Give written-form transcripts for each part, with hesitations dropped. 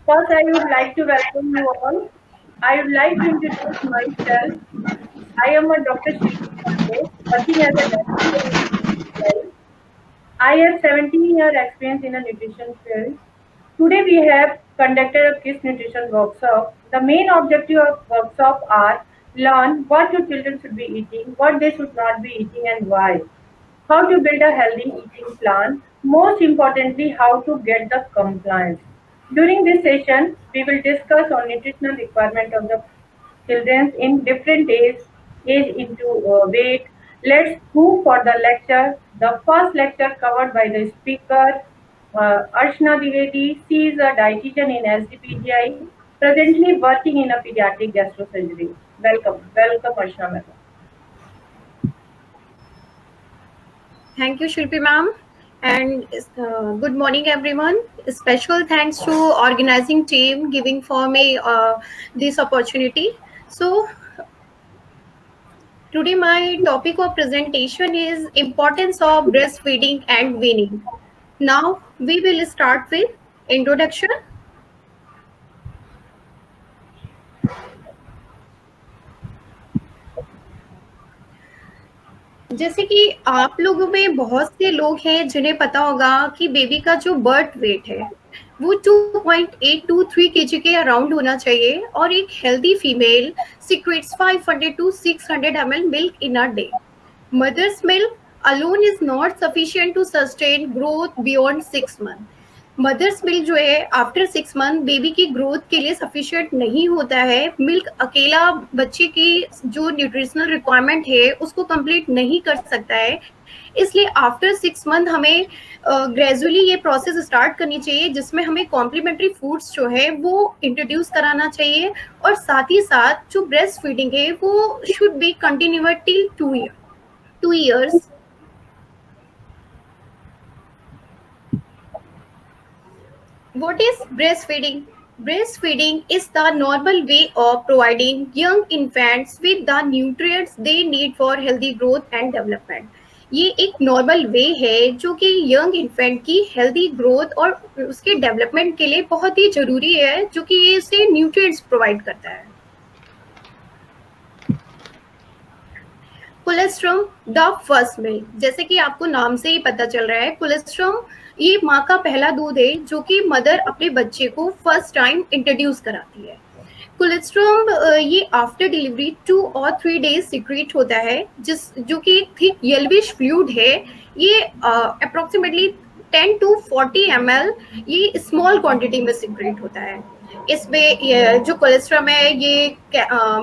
First, I would like to welcome you all. I would like to introduce myself. I am a Dr. Shruti Pandey, working as a dietitian in health. I have 17-year experience in a nutrition field. Today we have conducted a kids nutrition workshop. The main objective of workshop are learn what your children should be eating, what they should not be eating and why. How to build a healthy eating plan, most importantly, how to get the compliance. During this session, we will discuss on nutritional requirement of the children in different age into weight. Let's move for the lecture. The first lecture covered by the speaker, Arshna Dwivedi. She is a dietitian in SDPGI, presently working in a pediatric gastrosurgery. Welcome, Arshna madam. Thank you, Shilpi ma'am, and good morning, everyone. Special thanks to organizing team giving for me this opportunity. So today my topic of presentation is importance of breastfeeding and weaning. Now we will start with introduction. जैसे कि आप लोगों में बहुत से लोग हैं जिन्हें पता होगा कि बेबी का जो बर्थ वेट है वो 2.8 to 3 kg के अराउंड होना चाहिए और एक healthy female secretes 500 to 600 ml milk in a day. Mother's milk alone is not sufficient to sustain growth beyond 6 months. Mother's milk जो है आफ्टर 6 मंथ बेबी की ग्रोथ के लिए सफिशिएंट नहीं होता है. मिल्क अकेला बच्चे की जो न्यूट्रिशनल रिक्वायरमेंट है उसको कंप्लीट नहीं कर सकता है. इसलिए आफ्टर 6 मंथ हमें ग्रेजुअली ये प्रोसेस स्टार्ट करनी चाहिए जिसमें हमें कॉम्प्लीमेंट्री फूड्स जो है वो इंट्रोड्यूस कराना चाहिए और साथ ही साथ जो ब्रेस्ट फीडिंग है वो should be continued till 2 years. What is breastfeeding? Breastfeeding is the normal way of providing young infants with the nutrients they need for healthy growth and development. ये एक नॉर्मल वे है जो कि young infant की healthy growth और उसके development के लिए बहुत ही जरूरी है, जो कि ये इसे न्यूट्रिएंट्स प्रोवाइड करता है. कोलेस्ट्रम द फर्स्ट मिल्क, जैसे कि आपको नाम से ही पता चल रहा है, कोलेस्ट्रम ये माँ का पहला दूध है जो कि मदर अपने बच्चे को फर्स्ट टाइम इंट्रोड्यूस कराती है. कोलेस्ट्रम ये after delivery 2 or 3 days secrete होता है, जो कि एक थिक येलोविश फ्लूइड है. ये अप्रोक्सीमेटली 10 to 40 ml ये स्मॉल क्वांटिटी में सिक्रेट होता है. इसमें जो कोलेस्ट्रम है ये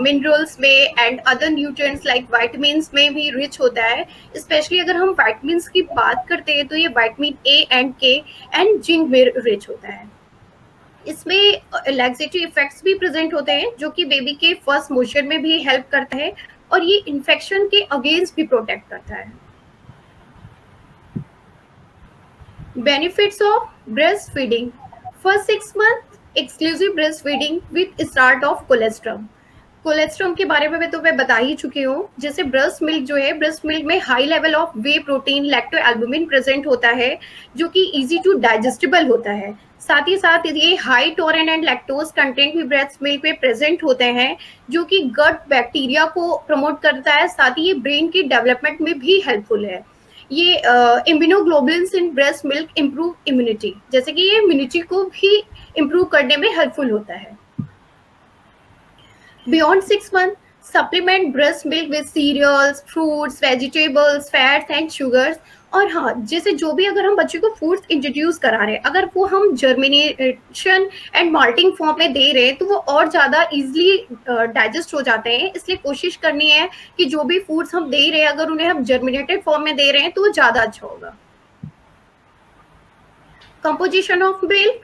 मिनरल्स में and other nutrients like vitamins में भी रिच होता है. स्पेशली अगर हम वाइटामिन्स की बात करते हैं तो ये वाइटामिन ए एंड के एंड जिंक में रिच होता है. इसमें लैक्सेटिव इफेक्ट्स भी प्रेजेंट होते हैं जो कि बेबी के फर्स्ट मोशन में भी हेल्प करता है और ये इन्फेक्शन के अगेंस्ट भी प्रोटेक्ट करता है. Benefits of breast feeding. First 6 month exclusive breast feeding with start of colostrum. Colostrum के बारे में तो मैं बता ही चुकी हूँ. जैसे ब्रेस्ट मिल्क जो है, ब्रेस्ट मिल्क में high level of way protein lacto albumin present होता है जो कि इजी टू डाइजेस्टिबल होता है. साथ ही साथ ये हाई टोरेन एंड लैक्टोज कंटेंट भी ब्रेस्ट मिल्क में प्रेजेंट होते हैं जो कि गट बैक्टीरिया को प्रमोट करता है. साथ ही ये ब्रेन की डेवलपमेंट में भी हेल्पफुल है. ये immunoglobulins in breast milk improve immunity, जैसे कि ये इम्यूनिटी को भी इम्प्रूव करने में हेल्पफुल होता है. Beyond 6 months, supplement breast milk with cereals, fruits, vegetables, fats and sugars. और हाँ, जैसे जो भी अगर हम बच्चे को फूड्स इंट्रोड्यूस करा रहे हैं, अगर वो हम जर्मिनेशन एंड माल्टिंग फॉर्म में दे रहे हैं तो वो और ज़्यादा इजीली डाइजेस्ट हो जाते हैं. इसलिए कोशिश करनी है कि जो भी फूड्स हम दे रहे हैं अगर उन्हें हम जर्मिनेटेड फॉर्म में दे रहे हैं तो वो ज़्यादा अच्छा होगा. कंपोजिशन ऑफ मिल्क,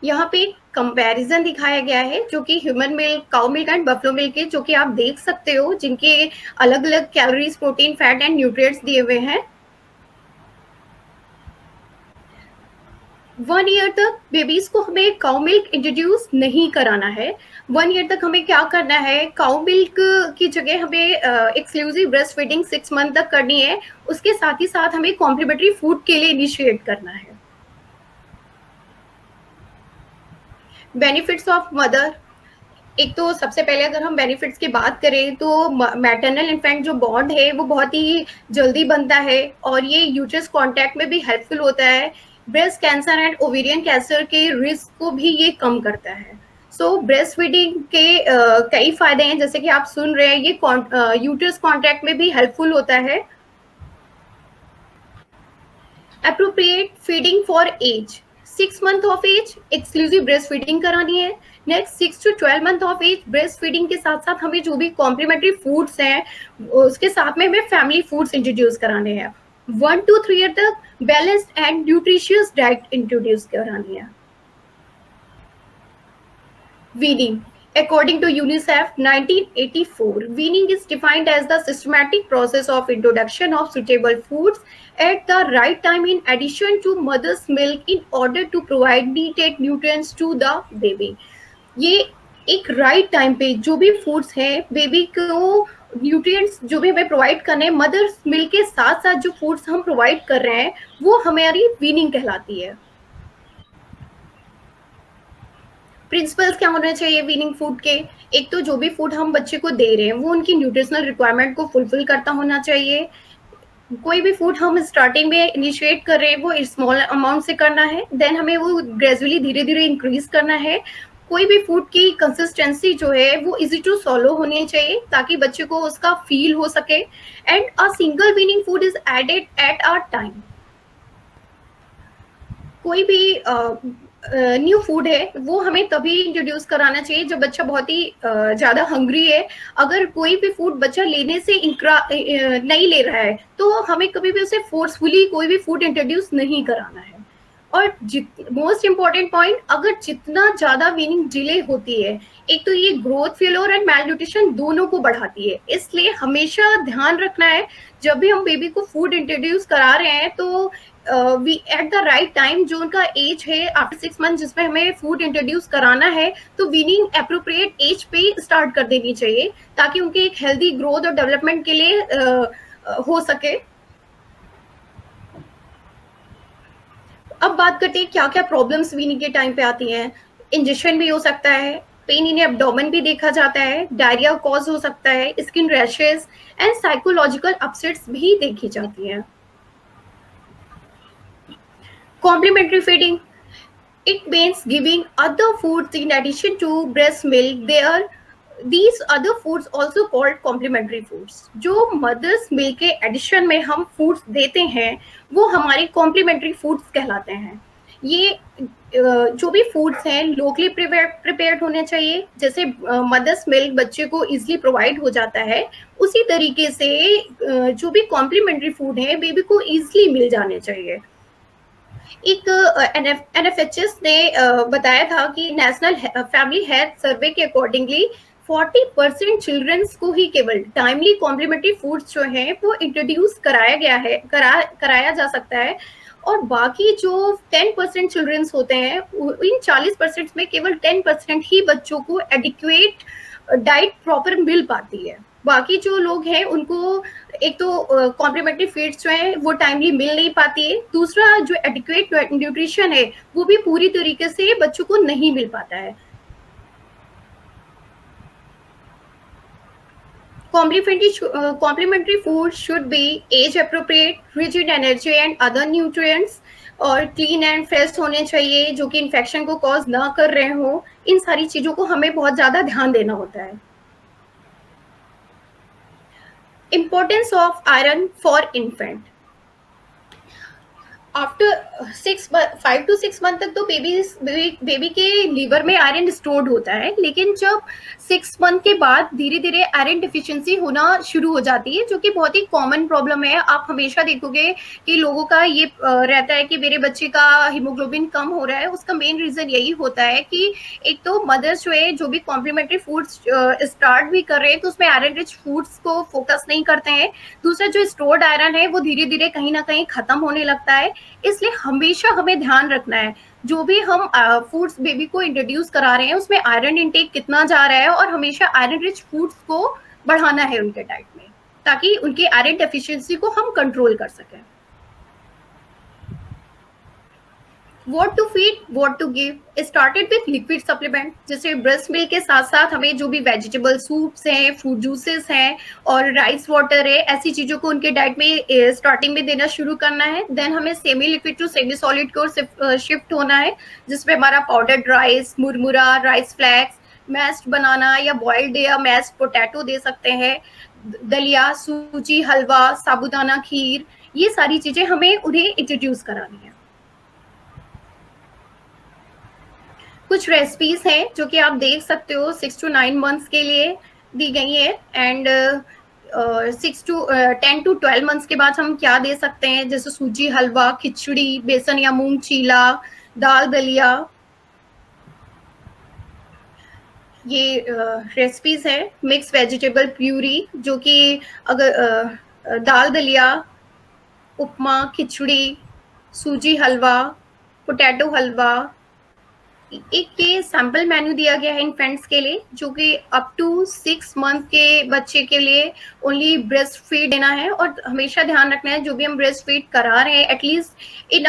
यहाँ पे कंपैरिजन दिखाया गया है जो कि human milk, cow milk and buffalo milk के, जो कि आप देख सकते हो, जिनके अलग अलग calories, protein, fat and nutrients दिए हुए हैं. 1 ईयर तक बेबीज को हमें काउ मिल्क इंट्रोड्यूस नहीं कराना है. 1 ईयर तक हमें क्या करना है, काउ मिल्क की जगह हमें एक्सक्लूसिव ब्रेस्ट फीडिंग 6 मंथ तक करनी है. उसके साथ ही साथ हमें कॉम्प्लीमेंट्री फूड के लिए इनिशिएट करना है. बेनिफिट्स ऑफ मदर, एक तो सबसे पहले अगर हम बेनिफिट्स की बात करें तो मैटरनल इन्फेंट जो बॉन्ड है वो बहुत ही जल्दी बनता है और ये यूट्रस कांटेक्ट में भी हेल्पफुल होता है। Breast cancer and ovarian cancer के रिस्क को भी ये कम करता है। सो ब्रेस्ट फीडिंग के कई फायदे हैं, जैसे कि आप सुन रहे हैं ये यूट्रस कांटेक्ट में भी हेल्पफुल होता है। Appropriate feeding for age, 6 month of age exclusive breast feeding करानी है। Next 6 to 12 month of age breast feeding के साथ साथ हमें जो भी कॉम्प्लीमेंट्री फूड्स हैं उसके साथ में हमें फैमिली फूड्स इंट्रोड्यूस कराने हैं। 1 to 3 ईयर तक balanced and nutritious diet introduce करानी है। Weaning. According to UNICEF 1984, weaning is defined as the systematic process of introduction of suitable foods at the right time in addition to mother's milk in order to provide needed nutrients to the baby. ये एक right time पे जो भी foods हैं baby को nutrients जो भी हमें प्रोवाइड करने हैं, मदर्स मिल्क के साथ साथ जो फूड्स हम प्रोवाइड कर रहे हैं वो हमारी वीनिंग कहलाती है। प्रिंसिपल्स क्या होने चाहिए वीनिंग फूड के? एक तो जो भी फूड हम बच्चे को दे रहे हैं वो उनकी न्यूट्रिशनल रिक्वायरमेंट को फुलफिल करता होना चाहिए। कोई भी फूड हम स्टार्टिंग में इनिशिएट कर रहे हैं वो स्मॉल अमाउंट से करना है, देन हमें वो ग्रेजुअली धीरे धीरे इंक्रीज करना है। कोई भी फूड की कंसिस्टेंसी जो है वो इजी टू सॉलो होनी चाहिए ताकि बच्चे को उसका फील हो सके। And a single weaning food is added at a time. कोई भी न्यू फूड है वो हमें तभी इंट्रोड्यूस कराना चाहिए जब बच्चा बहुत ही ज्यादा हंग्री है। अगर कोई भी फूड बच्चा लेने से नहीं ले रहा है तो हमें कभी भी उसे फोर्सफुली कोई भी फूड इंट्रोड्यूस नहीं कराना है। और मोस्ट इम्पॉर्टेंट पॉइंट, अगर जितना ज्यादा वीनिंग डिले होती है एक तो ये growth failure and malnutrition दोनों को बढ़ाती है, इसलिए हमेशा ध्यान रखना है जब भी हम बेबी को फूड इंट्रोड्यूस करा रहे हैं तो we at the right time जो उनका एज है आफ्टर 6 मंथ जिसमें हमें फूड इंट्रोड्यूस कराना है तो वीनिंग अप्रोप्रिएट एज पे स्टार्ट कर देनी चाहिए ताकि उनके एक हेल्दी ग्रोथ और डेवलपमेंट के लिए हो सके। अब बात करते हैं क्या क्या प्रॉब्लम्स वीनिंग के टाइम पे आती हैं। इंजेक्शन भी हो सकता है, पेन इन एब्डोमेन भी देखा जाता है, डायरिया कॉज हो सकता है, skin rashes and psychological upsets भी देखी जाती हैं। Complementary feeding, it means giving other foods in addition to breast milk. These other foods also called complementary foods. जो मदर्स मिल्क के एडिशन में हम फूड्स देते हैं वो हमारे कॉम्प्लीमेंट्री फूड्स कहलाते हैं। ये जो भी फूड्स हैं लोकली प्रिपेयर्ड होने चाहिए। जैसे मदर्स मिल्क बच्चे को इजीली प्रोवाइड हो जाता है उसी तरीके से जो भी कॉम्प्लीमेंट्री फूड है बेबी को इजीली मिल जाने चाहिए। एक NFHS ने बताया था कि नेशनल फैमिली हेल्थ सर्वे के अकॉर्डिंगली 40% चिल्ड्रंस को ही केवल टाइमली कॉम्प्लीमेंट्री फूड्स जो हैं वो इंट्रोड्यूस कराया जा सकता है और बाकी जो 10% चिल्ड्रंस होते हैं इन 40% में केवल 10% ही बच्चों को एडिक्वेट डाइट प्रॉपर मिल पाती है। बाकी जो लोग हैं उनको एक तो कॉम्प्लीमेंट्री फीड्स जो है वो टाइमली मिल नहीं पाती है, दूसरा जो एडिक्वेट न्यूट्रिशन है वो भी पूरी तरीके से बच्चों को नहीं मिल पाता है। Complementary food should be age appropriate, rich in energy and other nutrients और क्लीन एंड फ्रेश होने चाहिए जो कि इन्फेक्शन को कॉज ना कर रहे हो। इन सारी चीजों को हमें बहुत ज्यादा ध्यान देना होता है। Importance of iron for infant. After 5 to 6 month तक तो बेबी के लीवर में आयरन स्टोर्ड होता है, लेकिन जब 6 मंथ के बाद धीरे धीरे आयरन डिफिशिएंसी होना शुरू हो जाती है जो कि बहुत ही कॉमन प्रॉब्लम है। आप हमेशा देखोगे कि लोगों का ये रहता है कि मेरे बच्चे का हीमोग्लोबिन कम हो रहा है। उसका मेन रीजन यही होता है कि एक तो मदर्स जो है जो भी कॉम्प्लीमेंट्री फूड्स स्टार्ट भी कर रहे हैं तो उसमें आयरन रिच फूड्स को फोकस नहीं करते हैं। दूसरा जो स्टोर्ड आयरन है वो धीरे धीरे कहीं ना कहीं खत्म होने लगता है, इसलिए हमेशा हमें ध्यान रखना है जो भी हम फूड्स बेबी को इंट्रोड्यूस करा रहे हैं उसमें आयरन इंटेक कितना जा रहा है और हमेशा आयरन रिच फूड्स को बढ़ाना है उनके डाइट में ताकि उनकी आयरन डेफिशिएंसी को हम कंट्रोल कर सकें। What to feed, what to give. Started with liquid supplement, जैसे ब्रेस्ट मिल्क के साथ साथ हमें जो भी वेजिटेबल सूप्स हैं, फ्रूट जूसेस हैं और राइस वाटर है, ऐसी चीज़ों को उनके डाइट में स्टार्टिंग में देना शुरू करना है. देन हमें semi liquid to semi solid की ओर शिफ्ट होना है, जिसमें हमारा पाउडर्ड राइस, मुरमुरा, राइस फ्लैक्स, मैश्ड बनाना या बॉइल्ड या मैश्ड पोटैटो दे सकते हैं, दलिया, सूजी, हलवा, साबूदाना खीर, ये सारी चीज़ें हमें उन्हें इंट्रोड्यूस करानी है. कुछ रेसिपीज हैं जो कि आप देख सकते हो 6 to 9 मंथ्स के लिए दी गई है. एंड 10 to 12 मंथ्स के बाद हम क्या दे सकते हैं, जैसे सूजी हलवा, खिचड़ी, बेसन या मूंग चीला, दाल दलिया. ये रेसिपीज है. मिक्स वेजिटेबल प्यूरी, जो कि अगर दाल दलिया, उपमा, खिचड़ी, सूजी हलवा, पोटैटो हलवा. एक ये सैम्पल मेन्यू दिया गया है इन्फेंट्स के लिए, जो कि अप टू 6 मंथ के बच्चे के लिए ओनली ब्रेस्ट फीड देना है. और हमेशा ध्यान रखना है, जो भी हम ब्रेस्ट फीड करा रहे हैं at least in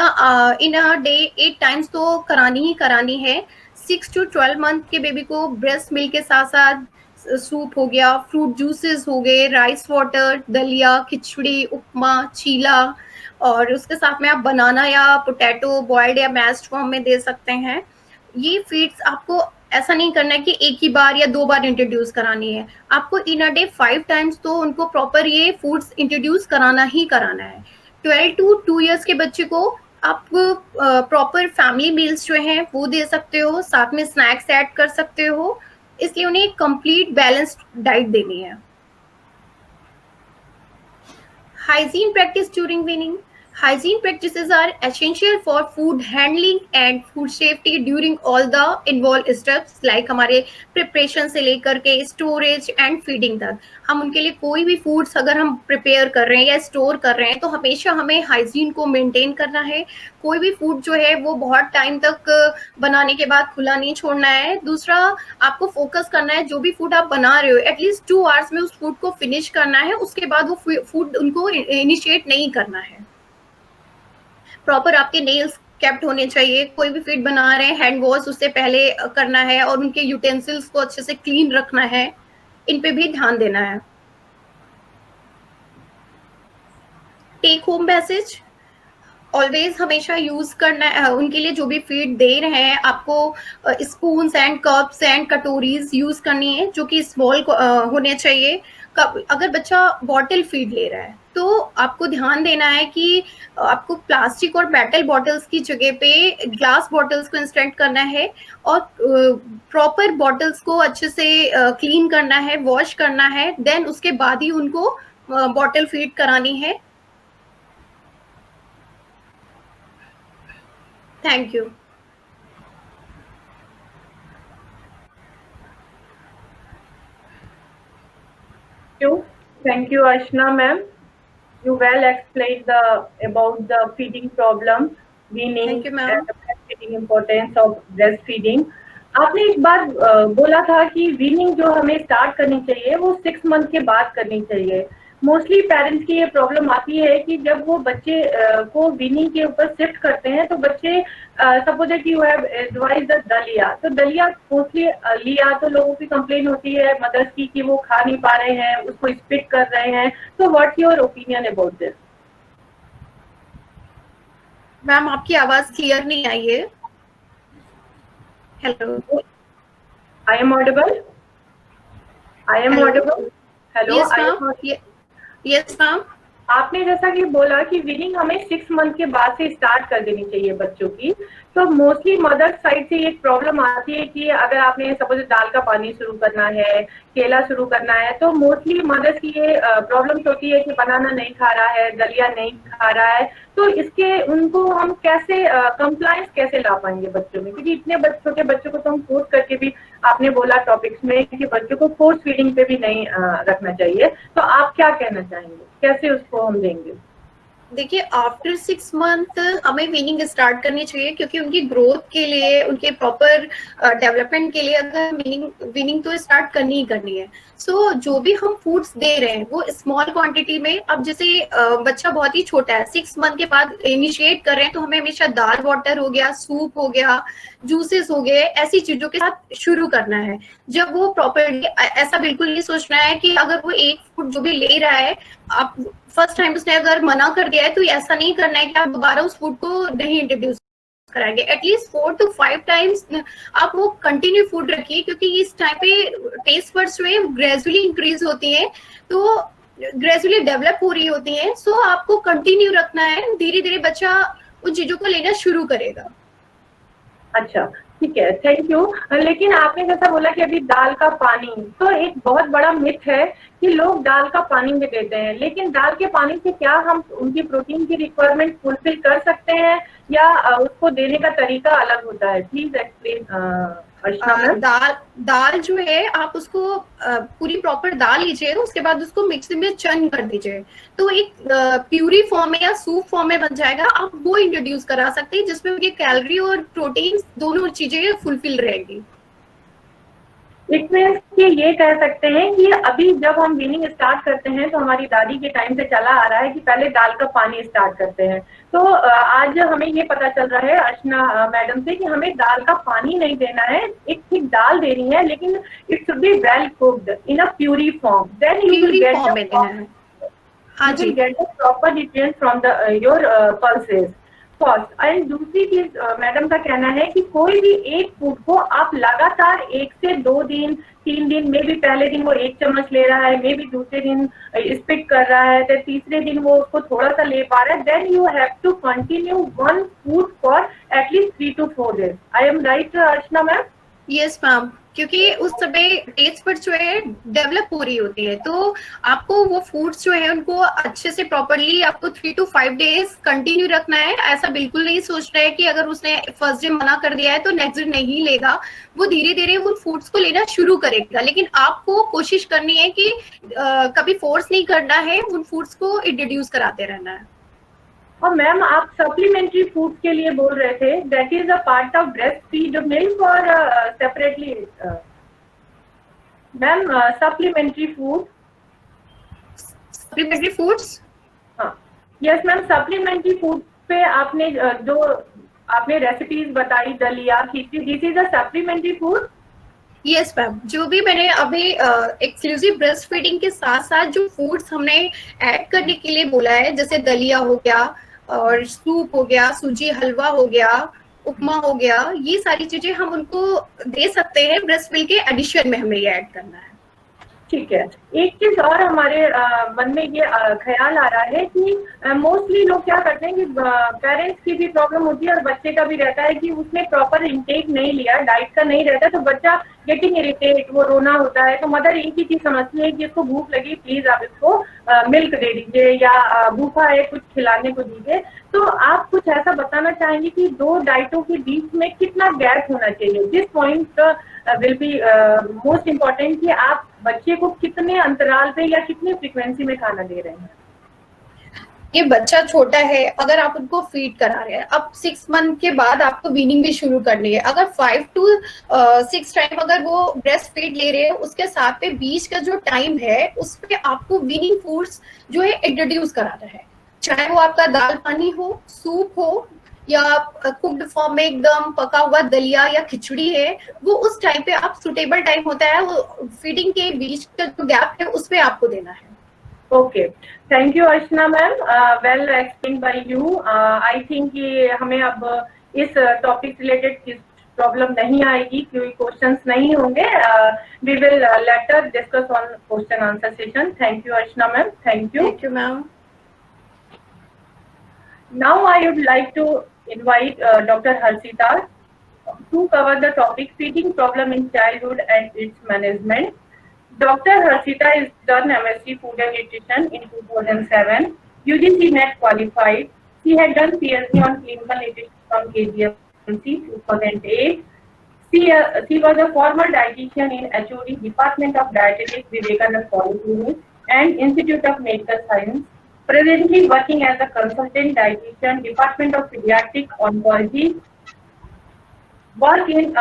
a day 8 times तो करानी ही करानी है. 6 to 12 मंथ के बेबी को ब्रेस्ट मिल्क के साथ साथ सूप हो गया, फ्रूट जूसेस हो गए, राइस वाटर, दलिया, खिचड़ी, उपमा, चीला, और उसके साथ में आप बनाना या पोटैटो बॉइल्ड या मैश्ड फॉर्म में दे सकते हैं. ये फीड्स आपको ऐसा नहीं करना है कि एक ही बार या 2 बार इंट्रोड्यूस करानी है. आपको इन अ डे 5 टाइम्स तो उनको प्रॉपर ये फूड्स इंट्रोड्यूस कराना ही कराना है. 12 to 2 ईयर्स के बच्चे को आप प्रॉपर फैमिली मील्स जो हैं वो दे सकते हो, साथ में स्नैक्स ऐड कर सकते हो. इसलिए उन्हें कंप्लीट बैलेंस्ड डाइट देनी है. Hygiene practice during weaning. Hygiene practices are essential for food handling and food safety during all the involved steps, like हमारे प्रिपरेशन से लेकर के स्टोरेज एंड फीडिंग तक. हम उनके लिए कोई भी फूड्स अगर हम प्रिपेयर कर रहे हैं या स्टोर कर रहे हैं तो हमेशा हमें हाइजीन को मेंटेन करना है. कोई भी फूड जो है वो बहुत टाइम तक बनाने के बाद खुला नहीं छोड़ना है. दूसरा, आपको फोकस करना है जो भी फूड आप बना रहे हो एटलीस्ट 2 आवर्स में उस फूड को फिनिश करना है. उसके बाद वो फूड उनको इनिशिएट नहीं करना है. प्रॉपर आपके नेल्स केप्ट होने चाहिए. कोई भी फीड बना रहे हैं हैंड वॉश उससे पहले करना है, और उनके यूटेंसिल्स को अच्छे से क्लीन रखना है. इन पे भी ध्यान देना है. टेक होम बैसेज ऑलवेज हमेशा यूज करना है. उनके लिए जो भी फीड दे रहे हैं आपको spoons and cups and katoris use करनी है, जो कि स्मॉल होने चाहिए. अगर बच्चा बॉटल फीड ले रहा है तो आपको ध्यान देना है कि आपको प्लास्टिक और मेटल बॉटल्स की जगह पे ग्लास बॉटल्स को इंस्टेंट करना है, और प्रॉपर बॉटल्स को अच्छे से क्लीन करना है, वॉश करना है. देन उसके बाद ही उनको बॉटल फीड करानी है. Thank you. Thank you, Ashna ma'am. You well explained about the feeding problem, weaning, Thank you, ma'am. and the breastfeeding importance of breastfeeding. आपने एक बार बोला था कि वीनिंग जो हमें स्टार्ट करनी चाहिए वो 6 मंथ के बाद करनी चाहिए. मोस्टली पेरेंट्स की ये प्रॉब्लम आती है कि जब वो बच्चे को वीनिंग के ऊपर शिफ्ट करते हैं तो बच्चे suppose that you have advise the दलिया, तो दलिया मोस्टली लिया तो लोगों की कंप्लेन होती है मदर्स की कि वो खा नहीं पा रहे हैं, उसको स्पिट कर रहे हैं. तो what's your opinion about this? Ma'am आपकी आवाज क्लियर नहीं आई है. Hello, I am audible? I am audible? Hello, yes ma'am. आपने जैसा कि बोला कि वीनिंग हमें 6 मंथ के बाद से स्टार्ट कर देनी चाहिए बच्चों की. तो मोस्टली मदर साइड से एक प्रॉब्लम आती है कि अगर आपने सपोज दाल का पानी शुरू करना है, केला शुरू करना है, तो मोस्टली मदर्स की ये प्रॉब्लम्स होती है कि बनाना नहीं खा रहा है, दलिया नहीं खा रहा है. तो इसके उनको हम कैसे कंप्लायंस कैसे ला पाएंगे बच्चों में, क्योंकि इतने छोटे बच्चों को तो हम फोर्स करके भी, आपने बोला टॉपिक्स में कि बच्चों को फोर्स फीडिंग पे भी नहीं रखना चाहिए. तो आप क्या कहना चाहेंगे, कैसे उसको हम देंगे? देखिए आफ्टर 6 मंथ हमें वीनिंग स्टार्ट करनी चाहिए, क्योंकि उनकी ग्रोथ के लिए, उनके प्रॉपर डेवलपमेंट के लिए अगर वीनिंग वीनिंग तो स्टार्ट करनी ही करनी है। सो जो भी हम फूड्स दे रहे हैं वो स्मॉल क्वांटिटी में, अब जैसे बच्चा बहुत ही छोटा है, 6 मंथ के बाद इनिशिएट कर रहे हैं, तो हमें हमेशा दाल वाटर हो गया, सूप हो गया, जूसेस हो गए, ऐसी चीजों के साथ शुरू करना है। जब वो प्रॉपरली, ऐसा बिल्कुल नहीं सोचना है कि अगर वो एक फूड जो भी ले रहा है, आप फर्स्ट टाइम उसने अगर मना कर दिया है तो ऐसा नहीं करना है कि आप दोबारा उस फूड को नहीं इंट्रोड्यूस कराएंगे। एटलीस्ट 4 to 5 टाइम्स आप वो कंटिन्यू फूड रखिए, क्योंकि इस टाइम पे टेस्ट बड्स जो है ग्रेजुअली इंक्रीज होती है, तो ग्रेजुअली डेवलप हो रही होती है। सो आपको कंटिन्यू रखना है, धीरे धीरे बच्चा उन चीजों को लेना शुरू करेगा। अच्छा, ठीक है, थैंक यू। लेकिन आपने जैसा बोला कि अभी दाल का पानी, तो एक बहुत बड़ा मिथ है कि लोग दाल का पानी भी देते हैं, लेकिन दाल के पानी से क्या हम उनकी प्रोटीन की रिक्वायरमेंट फुलफिल कर सकते हैं, या उसको देने का तरीका अलग होता है? Please explain Archana ma'am. दाल जो है आप उसको पूरी प्रॉपर दाल लीजिए, उसके बाद उसको मिक्सी में चर्न कर दीजिए, तो एक प्यूरी फॉर्म में या सूप फॉर्म में बन जाएगा। आप वो इंट्रोड्यूस करा सकते हैं, जिसमें उनकी कैलोरी और प्रोटीन दोनों चीजें फुलफिल रहेगी। इसमें कि ये कह सकते हैं कि अभी जब हम वीनिंग स्टार्ट करते हैं तो हमारी दादी के टाइम से चला आ रहा है कि पहले दाल का पानी स्टार्ट करते हैं। तो आज हमें ये पता चल रहा है अर्चना मैडम से कि हमें दाल का पानी नहीं देना है, एक ठीक दाल देनी है, लेकिन it should be well cooked in a puree form, then you will get form में देना है। हाँ जी, get the proper nutrients from the your pulses first। And दूसरी चीज मैडम का कहना है कि कोई भी एक फूड को आप लगातार 1 से 2 दिन 3 दिन, मे भी पहले दिन वो 1 चम्मच ले रहा है, मे भी दूसरे दिन स्पिट कर रहा है, तो तीसरे दिन वो उसको थोड़ा सा ले पा रहा है, then you have to continue one food for at least 3 to 4 days। I am right Archana ma'am? Yes ma'am, क्योंकि उस समय टेस्ट पर जो है डेवलप हो रही होती है, तो आपको वो फूड्स जो है उनको अच्छे से प्रॉपरली आपको 3 to 5 days कंटिन्यू रखना है। ऐसा बिल्कुल नहीं सोचना है कि अगर उसने फर्स्ट डे मना कर दिया है तो नेक्स्ट डे नहीं लेगा, वो धीरे धीरे उन फूड्स को लेना शुरू करेगा। लेकिन आपको कोशिश करनी है कि कभी फोर्स नहीं करना है, उन फूड्स को इंट्रोड्यूस कराते रहना है। और मैम आप सप्लीमेंट्री फूड के लिए बोल रहे थे, that is a part of breast feed milk और separately? Ma'am supplementary food, supplementary foods, हाँ यस मैम, सप्लीमेंट्री फूड पे आपने जो आपने रेसिपीज बताई, dalia, khichdi, this is a supplementary food? Yes ma'am, जो भी मैंने अभी एक्सक्लूसिव ब्रेस्ट फीडिंग के साथ साथ जो फूड्स हमने ऐड करने के लिए बोला है, जैसे दलिया हो गया और सूप हो गया, सूजी हलवा हो गया, उपमा हो गया, ये सारी चीजें हम उनको दे सकते हैं। ब्रेस्ट मिल्क के एडिशन में हमें ये ऐड करना है। ठीक है, एक चीज और हमारे मन में ये ख्याल आ रहा है कि मोस्टली लोग क्या करते हैं कि पेरेंट्स की भी प्रॉब्लम होती है और बच्चे का भी रहता है कि उसने प्रॉपर इंटेक नहीं लिया, डाइट का नहीं रहता, तो बच्चा गेटिंग इरिटेट, वो रोना होता है, तो मदर एक ही चीज समझती है कि इसको भूख लगी, प्लीज आप इसको मिल्क दे दीजिए, या भूखा है कुछ खिलाने को दीजिए। तो आप कुछ ऐसा बताना चाहेंगे कि दो डाइटों के बीच में कितना गैप होना चाहिए? This point will be most important कि आप बच्चे को कितने अंतराल पे या कितनी फ्रीक्वेंसी में खाना दे रहे हैं। ये बच्चा छोटा है, अगर आप उनको फीड करा रहे हैं, अब 6 मंथ के बाद आपको वीनिंग भी शुरू करनी है। अगर 5 to 6 टाइम अगर वो ब्रेस्ट फीड ले रहे हैं, उसके साथ पे बीच का जो टाइम है उस पे आपको वीनिंग फूड्स जो है इंट्रोड्यूस कराना है, चाहे वो आपका दाल पानी हो, सूप हो, या कुक्ड फॉर्म में एकदम पका हुआ दलिया या खिचड़ी है, वो उस टाइम पे आप सुटेबल टाइम होता है, वो फीडिंग के बीच का जो गैप है उस पे आपको देना है। Okay, thank you Archana ma'am, well explain by you. I think कि हमें अब इस टॉपिक रिलेटेड प्रॉब्लम नहीं आएगी, कोई क्वेश्चंस नहीं होंगे। We will later discuss on question answer session. Thank you Archana ma'am, thank you. Thank you ma'am. Now I would like to invite Dr. Harshita to cover the topic feeding problem in childhood and its management. Dr. Harshita is done MSc Food and Nutrition in 2007, UGC NET qualified. She had done PhD on clinical nutrition from KGMC 2008. She was a former dietitian in HOD Department of Dietetics, Vivekananda Polyclinic and Institute of Medical Science. Presently working as a consultant dietitian, Department of Pediatric Oncology. Work in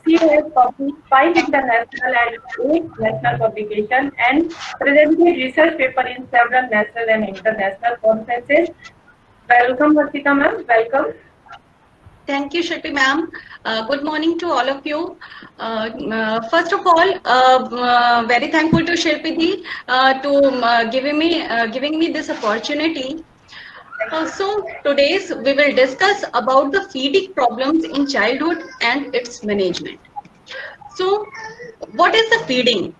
she has published 5 international and 8 national publications and presented research paper in several national and international conferences. Welcome, Varshita ma'am. Welcome. Thank you, Shilpi ma'am. Good morning to all of you. First of all, very thankful to Shilpi di to giving me this opportunity. So today's we will discuss about the feeding problems in childhood and its management. So, what is the feeding?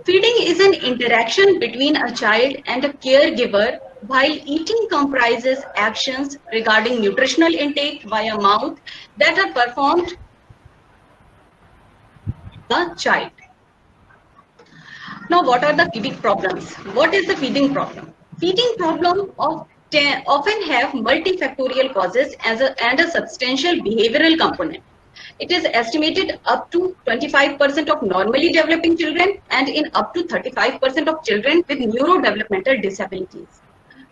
Feeding is an interaction between a child and a caregiver while eating comprises actions regarding nutritional intake via mouth that are performed by the child. Now, what are the feeding problems? What is the feeding problem? Feeding problem often have multifactorial causes and a substantial behavioral component. It is estimated up to 25% of normally developing children and in up to 35% of children with neurodevelopmental disabilities.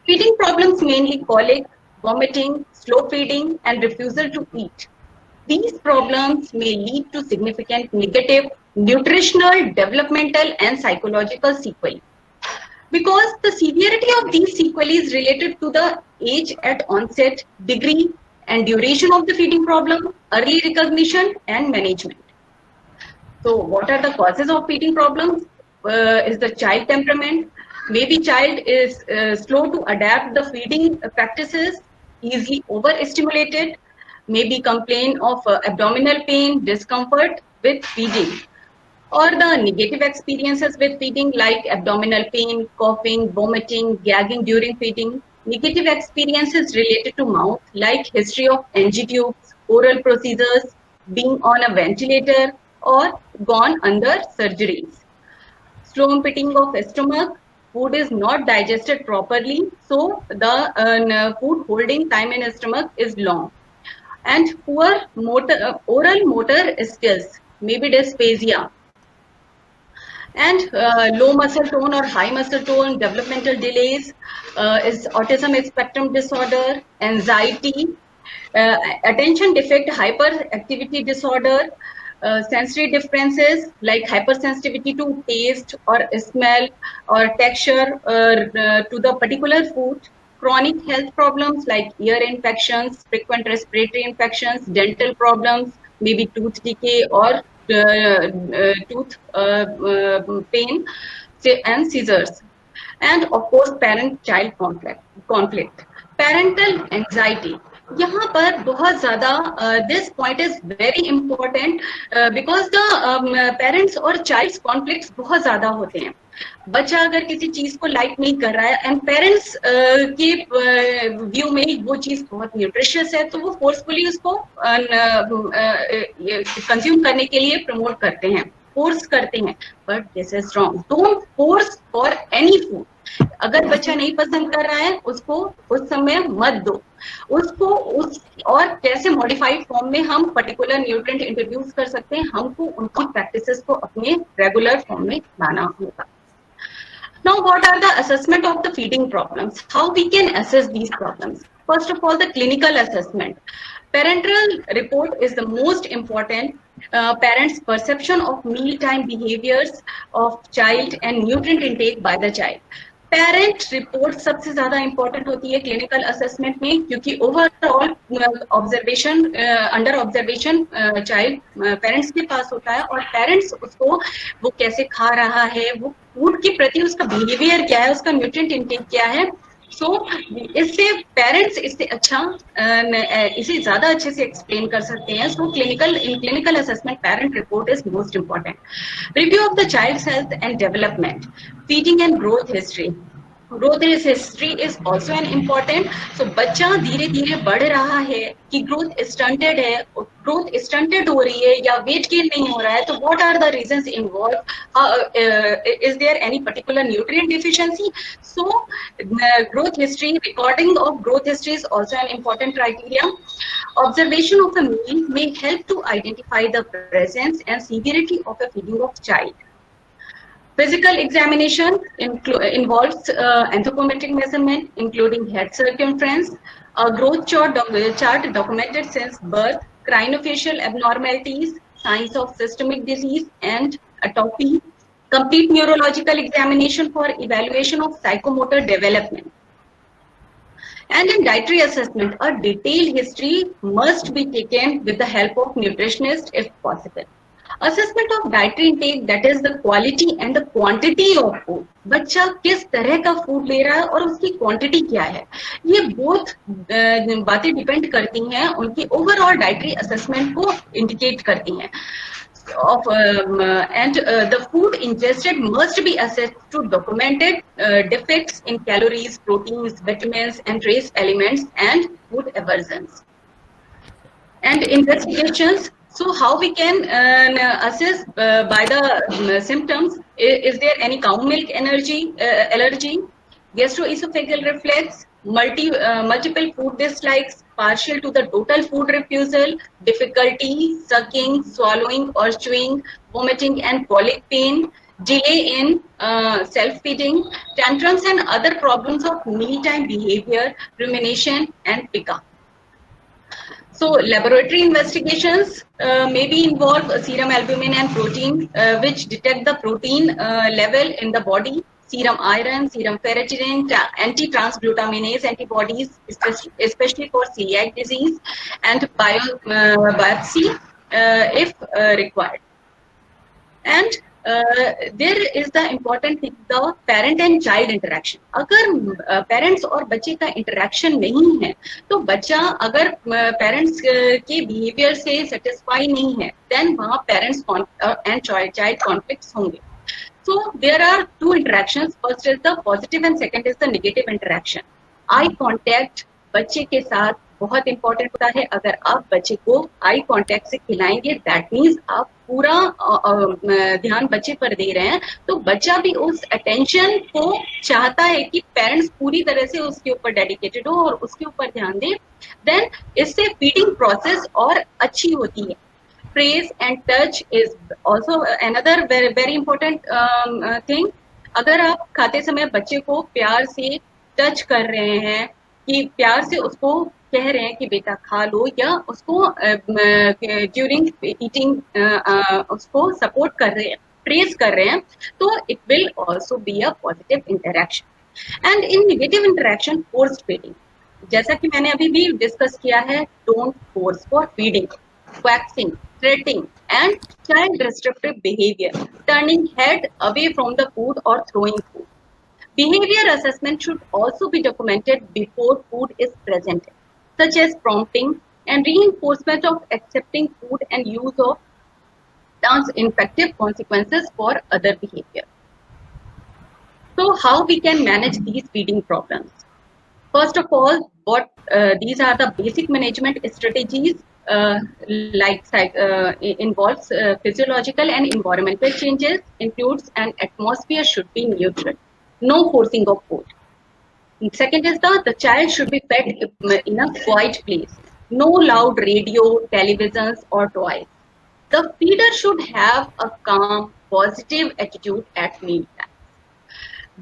Feeding problems mainly colic, vomiting, slow feeding, and refusal to eat. These problems may lead to significant negative nutritional, developmental, and psychological sequelae. Because the severity of these sequelae is related to the age at onset, degree, and duration of the feeding problem, early recognition, and management. So, what are the causes of feeding problems? Is the child temperament? Maybe child is slow to adapt the feeding practices, easily overstimulated, maybe complain of abdominal pain, discomfort with feeding, or the negative experiences with feeding like abdominal pain, coughing, vomiting, gagging during feeding. Negative experiences related to mouth like history of NG tubes, oral procedures, being on a ventilator, or gone under surgeries. Slow emptying of stomach, food is not digested properly, so the food holding time in stomach is long. And poor oral motor skills, maybe dysphasia, and low muscle tone or high muscle tone, developmental delays, is autism spectrum disorder, anxiety, attention defect, hyperactivity disorder, sensory differences like hypersensitivity to taste or smell or texture to the particular food, chronic health problems like ear infections, frequent respiratory infections, dental problems, maybe tooth decay or tooth pain and seizures, and of course parent-child conflict, parental anxiety. यहाँ पर बहुत ज़्यादा this point is very important because the parents और child's conflicts बहुत ज़्यादा होते हैं. बच्चा अगर किसी चीज को लाइक नहीं कर रहा है एंड पेरेंट्स के व्यू में वो चीज बहुत न्यूट्रिशियस है तो वो फोर्सफुली उसको कंज्यूम करने के लिए प्रमोट करते हैं, फोर्स करते हैं, but this is wrong. Don't force for any food. अगर बच्चा नहीं पसंद कर रहा है उसको उस समय मत दो उसको उस और कैसे मॉडिफाइड फॉर्म में हम पर्टिकुलर न्यूट्रिएंट इंट्रोड्यूस कर सकते हैं, हमको उनकी प्रैक्टिसेस को अपने रेगुलर फॉर्म में लाना होगा. Now, what are the assessment of the feeding problems? How we can assess these problems? First of all, the clinical assessment. Parental report is the most important. Parents' perception of mealtime behaviors of child and nutrient intake by the child. Parent report सबसे ज्यादा important होती है clinical assessment में क्योंकि overall observation under observation child parents के पास होता है और पेरेंट्स उसको वो कैसे खा रहा है, वो फूड के प्रति उसका बिहेवियर क्या है, उसका न्यूट्रिएंट इनटेक क्या है. सो इससे पेरेंट्स इससे अच्छा इसे ज्यादा अच्छे से एक्सप्लेन कर सकते हैं. So clinical assessment parent report is most important. Review of the child's health and development, feeding and growth history. Growth history is also an important. So बच्चा धीरे धीरे बढ़ रहा है कि ग्रोथ स्टंटेड है, ग्रोथ स्टंटेड हो रही है या वेट गेन नहीं हो रहा है, तो what are the reasons involve, is there any particular nutrient deficiency. So growth history, recording of growth history is also an important criteria. Observation of a meal may help to identify the presence and severity of a feeding of child. Physical examination involves anthropometric measurement, including head circumference, a growth chart documented since birth, craniofacial abnormalities, signs of systemic disease, and atopy, complete neurological examination for evaluation of psychomotor development. And in dietary assessment, a detailed history must be taken with the help of nutritionist if possible. Assessment of dietary intake, that is the quality and the quantity of food. बच्चा किस तरह का food ले रहा है और उसकी quantity क्या है, ये बोथ बातें डिपेंड करती हैं, उनकी ओवरऑल डाइटरी असेसमेंट को इंडिकेट करती हैं. The food ingested must be assessed to documented defects in calories, proteins, vitamins, and trace elements, and food aversions. And investigations. So how we can assess by the symptoms? Is there any cow milk allergy, gastroesophageal reflex, multiple food dislikes, partial to the total food refusal, difficulty sucking, swallowing or chewing, vomiting and colic pain, delay in self-feeding, tantrums and other problems of mealtime behavior, rumination and pica. So laboratory investigations maybe involve serum albumin and protein, which detect the protein level in the body, serum iron, serum ferritin, anti-transglutaminase antibodies, especially for celiac disease, and biopsy if required. And there is the important thing, the parent and child interaction. अगर parents और बच्चे का interaction नहीं है, तो बच्चा अगर parents के behavior से satisfy नहीं है, then वहाँ parents and child conflicts होंगे. So there are two interactions. First is the positive and second is the negative interaction. Eye contact बच्चे के साथ बहुत इंपॉर्टेंट होता है. अगर आप बच्चे को आई कांटेक्ट से खिलाएंगे, दैट मीन्स आप पूरा ध्यान बच्चे पर दे रहे हैं, तो बच्चा भी उस अटेंशन को चाहता है कि पेरेंट्स पूरी तरह से उसके ऊपर डेडिकेटेड हो और उसके ऊपर ध्यान दे. देन इससे फीडिंग प्रोसेस और अच्छी होती है. Praise and touch is also another very important thing. अगर आप खाते समय बच्चे को प्यार से टच कर रहे हैं, कि प्यार से उसको कह रहे हैं कि बेटा खा लो, या उसको ड्यूरिंग ईटिंग उसको सपोर्ट कर रहे हैं, प्रेज कर रहे हैं, तो it will also be a positive interaction. And in negative interaction, forced feeding, जैसा कि मैंने अभी भी डिस्कस किया है, don't force for feeding, waxing, threatening, and child restrictive behavior, turning head away from the food or throwing food. Behavior assessment should also be documented before food is presented, such as prompting and reinforcement of accepting food and use of trans-infective consequences for other behavior. So how we can manage these feeding problems? First of all, these are the basic management strategies. Involves physiological and environmental changes, includes an atmosphere should be neutral, no forcing of food. Second is the child should be fed in a quiet place, no loud radio, televisions or toys. The feeder should have a calm, positive attitude at mealtime.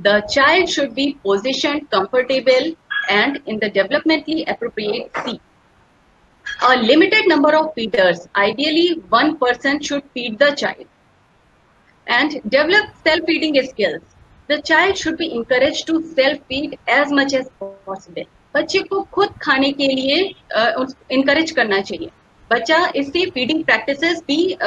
The child should be positioned comfortable and in the developmentally appropriate seat. A limited number of feeders, ideally one person should feed the child. And develop self-feeding skills. The child should be encouraged to self-feed as much as possible. बच्चे को खुद खाने के लिए encourage करना चाहिए. बच्चा इससे feeding practices भी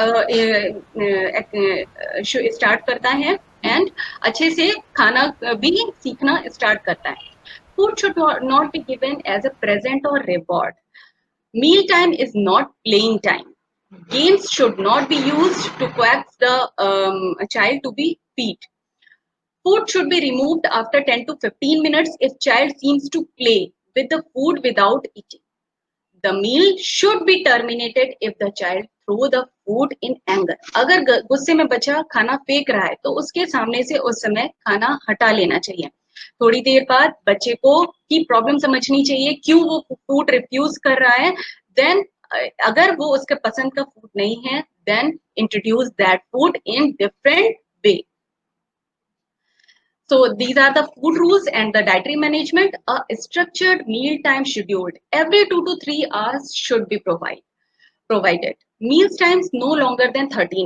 start करता है and अच्छे से खाना भी सीखना start करता है. Food should not be given as a present or reward. Mealtime is not playing time. Games should not be used to coax the child to be fed. Food should be removed after 10 to 15 minutes if child seems to play with the food without eating. The meal should be terminated if the child throw the food in anger. अगर गुस्से में बच्चा खाना फेंक रहा है, तो उसके सामने से उस समय खाना हटा लेना चाहिए. थोड़ी देर बाद बच्चे को की प्रॉब्लम समझनी चाहिए, क्यों वो फूड रिफ्यूज कर रहा है. देन अगर वो उसके पसंद का फूड नहीं है, then introduce that food in different way. So these are the food rules and the dietary management. A structured meal time scheduled every 2 to 3 hours should be provided. Meals times no longer than 30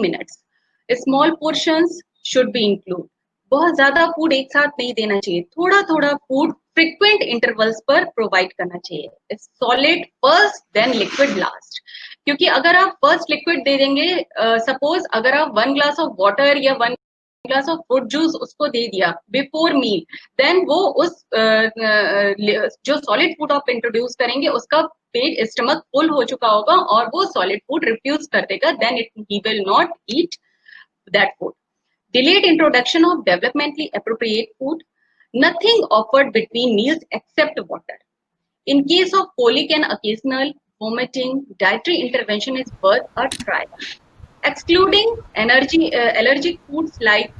minutes. Small portions should be included. बहुत ज्यादा food एक साथ नहीं देना चाहिए, थोड़ा थोड़ा food frequent intervals पर प्रोवाइड करना चाहिए. Solid first then liquid last. क्योंकि अगर आप फर्स्ट लिक्विड दे देंगे, सपोज अगर आप 1 ग्लास ऑफ वाटर या 1 ग्लास ऑफ फ्रूट जूस उसको दे दिया बिफोर मील, देन वो उस जो सॉलिड फूड आप इंट्रोड्यूस करेंगे उसका पेट स्टमक फुल हो चुका होगा और वो सॉलिड फूड रिफ्यूज कर देगा, then he will not eat that food. Delayed introduction of developmentally appropriate food. Nothing offered between meals except water. In case of colic and occasional vomiting, dietary intervention is worth a try. Excluding allergic foods like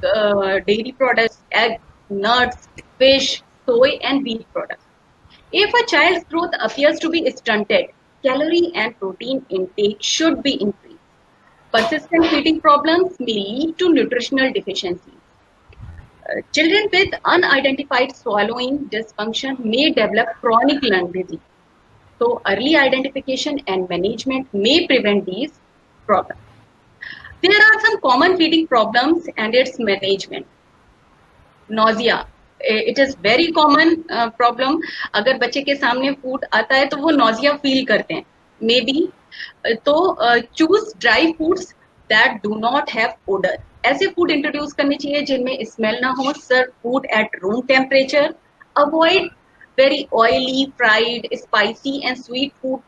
dairy products, eggs, nuts, fish, soy, and wheat products. If a child's growth appears to be stunted, calorie and protein intake should be increased. Persistent feeding problems may lead to nutritional deficiencies. Children with unidentified swallowing dysfunction may develop chronic lung disease. So, early identification and management may prevent these problems. There are some common feeding problems and its management. Nausea. It is very common problem. अगर बच्चे के सामने food आता है तो वो nausea feel करते हैं. Maybe तो choose dry foods that do not have odor. ऐसे फूड इंट्रोड्यूस करने चाहिए जिनमें स्मेल ना हो. Serve food at room temperature. Avoid very oily, fried, spicy and sweet food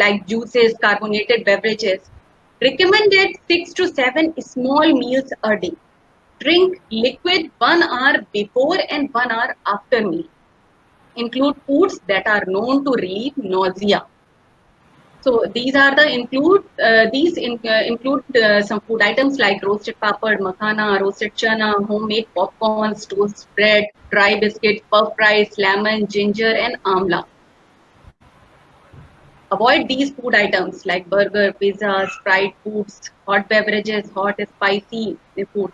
like juices, carbonated beverages. Recommended 6 to 7 small meals a day. Drink liquid 1 hour before and 1 hour after meal. Include foods that are known to relieve nausea. So these are the include some food items like roasted papad, makhana, roasted chana, homemade popcorns, toast bread, dry biscuits, puff rice, lemon, ginger, and amla. Avoid these food items like burger, pizzas, fried foods, hot beverages, hot spicy foods.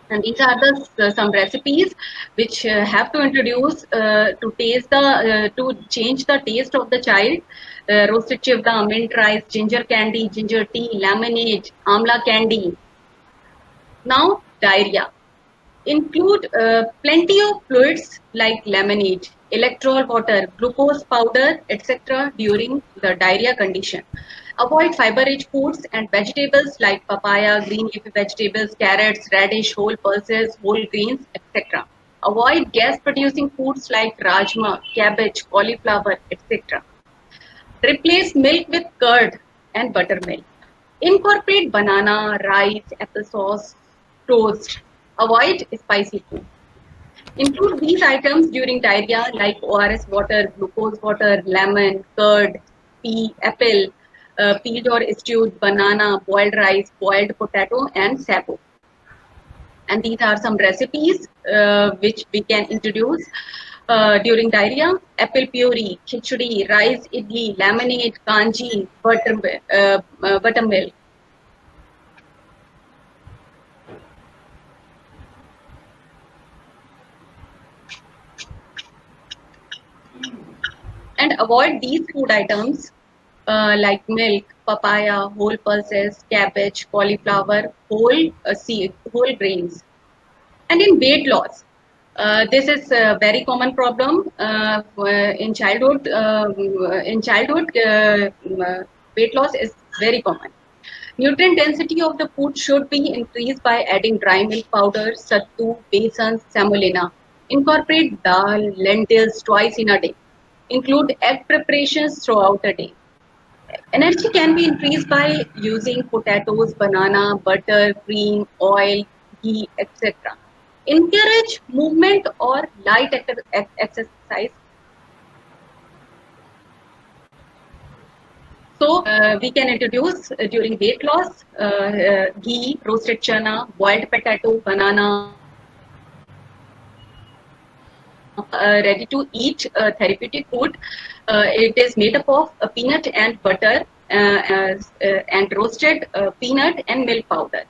And these are the some recipes which have to introduce to taste the to change the taste of the child. Roasted chivda, mint rice, ginger candy, ginger tea, lemonade, amla candy. Now diarrhea. Include plenty of fluids like lemonade, electrol water, glucose powder, etc. during the diarrhea condition. Avoid fiber-rich foods and vegetables like papaya, green leafy vegetables, carrots, radish, whole pulses, whole grains, etc. Avoid gas-producing foods like rajma, cabbage, cauliflower, etc. Replace milk with curd and buttermilk. Incorporate banana, rice, applesauce, toast. Avoid spicy food. Include these items during diarrhea like ORS water, glucose water, lemon, curd, pea, apple, peeled or stewed banana, boiled rice, boiled potato, and sago. And these are some recipes which we can introduce during diarrhea: apple puree, khichdi, rice idli, lemonade, kanji, buttermilk. And avoid these food items like milk, papaya, whole pulses, cabbage, cauliflower, whole grains. And in weight loss, this is a very common problem in childhood. Weight loss is very common. Nutrient density of the food should be increased by adding dry milk powder, sattu, besan, semolina. Incorporate dal, lentils twice in a day. Include egg preparations throughout the day. Energy can be increased by using potatoes, banana, butter, cream, oil, ghee, etc. Encourage movement or light exercise. So we can introduce during weight loss ghee, roasted chana, boiled potato, banana, ready to eat therapeutic food. It is made up of peanut and butter and roasted peanut and milk powder.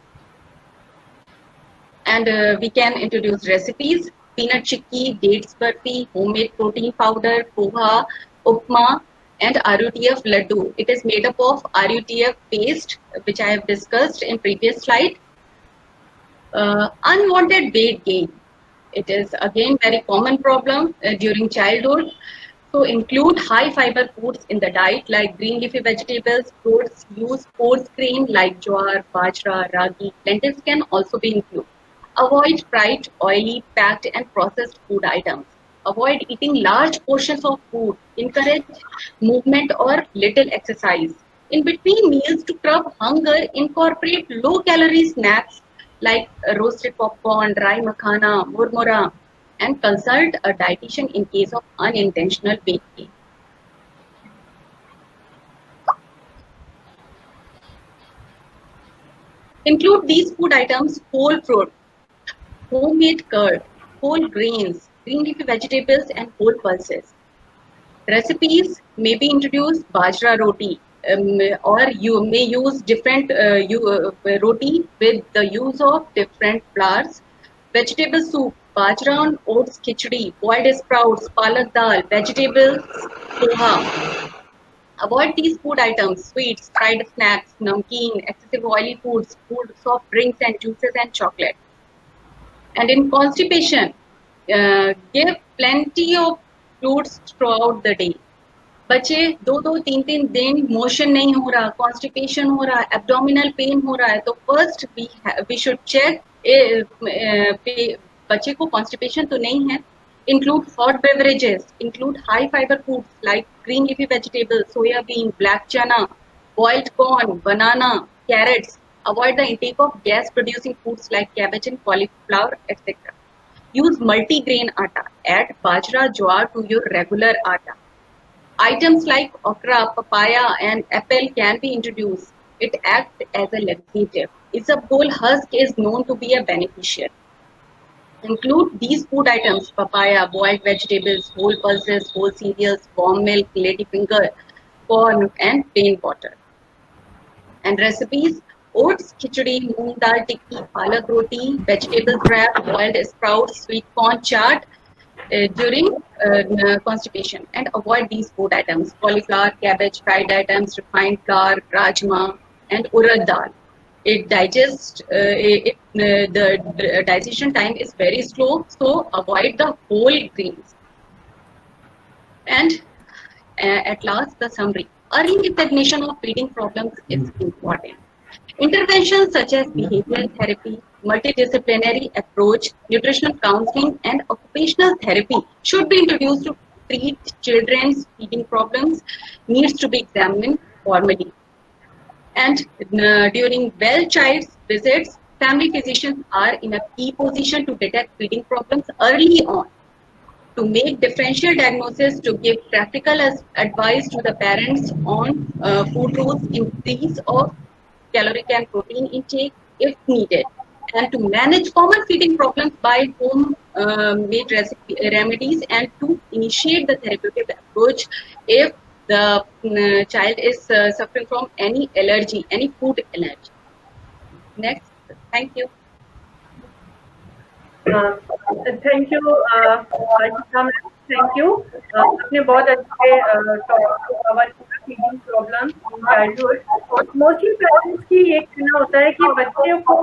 And we can introduce recipes: peanut chikki, dates burfi, homemade protein powder, poha, upma, and RUTF laddu. It is made up of RUTF paste, which I have discussed in previous slide. Unwanted weight gain. It is again very common problem during childhood. So include high fiber foods in the diet like green leafy vegetables, fruits, use coarse grain like jowar, bajra, ragi. Lentils can also be included. Avoid fried, oily, packed and processed food items. Avoid eating large portions of food. Encourage movement or little exercise. In between meals, to curb hunger, incorporate low calorie snacks like roasted popcorn, dry makhana, murmura, and consult a dietitian in case of unintentional weight gain. Include these food items: whole fruit, homemade curd, whole grains, green leafy vegetables, and whole pulses. Recipes may be introduced: bajra roti, or you may use different roti with the use of different flours. Vegetable soup, bajra and oats khichdi, boiled sprouts, palak dal, vegetables, poha. Avoid these food items: sweets, fried snacks, namkeen, excessive oily foods, food, soft drinks and juices, and chocolate. And in constipation, give plenty of fruits throughout the day. बच्चे दो दो तीन तीन दिन motion नहीं हो रहा, constipation हो रहा है, एब्डोमिनल पेन हो रहा है, तो फर्स्ट वी शुड चेक बच्चे को कॉन्स्टिपेशन तो नहीं है. Include hot beverages, include high fiber foods like green leafy vegetables, soya bean, black chana, boiled corn, banana, carrots. Avoid the intake of gas producing foods like cabbage and cauliflower, etc. Use multi-grain atta. Add bajra, jowar to your regular atta. Items like okra, papaya, and apple can be introduced. It acts as a laxative. Isabgol husk is known to be a beneficial. Include these food items: papaya, boiled vegetables, whole pulses, whole cereals, warm milk, ladyfinger, corn, and plain water. And recipes: oats khichdi, moong dal tikki, palak roti, vegetable wrap, boiled sprouts, sweet corn chaat during constipation. And avoid these food items: cauliflower, cabbage, fried items, refined flour, rajma, and urad dal. It digests. The digestion time is very slow, so avoid the whole grains. And at last, the summary: early recognition of feeding problems is important. Interventions such as behavioral therapy, multidisciplinary approach, nutritional counseling, and occupational therapy should be introduced to treat children's feeding problems. Needs to be examined formally. And during well child's visits, family physicians are in a key position to detect feeding problems early on, to make differential diagnosis, to give practical advice to the parents on food rules, increase of caloric and protein intake if needed, and to manage common feeding problems by home made remedies, and to initiate the therapeutic approach if the child is suffering from any allergy, any food allergy. Next, thank you. Thank you ma'am, thank you. आपने बहुत अच्छे topic को cover किया, feeding problem in childhood. Mostly parents की ये कहना होता है कि बच्चे को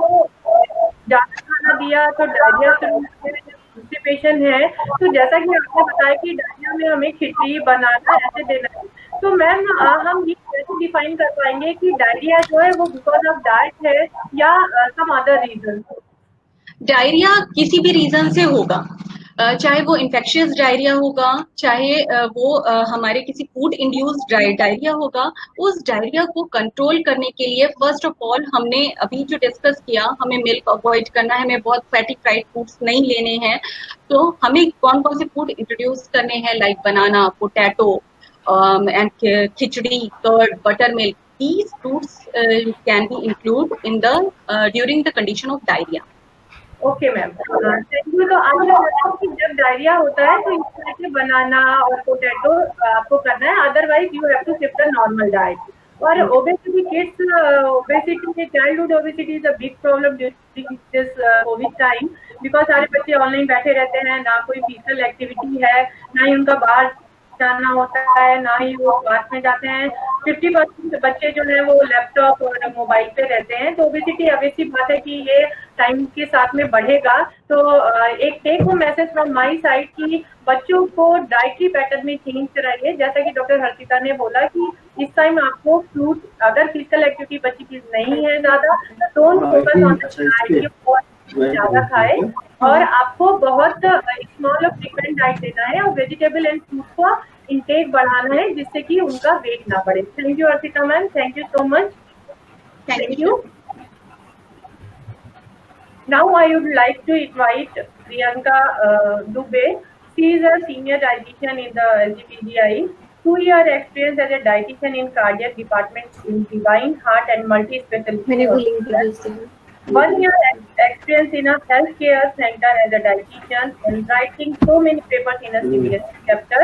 ज़्यादा खाना दिया तो डायरिया शुरू हो गया, कॉन्स्टिपेशन है. तो जैसा कि आपने बताया कि डायरिया में हमें खिचड़ी बनाना ऐसे देना है, तो मैम हम ये कैसे डिफाइन कर पाएंगे कि डायरिया जो है वो बिकॉज ऑफ डाइट है या सम अदर रीजन? डायरिया किसी भी रीजन से होगा, चाहे वो इन्फेक्शियस डायरिया होगा, चाहे वो हमारे किसी फूड इंड्यूस्ड डायरिया होगा. उस डायरिया को कंट्रोल करने के लिए फर्स्ट ऑफ ऑल हमने अभी जो डिस्कस किया, हमें मिल्क अवॉइड करना है, हमें बहुत फैटी फ्राइड फूड्स नहीं लेने हैं. तो हमें कौन कौन से फूड इंट्रोड्यूस करने हैं, like banana, potato, and khichdi, curd, buttermilk. These fruits can be included in the during the condition of diarrhea. Okay ma'am, thank you. तो आज कि जब डायरिया होता है तो इस तरह के बनाना और पोटैटो आपको करना है, otherwise you have to shift the normal diet. और obesity kids, obesity, childhood obesity is a big problem during this COVID time, because सारे बच्चे ऑनलाइन बैठे रहते हैं, ना कोई फिजिकल एक्टिविटी है, ना ही उनका बाहर जाना होता है, ना ही वो पार्क में जाते हैं। 50% बच्चे जो है वो लैपटॉप और मोबाइल पे रहते हैं। तो ओबेसिटी ऑब्वियसली बात है कि ये टाइम के साथ में बढ़ेगा। तो एक take home message from my side कि बच्चों को डाइटरी पैटर्न में चेंज कराइए। जैसा कि डॉक्टर हर्षिता ने बोला कि इस टाइम आपको फ्रूट, अगर फिजिकल एक्टिविटी बच्चे की नहीं है ज़्यादा, तो don't focus on the diet, और ज़्यादा खाए, और आपको बहुत स्मॉल और फ्रीक्वेंट डाइट देना है, और वेजिटेबल एंड फ्रूट को इनटेक बढ़ाना है, जिससे कि उनका वेट ना बढ़े। Thank you Arpita ma'am, thank you so much. Thank thank you. You. Now I would like to invite Priyanka Dubey. She is a senior dietitian in the LGPGI. 2 year experience as a dietitian in cardiac department in Divine Heart and मैंने multi-specialty वो link hospital. भेज दिया। 1 year experience in a healthcare center as a dietitian and writing so many papers in a CBSE chapter.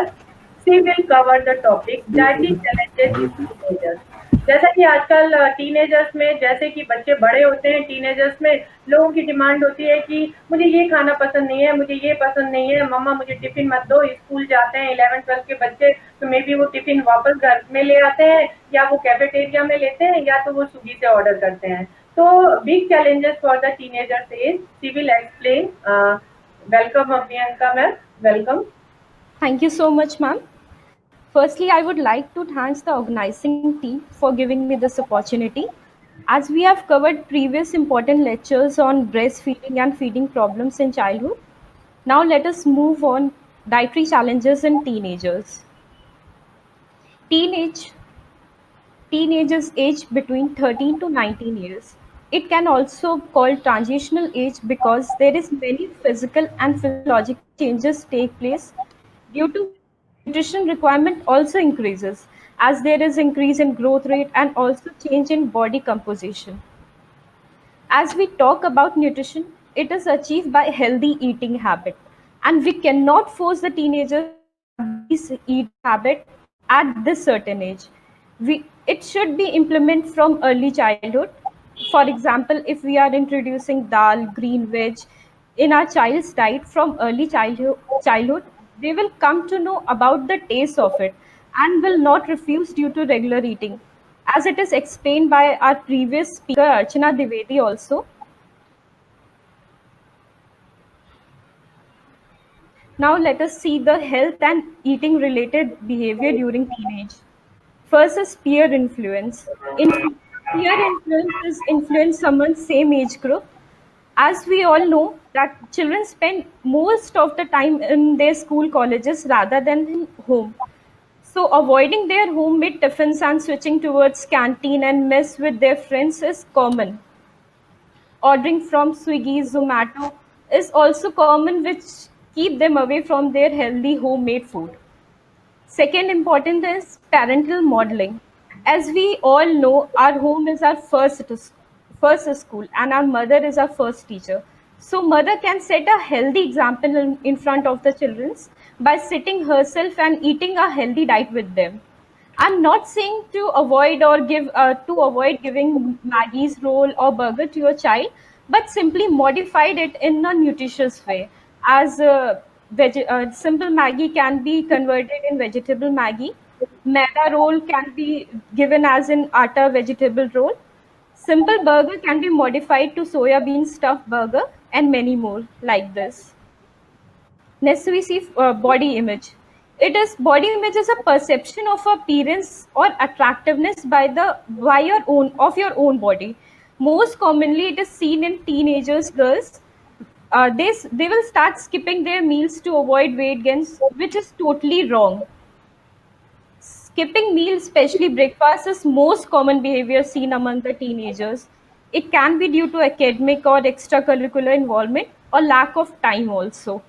She will cover the topic dietary challenges in teenagers. जैसा कि आजकल teenagers में, जैसे कि बच्चे बड़े होते हैं, टीनेजर्स में लोगों की डिमांड होती है कि मुझे ये खाना पसंद नहीं है, मुझे ये पसंद नहीं है, मम्मा मुझे टिफिन मत दो। स्कूल जाते हैं 11th 12th के बच्चे, तो मे बी वो टिफिन वापस घर में ले आते हैं, या वो कैफेटेरिया में लेते हैं, या तो वो स्विगी से ऑर्डर करते हैं। तो big challenges for the teenagers is, she will explain. Welcome, Priyanka ma'am. Welcome. Thank you so much, ma'am. Firstly, I would like to thank the organizing team for giving me this opportunity. As we have covered previous important lectures on breastfeeding and feeding problems in childhood, now let us move on dietary challenges in teenagers. Teenage Teenagers aged between 13 to 19 years. It can also called transitional age because there is many physical and physiological changes take place due to nutrition requirement also increases as there is increase in growth rate and also change in body composition. As we talk about nutrition, it is achieved by healthy eating habit, and we cannot force the teenagers to have these eating habit at this certain age. It should be implemented from early childhood. For example, if we are introducing dal, green veg in our child's diet from early childhood, they will come to know about the taste of it and will not refuse due to regular eating. As it is explained by our previous speaker, Archana Divedi also. Now let us see the health and eating related behavior during teenage. First is peer influence. Peer influence is influence someone's same age group. As we all know that children spend most of the time in their school colleges rather than in home. So avoiding their homemade tiffins and switching towards canteen and mess with their friends is common. Ordering from Swiggy, Zomato is also common, which keep them away from their healthy homemade food. Second important is parental modeling. As we all know, our home is our first school and our mother is our first teacher. So mother can set a healthy example in front of the children by sitting herself and eating a healthy diet with them. I'm not saying to avoid giving Maggie's roll or burger to your child, but simply modified it in a nutritious way. As simple Maggie can be converted in vegetable Maggie. Maida roll can be given as an atta vegetable roll. Simple burger can be modified to soya bean stuffed burger and many more like this. Next we see body image. Body image is a perception of appearance or attractiveness by your own body. Most commonly, it is seen in teenagers, girls. They will start skipping their meals to avoid weight gains, which is totally wrong. Skipping meals, especially breakfast, is most common behavior seen among the teenagers. It can be due to academic or extracurricular involvement or lack of time also.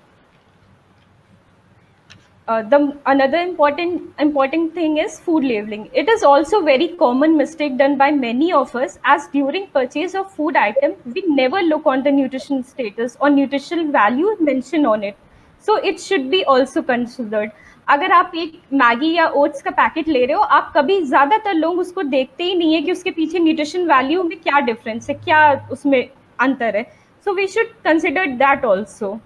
The another important thing is food labeling. It is also very common mistake done by many of us, as during purchase of food item we never look on the nutrition status or nutritional value mentioned on it. So it should be also considered. अगर आप एक Maggi या oats का packet ले रहे हो, आप कभी ज़्यादातर लोग उसको देखते ही नहीं है कि उसके पीछे न्यूट्रिशन वैल्यू में क्या डिफरेंस है, क्या उसमें अंतर है. So we should consider that also.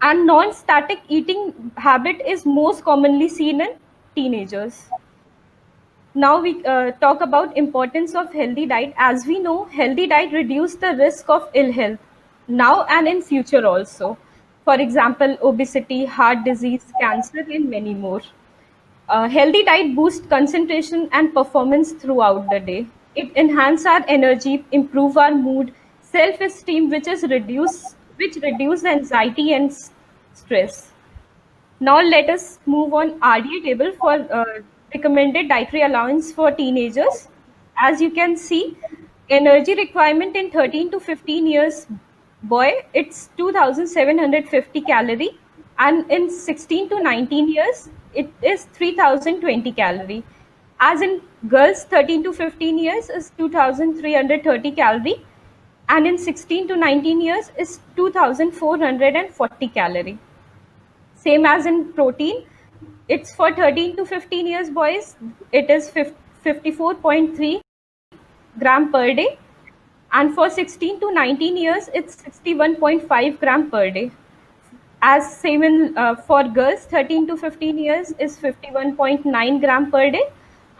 And non-static eating habit is most commonly seen in teenagers. Now we talk about importance of healthy diet. As we know, healthy diet reduce the risk of ill health now and in future also. For example, obesity, heart disease, cancer, and many more. Healthy diet boosts concentration and performance throughout the day. It enhances our energy, improve our mood, self-esteem, which reduce anxiety and stress. Now let us move on RDA table for recommended dietary allowance for teenagers. As you can see, energy requirement in 13 to 15 years boy, it's 2750 calorie, and in 16 to 19 years, it is 3020 calorie. As in girls, 13 to 15 years is 2330 calorie, and in 16 to 19 years is 2440 calorie. Same as in protein, it's for 13 to 15 years boys, it is 54.3 gram per day, and for 16 to 19 years it's 61.5 gram per day. As same in for girls, 13 to 15 years is 51.9 gram per day,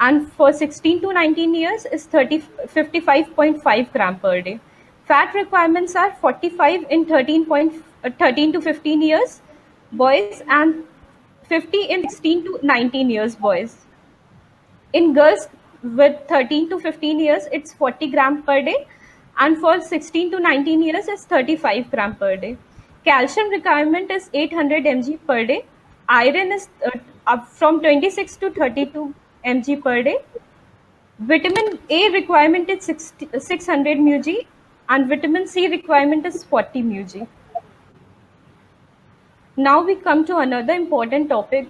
and for 16 to 19 years is 55.5 gram per day. Fat requirements are 45 in 13 to 15 years boys, and 50 in 16 to 19 years boys. In girls with 13 to 15 years, it's 40 gram per day, and for 16 to 19 years, it's 35 gram per day. Calcium requirement is 800 mg per day. Iron is up from 26 to 32 mg per day. Vitamin A requirement is 600 mg, and vitamin C requirement is 40 mg. Now we come to another important topic,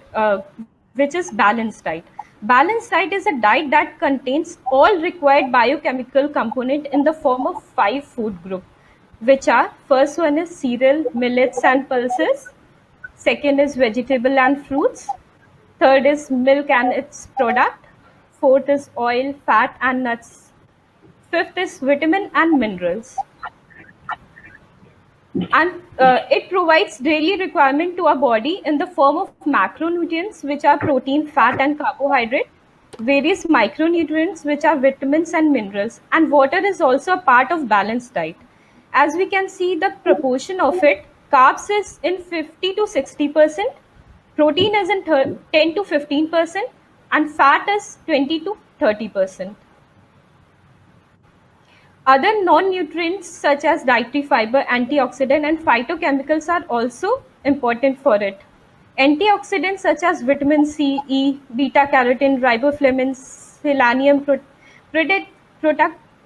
which is balanced diet. Balanced diet is a diet that contains all required biochemical component in the form of 5 food group, which are: first one is cereal, millets and pulses. Second is vegetable and fruits. Third is milk and its product. Fourth is oil, fat and nuts. Fifth is vitamin and minerals. And it provides daily requirement to our body in the form of macronutrients, which are protein, fat and carbohydrate, various micronutrients, which are vitamins and minerals, and water is also a part of balanced diet. As we can see, the proportion of it: carbs is in 50 to 60%, protein is in 10 to 15%, and fat is 20 to 30%. Other non-nutrients such as dietary fiber, antioxidant and phytochemicals are also important for it. Antioxidants such as vitamin C, E, beta-carotene, riboflavin, selenium protect,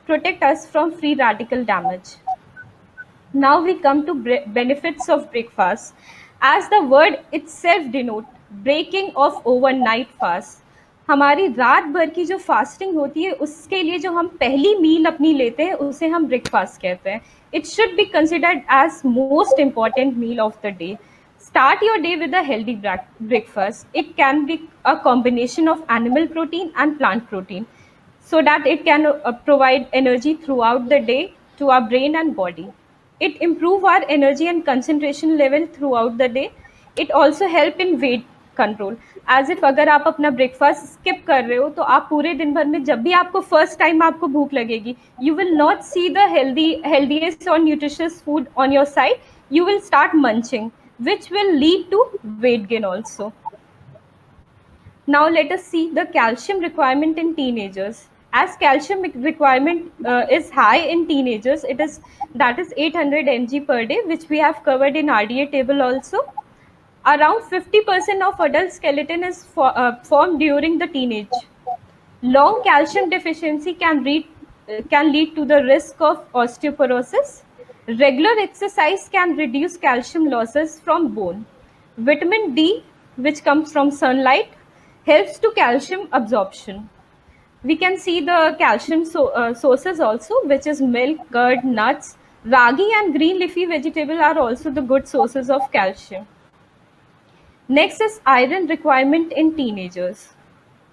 protect us from free radical damage. Now we come to benefits of breakfast. As the word itself denotes, breaking of overnight fast. हमारी रात भर की जो fasting होती है, उसके लिए जो हम पहली मील अपनी लेते हैं, उसे हम ब्रेकफास्ट कहते हैं. It should be considered as most important meal of the day. Start your day with a healthy breakfast. It can be a combination of animal protein and plant protein, so that it can provide energy throughout the day to our brain and body. It improve our energy and concentration level throughout the day. It also help in weight control. As if अगर आप अपना breakfast skip कर रहे हो, तो आप पूरे दिन भर में जब भी आपको फर्स्ट टाइम आपको भूख लगेगी, you will not see the healthiest और nutritious food on your side. You will start munching, which will lead to weight gain also. Now let us see the calcium requirement in teenagers. As calcium requirement is high in teenagers, that is 800 mg per day, which we have covered in RDA table also. Around 50% of adult skeleton is formed during the teenage. Long calcium deficiency can lead to the risk of osteoporosis. Regular exercise can reduce calcium losses from bone. Vitamin D, which comes from sunlight, helps to calcium absorption. We can see the calcium sources also, which is milk, curd, nuts. Ragi and green leafy vegetable are also the good sources of calcium. Next is iron requirement in teenagers.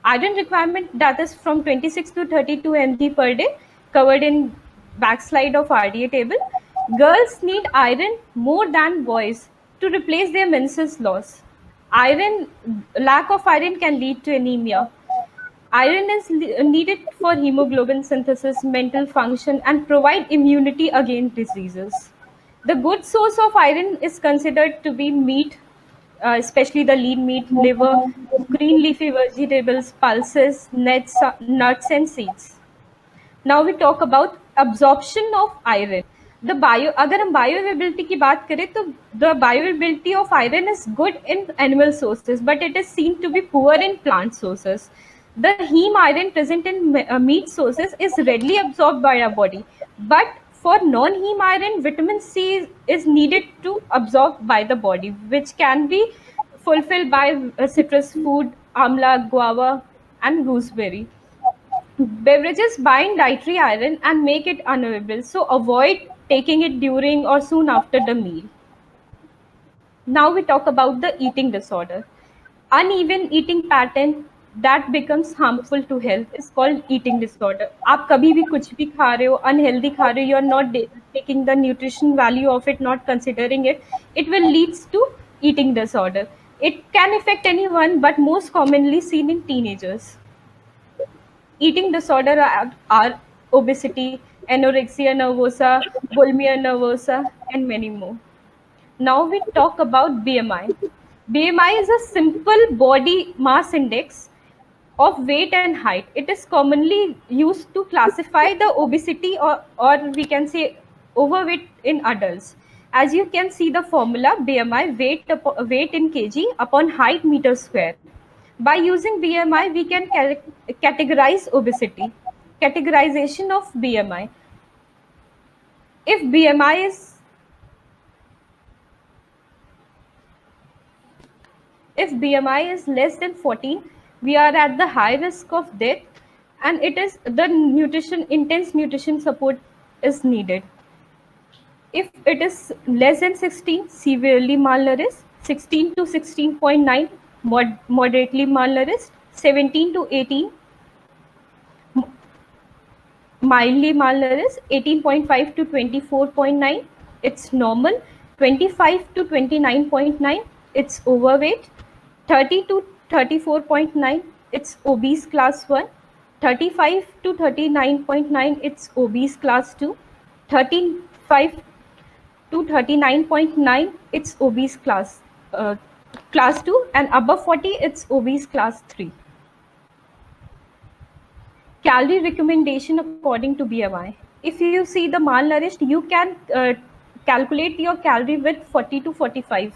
Iron requirement, that is from 26 to 32 mg per day, covered in backslide of RDA table. Girls need iron more than boys to replace their menses loss. Lack of iron can lead to anemia. Iron is needed for hemoglobin synthesis, mental function, and provide immunity against diseases. The good source of iron is considered to be meat, especially the lean meat, liver, green leafy vegetables, pulses, nuts and seeds. Now we talk about absorption of iron. अगर हम बायोअवेबिलिटी की बात करें तो the bioavailability of iron is good in animal sources, but it is seen to be poor in plant sources. The heme iron present in meat sources is readily absorbed by our body, but for non-heme iron, vitamin C is needed to absorb by the body, which can be fulfilled by citrus food, amla, guava, and gooseberry. Beverages bind dietary iron and make it unavailable, so avoid taking it during or soon after the meal. Now we talk about the eating disorder. Uneven eating pattern that becomes harmful to health is called eating disorder. आप कभी भी कुछ भी खा रहे हो, unhealthy खा रहे हो, you are not taking the nutrition value of it, not considering it, it will leads to eating disorder. It can affect anyone, but most commonly seen in teenagers. Eating disorder are obesity, anorexia nervosa, bulimia nervosa, and many more. Now we talk about BMI. BMI is a simple body mass index of weight and height. It is commonly used to classify the obesity or we can say overweight in adults. As you can see the formula, BMI, weight in kg upon height meter square. By using BMI, we can categorize obesity. Categorization of BMI. If BMI is less than 14, we are at the high risk of death, and it is the intense nutrition support is needed. If it is less than 16, severely malnourished, 16 to 16.9, moderately malnourished, 17 to 18, mildly malnourished, 18.5 to 24.9, it's normal, 25 to 29.9, it's overweight, 30 to 34.9, it's obese class 1, 35 to 39.9, it's obese class 2, 35 to 39.9, it's obese class 2, and above 40, it's obese class 3. Calorie recommendation according to BMI. If you see the malnourished, you can calculate your calorie with 40 to 45.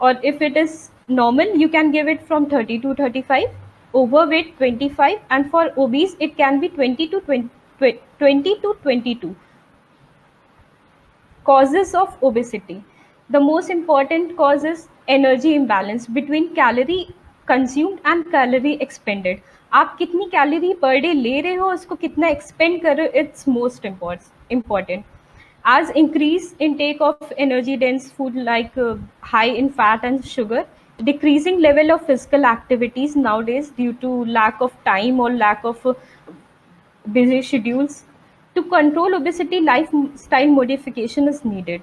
Or if it is normal, you can give it from 30 to 35. Overweight 25, and for obese, it can be 20 to 22. Causes of obesity. The most important cause is energy imbalance between calorie consumed and calorie expended. आप कितनी calorie per day ले रहे हो, उसको कितना expand कर रहे हो, it's most important. As increase intake of energy dense food like high in fat and sugar, decreasing level of physical activities nowadays due to lack of time or lack of busy schedules. To control obesity, lifestyle modification is needed.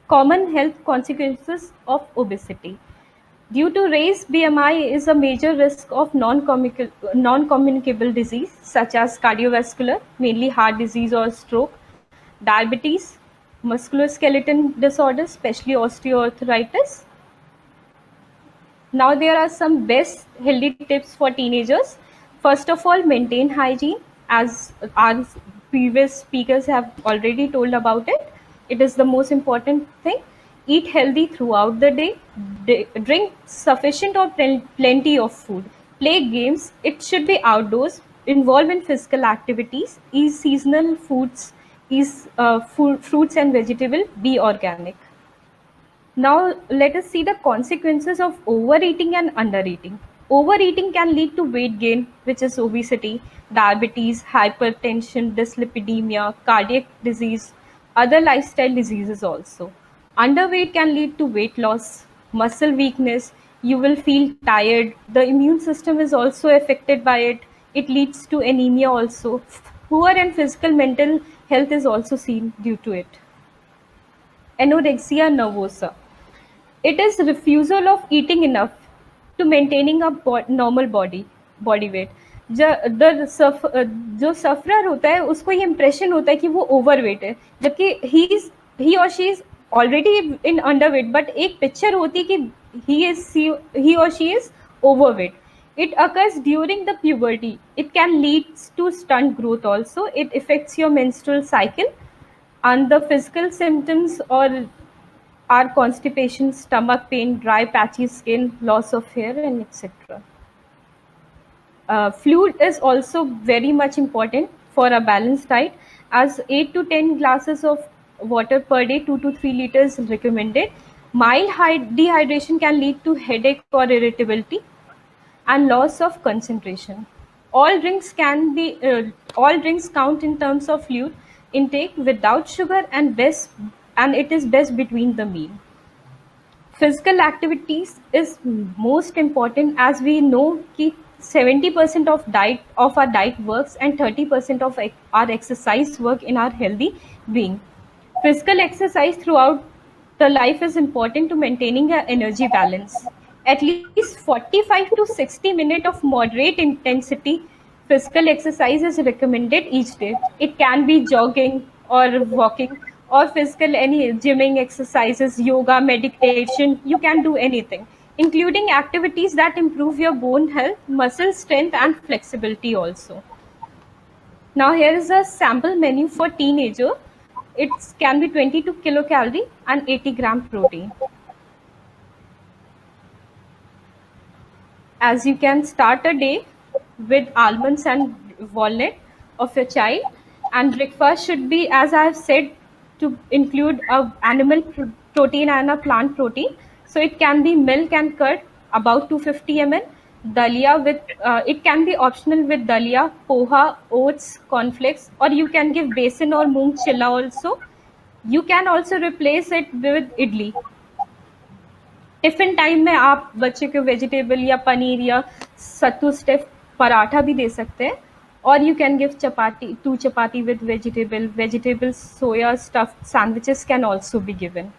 Common health consequences of obesity. Due to raised BMI is a major risk of non-communicable disease such as cardiovascular, mainly heart disease or stroke, diabetes, musculoskeletal disorders, especially osteoarthritis. Now there are some best healthy tips for teenagers. First of all, maintain hygiene, as our previous speakers have already told about it. It is the most important thing. Eat healthy throughout the day. Drink sufficient or plenty of food. Play games. It should be outdoors. Involve in physical activities. Eat seasonal foods. Eat fruits and vegetables. Be organic. Now let us see the consequences of overeating and undereating. Overeating can lead to weight gain, which is obesity, diabetes, hypertension, dyslipidemia, cardiac disease, other lifestyle diseases also. Underweight can lead to weight loss, muscle weakness, you will feel tired. The immune system is also affected by it. It leads to anemia also. Poor and physical mental health is also seen due to it. Anorexia nervosa. It is refusal of eating enough to maintaining a normal body weight. जो sufferer होता है उसको ये impression होता है कि वो overweight है, जबकि ही और she is already in underweight, but एक पिक्चर होती है कि ही और she is overweight. It occurs during the puberty. It can lead to stunt growth also. It affects your menstrual cycle, and the physical symptoms or are constipation, stomach pain, dry patchy skin, loss of hair, and etc. Fluid is also very much important for a balanced diet, as 8 to 10 glasses of water per day, 2 to 3 liters recommended. Mild dehydration can lead to headache or irritability and loss of concentration. All drinks all drinks count in terms of fluid intake without sugar, and it is best between the meal. Physical activities is most important, as we know कि 70% of our diet works and 30% of our exercise work in our healthy being. Physical exercise throughout the life is important to maintaining an energy balance. At least 45 to 60 minutes of moderate intensity physical exercise is recommended each day. It can be jogging or walking or any gymming exercises, yoga, meditation. You can do anything, including activities that improve your bone health, muscle strength, and flexibility also. Now here is a sample menu for teenager. It can be 22 kilocalorie and 80 gram protein. As you can start a day with almonds and walnut of your child, and breakfast should be, as I have said, to include a animal protein and a plant protein. So it can be milk and curd, about 250 ml. Dalia with it can be optional with dalia, poha, oats, cornflakes, or you can give besan or moong chilla also. You can also replace it with idli. Tiffin time में आप बच्चे को vegetable या पनीर या सत्तू stiff paratha भी दे सकते हैं, और you can give chapati, 2 chapati with vegetable soya stuffed sandwiches can also be given.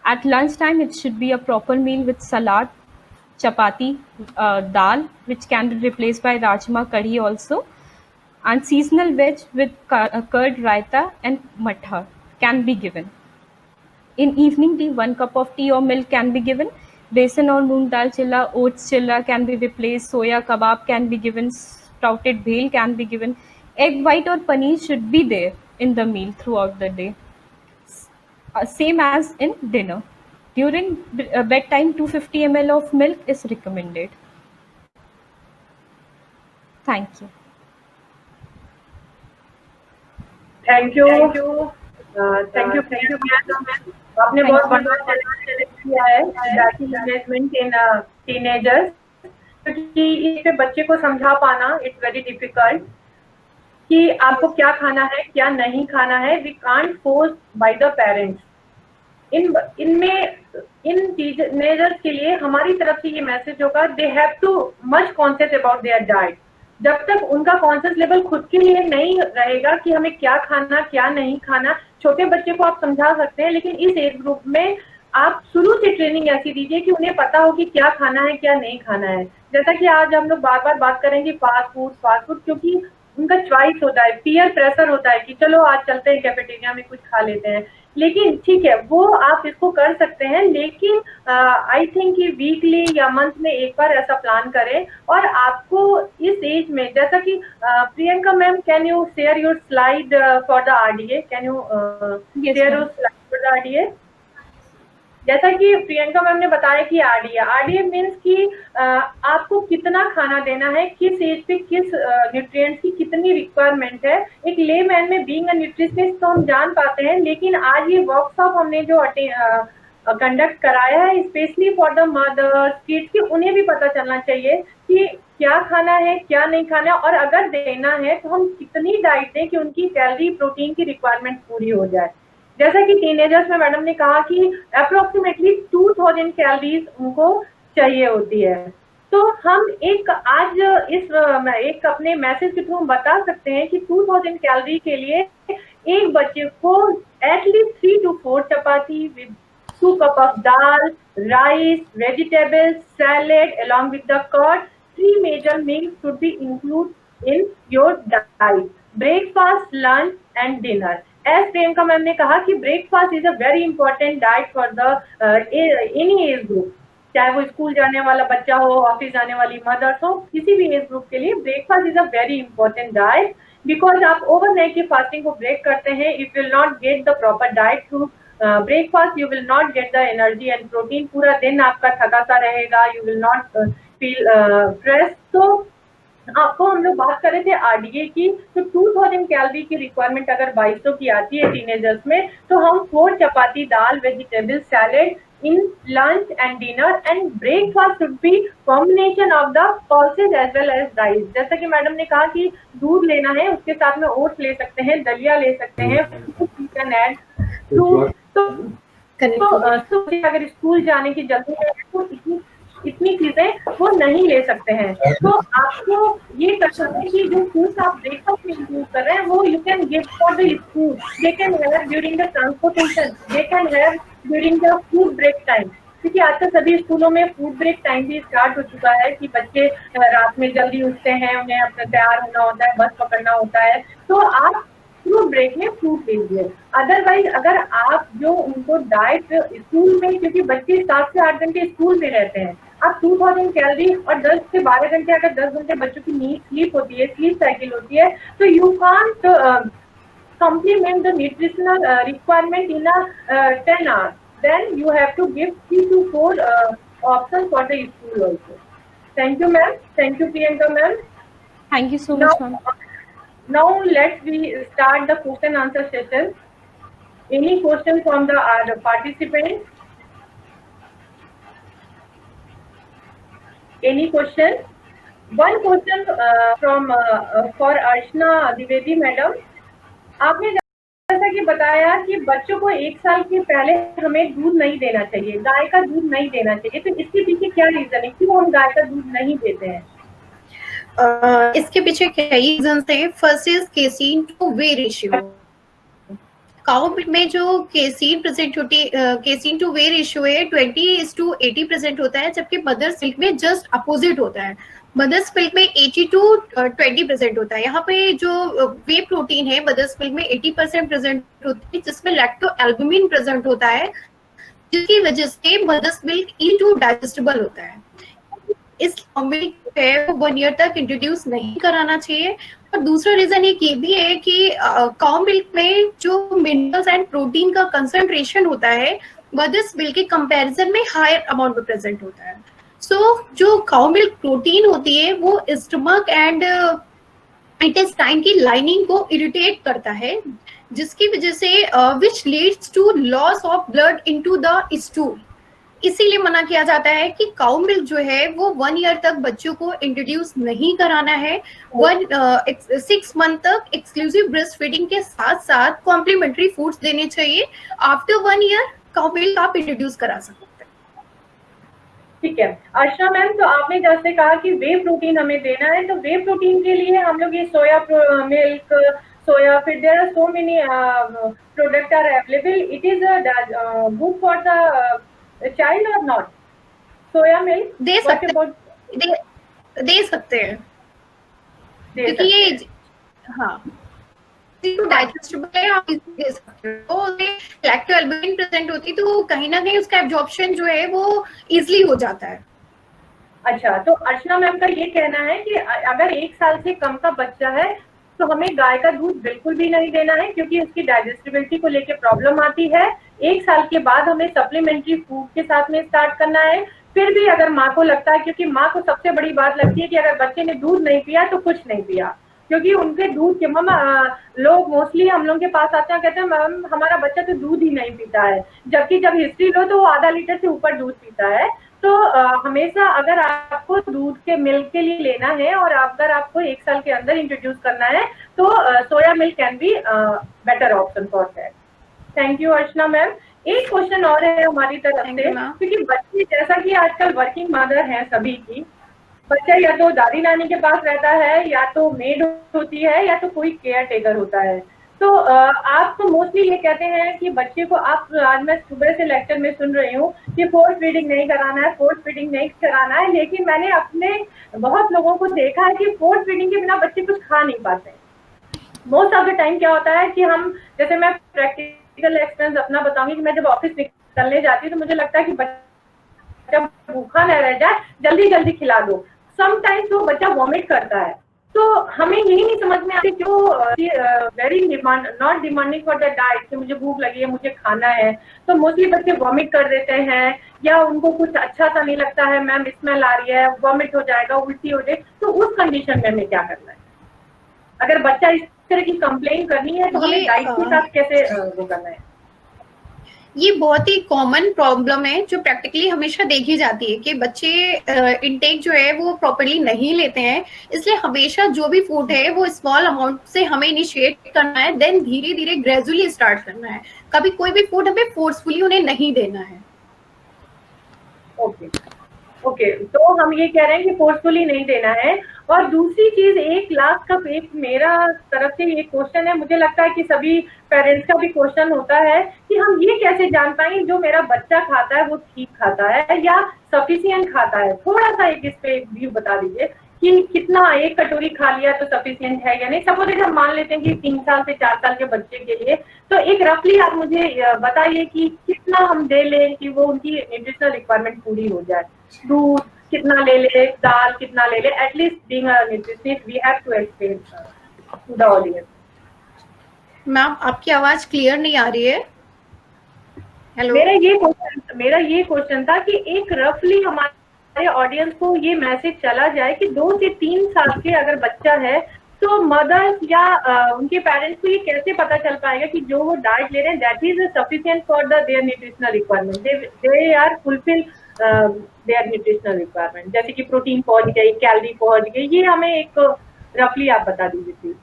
At lunch time, it should be a proper meal with salad, chapati, dal, which can be replaced by rajma kadhi also, and seasonal veg with curd, raita, and matha can be given. In evening tea, 1 cup of tea or milk can be given. Besan or moong dal chilla, oats chilla can be replaced. Soya kebab can be given. Sprouted bhel can be given. Egg white or paneer should be there in the meal throughout the day. Same as in dinner. During bedtime, 250 ml of milk is recommended. Thank you. Thank you ma'am. आपने बहुत बढ़िया किया है dieting management इन teenagers, क्योंकि इस पे बच्चे को समझा पाना इट्स वेरी डिफिकल्ट कि आपको क्या खाना है क्या नहीं खाना है. We can't force by the parents. इन टीनेजर्स के लिए हमारी तरफ से ये मैसेज होगा, they have too much conscious about their diet. जब तक उनका कॉन्शियस लेवल खुद के लिए नहीं रहेगा कि हमें क्या खाना क्या नहीं खाना, छोटे बच्चे को आप समझा सकते हैं, लेकिन इस एज ग्रुप में आप शुरू से ट्रेनिंग ऐसी दीजिए कि उन्हें पता हो कि क्या खाना है क्या नहीं खाना है. जैसा कि आज हम लोग बार बार बात करेंगे फास्ट फूड, क्योंकि उनका चॉइस होता है, पीयर प्रेशर होता है कि चलो आज चलते हैं कैफेटेरिया में कुछ खा लेते हैं. लेकिन ठीक है, वो आप इसको कर सकते हैं, लेकिन आई थिंक कि वीकली या मंथ में एक बार ऐसा प्लान करें. और आपको इस एज में, जैसा कि Priyanka ma'am, can you share your slide for the RDA? Can you share your slide for the RDA? जैसा कि प्रियंका मैम ने बताया कि आरडीए मीन्स कि आपको कितना खाना देना है, किस एज पे किस न्यूट्रिएंट्स की कितनी रिक्वायरमेंट है. एक लेमैन में बीइंग अ न्यूट्रिशनिस्ट तो हम जान पाते हैं, लेकिन आज ये वर्कशॉप हमने जो कंडक्ट कराया है specially for the mothers, kids, की उन्हें भी पता चलना चाहिए कि क्या खाना है क्या नहीं खाना है, और अगर देना है तो हम कितनी डाइट दें कि उनकी कैलोरी प्रोटीन की रिक्वायरमेंट पूरी हो जाए. जैसा कि टीनेजर्स में मैडम ने कहा कि अप्रोक्सीमेटली 2000 कैलोरीज उनको चाहिए होती है। तो हम एक आज एक अपने मैसेज के थ्रू हम बता सकते हैं कि 2000 कैलोरी के लिए एक बच्चे को at least 3 to 4 chapati with 2 cup of dal, rice, vegetables, salad along with the curd. 3 major meals should be included in your diet. Breakfast, lunch and dinner. As Priyanka ma'am ने कहा कि breakfast is a very important diet for the any age group. चाहे वो school जाने वाला बच्चा हो, office जाने वाली मदर्स हो, किसी भी एज ग्रुप के लिए breakfast is a very important diet, because आप ओवरनाइट की फास्टिंग को ब्रेक करते हैं, if will not get the proper diet through breakfast, you will not get the energy and protein, पूरा दिन आपका थका सा रहेगा, you will not feel fresh. तो आपको हम लोग बात कर रहे थे आरडीए की, तो 2000 कैलोरी की रिक्वायरमेंट अगर 2200 की आती है टीनेजर्स में, तो हम 4 chapati, dal, vegetable, salad in lunch and dinner, and breakfast should be combination of the pulses as well as rice. जैसा कि मैडम ने कहा कि दूध लेना है, उसके साथ में ओट्स ले सकते हैं, दलिया ले सकते हैं, you can add fruit। तो अगर स्कूल जाने की जल्दी है तो इतनी चीजें वो नहीं ले सकते हैं। तो आपको ये करना है कि जो फूड आप ब्रेकफास्ट में यूज कर रहे हैं वो you can give for the school, they can have during the transportation, they can have during the food break time, क्योंकि आजकल सभी स्कूलों में फूड ब्रेक टाइम भी स्टार्ट हो चुका है कि बच्चे रात में जल्दी उठते हैं, उन्हें अपना तैयार होना होता है, बस पकड़ना होता है, तो आप फ्रूट ब्रेक में फ्रूट लीजिए। अदरवाइज अगर आप जो उनको डाइट स्कूल में, क्योंकि बच्चे 7 से 8 घंटे स्कूल में रहते हैं, आप 2000 कैलोरी और 10 से 12 घंटे, अगर 10 घंटे बच्चों की नींद स्लीप होती है, स्लीप साइकिल होती है, तो you can't complement the nutritional requirement in a 10 hours. Then you have to give 3 to 4 options for the school also. Thank you, ma'am. Thank you, Priyanka, ma'am. Thank you so much, ma'am. Now let's we start the question answer session. Any question from the participants? Any question? One question from for Archana Dwivedi, madam. आपने जैसा कि बताया कि बच्चों को 1 साल के पहले हमें दूध नहीं देना चाहिए, गाय का दूध नहीं देना चाहिए, तो इसके पीछे क्या रीजन है, क्यों हम गाय का दूध नहीं देते हैं? इसके पीछे कई रीजंस हैं। First is casein two way ratio. Cow milk में जो केसीन प्रेजेंट होती है, केसीन टू वे रेशियो है 20:80% होता है, जबकि मदर्स मिल्क में जस्ट अपोजिट होता है। मदर्स मिल्क में 80 to 20% होता है। यहाँ पे जो वे प्रोटीन है मदर्स मिल्क में 80% प्रेजेंट होती है, जिसमें लैक्टो एल्बुमिन प्रेजेंट होता है, जिसकी वजह से mother's milk easy to digestible होता है। इस मिल्क है वो 1 ईयर तक इंट्रोड्यूस नहीं कराना चाहिए। और दूसरा रीजन एक ये भी है कि काउ मिल्क में जो मिनरल्स एंड प्रोटीन का कंसंट्रेशन होता है मदर्स मिल्क के कंपैरिजन में हायर अमाउंट में प्रेजेंट होता है। सो जो काउ मिल्क प्रोटीन होती है वो स्टमक एंड इंटेस्टाइन की लाइनिंग को इरिटेट करता है, जिसकी वजह से which leads to loss of blood into the stool. इसीलिए मना किया जाता है कि काउ मिल्क जो है वो 1 ईयर तक बच्चों को इंट्रोड्यूस नहीं कराना है। 6 मंथ तक एक्सक्लूसिव ब्रेस्ट फीडिंग के साथ साथ कॉम्प्लीमेंट्री फूड्स देने चाहिए। आफ्टर 1 ईयर काउ मिल्क आप इंट्रोड्यूस करा सकते हैं। ठीक है अर्चना मैम, तो आपने जैसे कहा कि वे प्रोटीन हमें देना है, तो वे प्रोटीन के लिए हम लोग ये सोया मिल्क, सोया, फिर there are so many product are available, it is good for the child और नॉट? सोया मिल्क दे सकते हैं क्योंकि ये हाँ डाइजेस्टेबल है, आप दे सकते हो। तो लैक्टो एल्बुमिन प्रेजेंट होती तो कहीं ना कहीं उसका एब्जॉर्प्शन जो है वो इजीली हो जाता है। अच्छा, तो अर्चना मैम का ये कहना है कि अगर 1 साल से कम का बच्चा है तो हमें गाय का दूध बिल्कुल भी नहीं देना है, क्योंकि उसकी डाइजेस्टिबिलिटी को लेके प्रॉब्लम आती है। 1 साल के बाद हमें सप्लीमेंट्री फूड के साथ में स्टार्ट करना है। फिर भी अगर माँ को लगता है, क्योंकि माँ को सबसे बड़ी बात लगती है कि अगर बच्चे ने दूध नहीं पिया तो कुछ नहीं पिया, क्योंकि उनके दूध के मम्मा लोग मोस्टली हम लोग के पास आते हैं, कहते हैं मैम हमारा बच्चा तो दूध ही नहीं पीता है, जबकि जब हिस्ट्री लो तो वो आधा लीटर से ऊपर दूध पीता है। तो हमेशा अगर आपको दूध के मिल्क के लिए लेना है और अगर आपको 1 साल के अंदर इंट्रोड्यूस करना है तो soya milk can be better option for that. Thank you Archana ma'am. एक क्वेश्चन और है हमारी तरफ Thank से, you, ma'am. क्योंकि बच्चे जैसा कि आजकल वर्किंग मदर हैं सभी की, बच्चा या तो दादी नानी के पास रहता है, या तो मेड होती है, या तो कोई केयर टेकर होता है। तो आप तो मोस्टली ये कहते हैं कि बच्चे को, आप आज मैं सुबह से लेक्चर में सुन रही हूँ कि फोर्स फीडिंग नहीं कराना है, फोर्स फीडिंग नहीं कराना है, लेकिन मैंने अपने बहुत लोगों को देखा है कि फोर्स फीडिंग के बिना बच्चे कुछ खा नहीं पाते। मोस्ट ऑफ द टाइम क्या होता है कि हम, जैसे मैं प्रैक्टिकल एक्सपीरियंस अपना बताऊंगी कि मैं जब ऑफिस निकलने जाती हूँ तो मुझे लगता है कि बच्चा भूखा न रह जाए, जल्दी जल्दी खिला दो। समटाइम्स वो बच्चा वॉमिट करता है, तो हमें यही नहीं समझ में आती क्यों very not demanding for the diet कि मुझे भूख लगी है, मुझे खाना है, तो मोस्टली बच्चे वॉमिट कर देते हैं, या उनको कुछ अच्छा सा नहीं लगता है, मैम स्मेल आ रही है, वॉमिट हो जाएगा, उल्टी हो जाए, तो उस कंडीशन में हमें क्या करना है? अगर बच्चा इस तरह की कंप्लेन करनी है तो हमें डाइट के साथ कैसे वो करना है? ये बहुत ही कॉमन प्रॉब्लम है जो प्रैक्टिकली हमेशा देखी जाती है कि बच्चे इनटेक जो है वो प्रॉपरली नहीं लेते हैं। इसलिए हमेशा जो भी फूड है वो स्मॉल अमाउंट से हमें इनिशिएट करना है, देन धीरे धीरे ग्रेजुअली स्टार्ट करना है। कभी कोई भी फूड हमें फोर्सफुली उन्हें नहीं देना है। ओके ओके, तो हम ये कह रहे हैं कि फोर्सफुली नहीं देना है। और दूसरी चीज, एक लास्ट का एक मेरा तरफ से ये क्वेश्चन है, मुझे लगता है कि सभी पेरेंट्स का भी क्वेश्चन होता है कि हम ये कैसे जान पाएंगे जो मेरा बच्चा खाता है वो ठीक खाता है या सफिशिएंट खाता है? थोड़ा सा एक इस पे व्यू बता दीजिए कि कितना, एक कटोरी खा लिया तो सफिशिएंट है या नहीं। सपोज हम मान लेते हैं कि 3 साल से 4 साल के बच्चे के लिए, तो एक रफली आप मुझे बताइए कि कितना हम दे लें कि वो उनकी न्यूट्रिशनल रिक्वायरमेंट पूरी हो जाए। दूध कितना ले ले, दाल कितना ले ले, at least being a nutritionist we have to explain to the audience. Ma'am आपकी आवाज क्लियर नहीं आ रही है। हेलो, मेरा ये क्वेश्चन था कि एक रफली हमारे ऑडियंस को ये मैसेज चला जाए कि 2 से 3 साल के अगर बच्चा है तो मदर्स या उनके पेरेंट्स को ये कैसे पता चल पाएगा कि जो वो डाइट ले रहे हैं that is sufficient for their nutritional requirement, they are fulfil their nutritional requirement, जैसे कि प्रोटीन पहुंच गई, कैलोरी पहुंच गई, ये हमें एक रफली आप बता दीजिए प्लीज।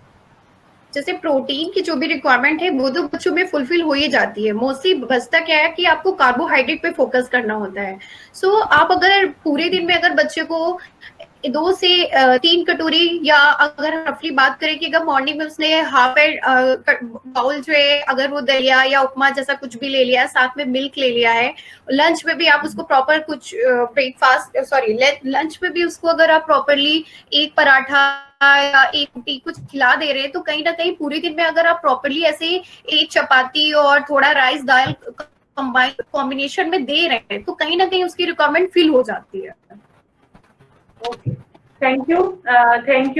जैसे प्रोटीन की जो भी रिक्वायरमेंट है वो तो बच्चों में फुलफिल हो ही जाती है। मोस्टली बचता क्या है कि आपको कार्बोहाइड्रेट पे फोकस करना होता है। सो आप अगर पूरे दिन में अगर बच्चे को 2 से 3 कटोरी, या अगर रफली बात करें कि अगर मॉर्निंग में उसने हाफ बाउल जो है अगर वो दलिया या उपमा जैसा कुछ भी ले लिया, साथ में मिल्क ले लिया है, लंच में भी आप उसको प्रॉपर कुछ लंच में भी उसको अगर आप प्रॉपरली एक पराठा या एक रोटी कुछ खिला दे रहे हैं, तो कहीं ना कहीं पूरे दिन में अगर आप प्रॉपरली ऐसे एक चपाती और थोड़ा राइस दाल कॉम्बिनेशन में दे रहे हैं तो कहीं ना कहीं उसकी रिक्वायरमेंट फिल हो जाती है। Okay, thank you,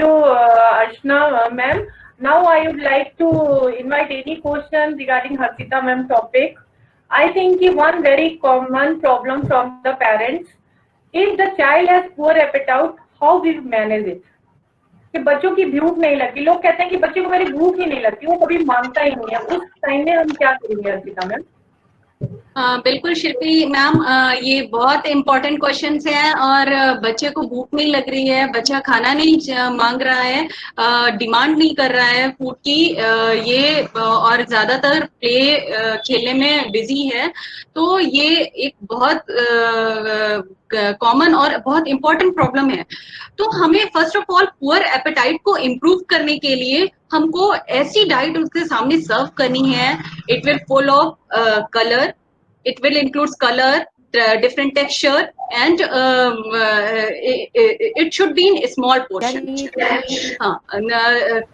Archana ma'am. Now I would like to invite any question regarding Harshita ma'am topic. I think one very common problem from the parents, if the child has poor appetite, how we manage it? कि बच्चों की भूख नहीं लगती, लोग कहते हैं कि बच्चे को मेरी भूख ही नहीं लगती, वो कभी मांगता ही नहीं है, उस टाइम में हम क्या करेंगे हर्षिता मैम? बिल्कुल शिल्पी मैम, ये बहुत इम्पोर्टेंट क्वेश्चंस हैं। और बच्चे को भूख नहीं लग रही है, बच्चा खाना नहीं मांग रहा है, डिमांड नहीं कर रहा है फूड की, ये और ज्यादातर प्ले खेलने में बिजी है, तो ये एक बहुत कॉमन और बहुत इंपॉर्टेंट प्रॉब्लम है। तो हमें first of all poor appetite को इम्प्रूव करने के लिए हमको ऐसी डाइट उसके सामने सर्व करनी है, it will full of colour, it will include color, different texture, and it should be in a small portion. हाँ,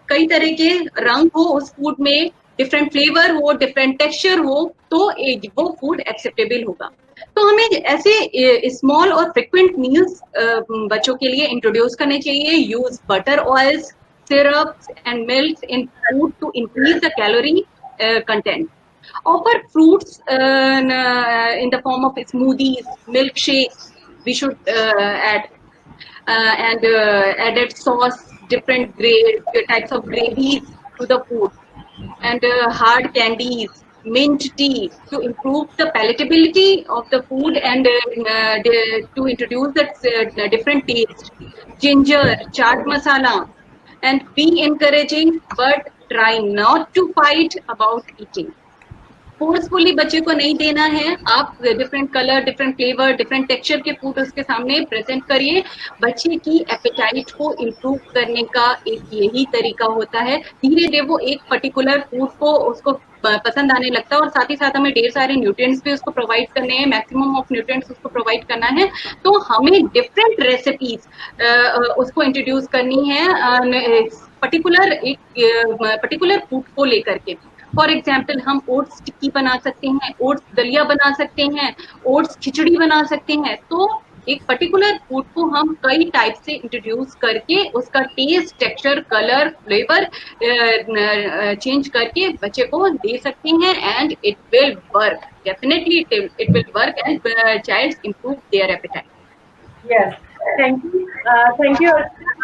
कई तरह के रंग हो उस फूड में, डिफरेंट फ्लेवर हो, डिफरेंट टेक्सचर हो, तो वो फूड एक्सेप्टेबल होगा। तो हमें ऐसे स्मॉल और फ्रिक्वेंट मील्स बच्चों के लिए इंट्रोड्यूस करने चाहिए। Use butter oils, syrups and milks in food to increase the calorie content. Offer fruits in the form of smoothies, milkshakes. We should add and added sauce, different types of gravies to the food, and hard candies, mint tea to improve the palatability of the food and to introduce the different taste. Ginger, chaat masala, and be encouraging, but try not to fight about eating. Forcefully बच्चे को नहीं देना है। आप different colour, different flavour, different texture के food उसके सामने present करिए। बच्चे की एपेटाइट को इम्प्रूव करने का एक यही तरीका होता है। धीरे धीरे वो एक पर्टिकुलर फूड को उसको पसंद आने लगता है, और साथ ही साथ हमें ढेर सारे न्यूट्रिएंट्स भी उसको प्रोवाइड करने हैं, मैक्सिमम ऑफ न्यूट्रिएंट्स उसको प्रोवाइड करना है। तो हमें डिफरेंट रेसिपीज उसको इंट्रोड्यूस करनी है पर्टिकुलर फूड को लेकर के। फॉर एग्जाम्पल हम ओट्स टिक्की बना सकते हैं, ओट्स दलिया बना सकते हैं, ओट्स खिचड़ी बना सकते हैं। तो एक पर्टिकुलर फूड को हम कई टाइप से इंट्रोड्यूस करके उसका taste, texture, colour, flavour change करके बच्चे को दे सकते हैं, and it will work, definitely it will work, and child improve their appetite. Yes, thank you.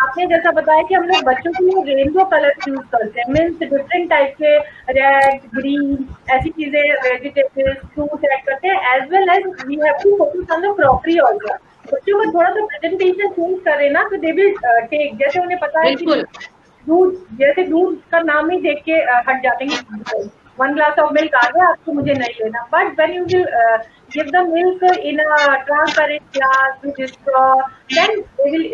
आपने जैसा बताया कि हम लोग बच्चों के लिए रेनबो कलर यूज करते हैं, मीन्स डिफरेंट टाइप के रेड, ग्रीन, ऐसी चीजें, वेजिटेबल्स, फ्रूट्स ऐड करते हैं, as well as we have to focus on the crockery also. बच्चों को थोड़ा सा प्रेजेंटेशन चेंज करें ना, तो दे विल टेक, जैसे उन्हें पता है कि बिल्कुल दूध, जैसे दूध का नाम ही देख के हट जाते हैं कि 1 glass of milk आ गया, आपको मुझे नहीं लेना। But when you will give the milk in a transparent glass with a straw, then they will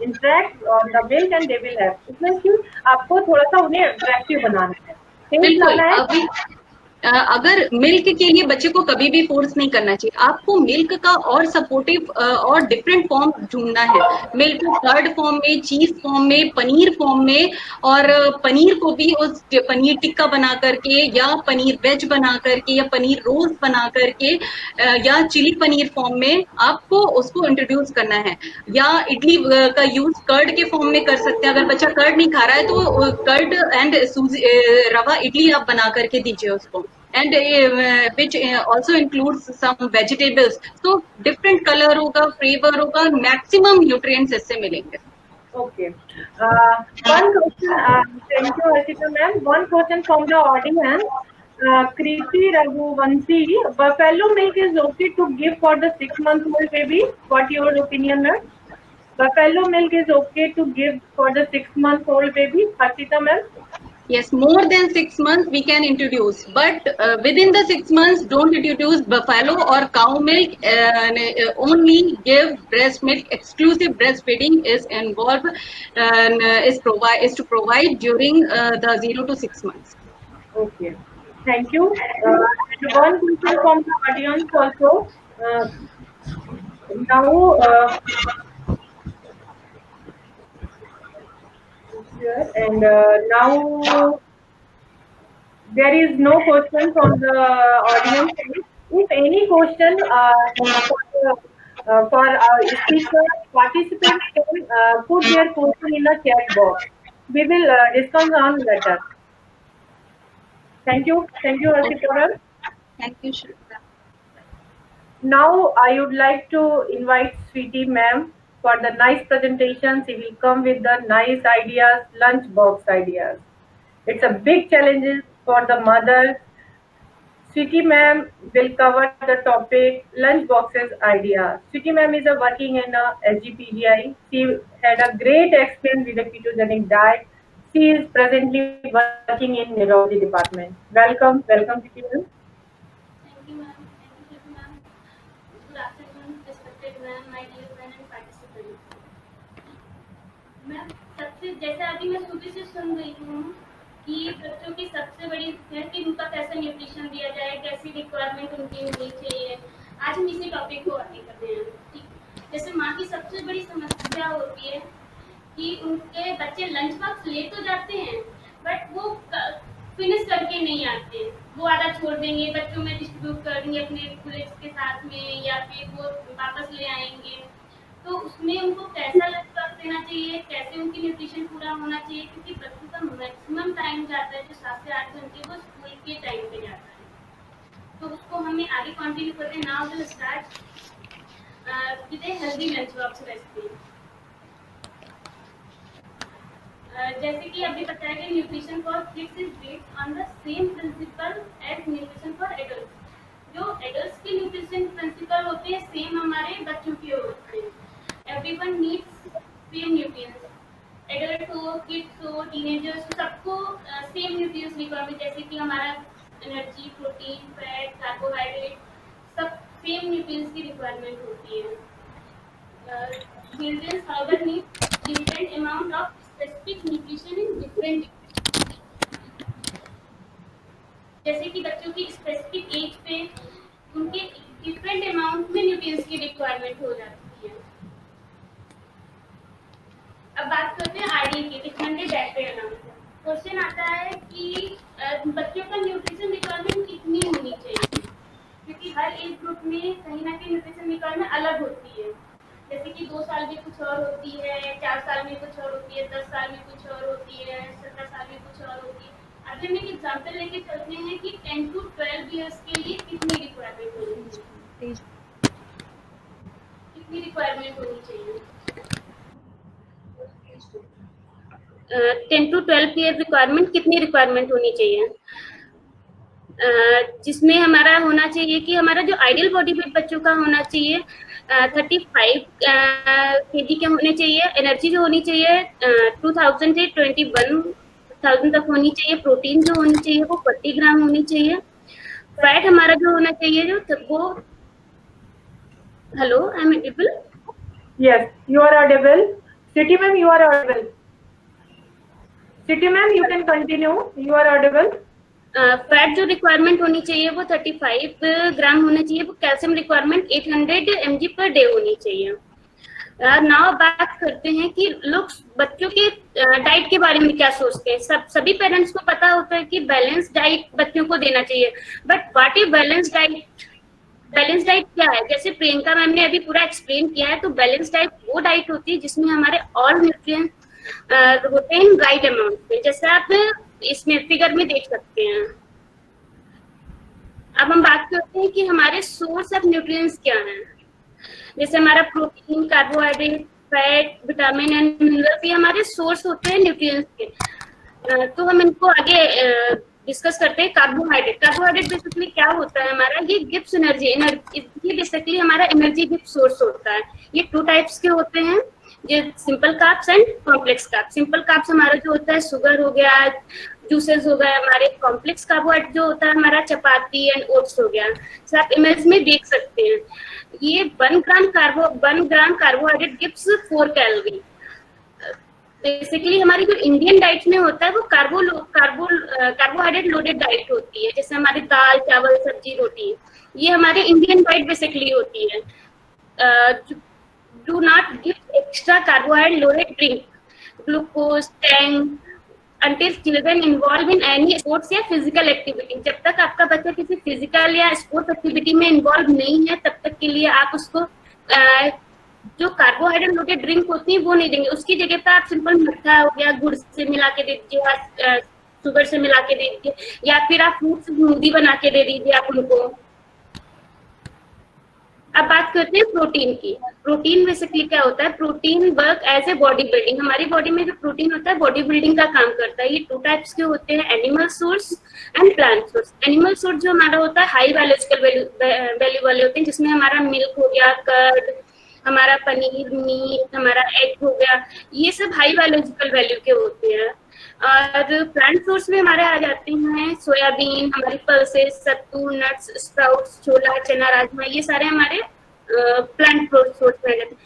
interact on the milk and they will have. इसमें कि आपको थोड़ा सा उन्हें अट्रैक्टिव बनाना है, टेस्ट बिल्कुल। लाना है। अभी अगर मिल्क के लिए बच्चे को कभी भी फोर्स नहीं करना चाहिए। आपको मिल्क का और सपोर्टिव और डिफरेंट फॉर्म ढूंढना है। मिल्क को कर्ड फॉर्म में, चीज फॉर्म में, पनीर फॉर्म में, और पनीर को भी उस पनीर टिक्का बना करके, या पनीर वेज बना करके, या पनीर रोल बना करके, या चिली पनीर फॉर्म में आपको उसको इंट्रोड्यूस करना है। या इडली का यूज कर्ड के फॉर्म में कर सकते हैं। अगर बच्चा कर्ड नहीं खा रहा है तो कर्ड एंड रवा इडली आप बना करके दीजिए उसको, and which also includes some vegetables। तो different color होगा, flavor होगा, maximum nutrients इससे मिलेंगे। Okay. One question, thank you, Archita ma'am. One question from the audience. Kriti Raghuvanshi, buffalo milk is okay to give for the 6-month-old baby. What your opinion, ma'am? Buffalo milk is okay to give for the 6-month-old baby, Archita ma'am? Yes, more than 6 months we can introduce, but within the 6 months, don't introduce buffalo or cow milk. Only give breast milk. Exclusive breastfeeding is involved, is to provide during the 0 to 6 months. Okay. Thank you. And one question from the audience also. Now, here, and now there is no question from the audience. If any question for our speaker, participants can put their question in the chat box. We will discuss on later. Thank you, Archita. Thank you, Shraddha. Now I would like to invite Sweetie ma'am for the nice presentation. She will come with the nice ideas, lunch box ideas. It's a big challenge for the mothers. Sweetie ma'am will cover the topic lunch boxes idea. Sweetie ma'am is a working in a SGPGI. She had a great experience with the ketogenic diet. She is presently working in neurology department. Welcome, Sweetie ma'am. Thank you, ma'am. Thank you, ma'am. Good afternoon, respected ma'am, my dear friend and participant. Ma'am, सबसे जैसे अभी मैं सुबह से सुन रही हूँ कि बच्चों की सबसे बड़ी है कि उनका कैसे न्यूट्रिशन दिया जाए, कैसी रिक्वायरमेंट उनकी होनी चाहिए। आज हम इसी टॉपिक को आगे करते हैं। ठीक, जैसे माँ की सबसे बड़ी समस्या होती है कि उनके बच्चे लंच बॉक्स ले तो जाते हैं, बट वो फिनिश करके नहीं आते। वो आधा छोड़ देंगे, बच्चों में डिस्ट्रीब्यूट कर देंगे अपने कोलेज के साथ में, या फिर वो वापस ले आएंगे। तो उसमें उनको कैसा लंच बॉक्स देना चाहिए, कैसे उनकी न्यूट्रिशन पूरा होना चाहिए, क्योंकि बच्चों का मैक्सिमम टाइम जाता है जो 7 से 8 घंटे वो स्कूल के टाइम पे जाता है। तो उसको हमें आगे कंटिन्यू करते हैं। Now will start with a healthy lunch box recipe. जैसे कि अभी बताया गया, nutrition for kids is based on the same principle as nutrition for adult. जो एडल्ट्स की न्यूट्रिशन प्रिंसिपल होते हैं सेम हमारे बच्चों की होते हैं। Everyone needs same nutrients, adult हो, किड्स हो, टीनेजर्स, सबको सेम न्यूट्रिएंट्स रिक्वायरमेंट। जैसे कि हमारा एनर्जी, प्रोटीन, फैट, कार्बोहाइड्रेट सब सेम न्यूट्रिएंट्स की रिक्वायरमेंट होती है. Children however need different amount of specific nutrition in different. जैसे कि बच्चों की स्पेसिफिक एज पे उनके डिफरेंट अमाउंट में न्यूट्रिएंट्स की रिक्वायरमेंट हो जाती है. अब बात करते हैं आरडी की, रिकमेंडेड डाइटरी अलाउंस. क्वेश्चन आता है कि बच्चों का न्यूट्रिशन रिक्वायरमेंट कितनी होनी चाहिए, क्योंकि हर एज ग्रुप में कहीं ना कहीं न्यूट्रिशन रिक्वायरमेंट अलग होती है. जैसे कि 2 साल में कुछ और होती है, 4 साल में कुछ और होती है, 10 साल में कुछ और होती है, 17 साल में कुछ और होती है. अगर हम एक एग्जाम्पल लेके चलते हैं कि 10 to 12 ईयर्स के लिए कितनी रिक्वायरमेंट होनी चाहिए, कितनी रिक्वायरमेंट होनी चाहिए. 10 to 12 ईयर रिक्वायरमेंट कितनी रिक्वायरमेंट होनी चाहिए, जिसमें हमारा होना चाहिए कि हमारा जो आइडियल बॉडी वेट बच्चों का होना चाहिए 35 kg के होने चाहिए. एनर्जी जो होनी चाहिए 2000 से 21,000 तक होनी चाहिए. प्रोटीन जो होनी चाहिए वो 40 ग्राम होनी चाहिए. फैट हमारा जो होना चाहिए वो hello I am audible? Yes, you are audible. City ma'am, you are audible. City ma'am, you can continue. You are audible. Fat जो रिक्वायरमेंट होनी चाहिए वो 35 ग्राम होना चाहिए. वो calcium requirement 800 mg per day होनी चाहिए. नाउ बात करते हैं कि लोग बच्चों के डाइट के बारे में क्या सोचते हैं. सभी पेरेंट्स को पता होता है कि बैलेंस डाइट बच्चों को देना चाहिए, but what is balance diet? Balance diet क्या है? जैसे प्रियंका मैम ने अभी पूरा एक्सप्लेन किया है, तो बैलेंस डाइट वो डाइट होती है जिसमें हमारे ऑल न्यूट्रिएंट्स होते हैं राइट अमाउंट पे, जैसे आप इसमें फिगर में देख सकते हैं. अब हम बात करते हैं कि हमारे सोर्स ऑफ न्यूट्रिएंट्स क्या हैं. जैसे हमारा protein, carbohydrate, fat, vitamin and minerals, ये हमारे सोर्स होते हैं न्यूट्रिएंट्स के. तो हम इनको आगे डिस्कस करते हैं. कार्बोहाइड्रेट बेसिकली क्या होता है हमारा, ये गिव्स एनर्जी. ये बेसिकली हमारा एनर्जी गिव सोर्स होता है. ये 2 टाइप्स के होते हैं, ये simple carbs and complex carbs. Simple carbs हमारा जो होता है शुगर हो गया, जूसेस हो गए हमारे. कॉम्प्लेक्स कार्बोहाइड्रेट जो होता है हमारा चपाती एंड ओट्स हो गया. सो आप इमेज में देख सकते हैं. ये 1 ग्राम कार्बोहाइड्रेट गिव्स 4 कैलोरी. बेसिकली हमारी जो इंडियन डाइट में होता है वो कार्बोहाइड्रेट लोडेड डाइट होती है. जैसे हमारी दाल, चावल, सब्जी, रोटी, ये हमारे इंडियन डाइट बेसिकली होती है. Do not give extra carbohydrate loaded drink, glucose, tang, until children involved in any sports या physical activity. जब तक आपका बच्चा किसी फिजिकल या स्पोर्ट्स एक्टिविटी में इन्वॉल्व नहीं है तब तक के लिए आप उसको जो कार्बोहाइड्रेट लोडेड ड्रिंक होती है वो नहीं देंगे. उसकी जगह पर आप सिंपल मिठा हो गया गुड़ से मिला के दे दीजिए, शुगर से मिला के दे दीजिए, या फिर आप फ्रूट स्मूदी बना के दे दीजिए आप उनको. अब बात करते हैं प्रोटीन की. प्रोटीन बेसिकली क्या होता है? Protein work as a body building. हमारी बॉडी में जो प्रोटीन होता है बॉडी बिल्डिंग का काम करता है. ये 2 टाइप्स के होते हैं, animal source and plant source. Animal source जो हमारा होता है हाई बायोलॉजिकल वैल्यू वाले होते हैं, जिसमें हमारा मिल्क हो गया, कर्ड, हमारा पनीर, मीट, हमारा एग हो गया, ये सब हाई बायोलॉजिकल वैल्यू के होते हैं. और प्लांट सोर्स में हमारे आ जाते हैं सोयाबीन, हमारी पल्सेस, सत्तू, नट्स, स्प्राउट्स, छोला, चना, राजमा, ये सारे हमारे प्लांट सोर्स में आ जाते हैं.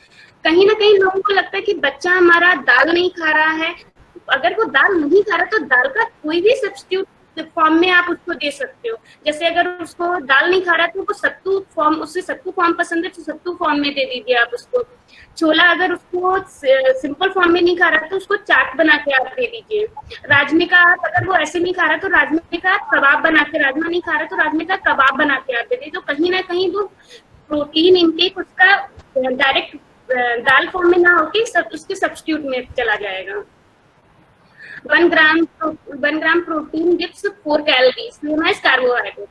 कहीं ना कहीं लोगों को लगता है कि बच्चा हमारा दाल नहीं खा रहा है. अगर वो दाल नहीं खा रहा तो दाल का कोई भी सब्स्टिट्यूट फॉर्म में आप उसको दे सकते हो. जैसे अगर उसको दाल नहीं खा रहा तो वो सत्तू फॉर्म पसंद है तो सत्तू फॉर्म में दे दीजिए आप उसको. छोला अगर उसको सिंपल फॉर्म में नहीं खा रहा तो उसको चाट बना के आप दे दीजिए. राजमे का अगर वो ऐसे नहीं खा रहा तो राजमे का कबाब बना के, राजमा नहीं खा रहा तो राजमे का कबाब बना के आप दे दीजिए. तो कहीं ना कहीं वो प्रोटीन इंटेक उसका डायरेक्ट दाल फॉर्म में ना होके उसके सब्स्टिट्यूट में चला जाएगा. 1 gram protein gives 4 calories. Same as carbohydrate.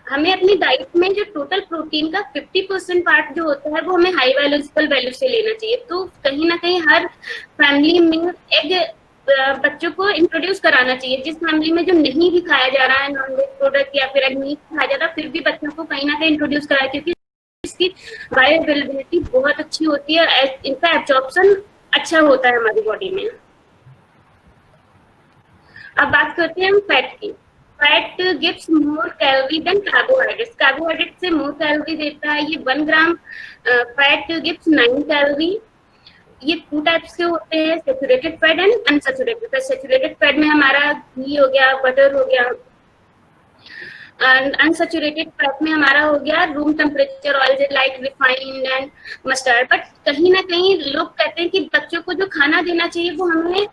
हमें अपनी डाइट में जो टोटल प्रोटीन का 50% पार्ट जो होता है वो हमें हाई बायोलॉजिकल वैल्यू से लेना चाहिए. तो कहीं ना कहीं हर फैमिली में एग बच्चों को इंट्रोड्यूस कराना चाहिए. जिस फैमिली में जो नहीं भी खाया जा रहा है नॉनवेज प्रोडक्ट या फिर एग नहीं खाया जा रहा, फिर भी बच्चों को कहीं ना कहीं इंट्रोड्यूस कराया, क्योंकि इसकी बायोअवेलेबिलिटी बहुत अच्छी होती है. इनका एब्जॉर्प्शन अच्छा होता है हमारी बॉडी में. अब बात करते हैं हम फैट की. Fat gives more calorie than carbohydrates, carbohydrate से मोर कैलोरी देता है। ये 1 ग्राम फैट गिव्स 9 कैलोरी। ये 2 टाइप्स के होते हैं, saturated fat and unsaturated fat. Saturated fat में हमारा घी हो गया, बटर हो गया, अनसैचुरेटेड फैट में हमारा हो गया room temperature oil like refined and mustard. But कहीं ना कहीं लोग कहते हैं कि बच्चों को जो खाना देना चाहिए वो हमें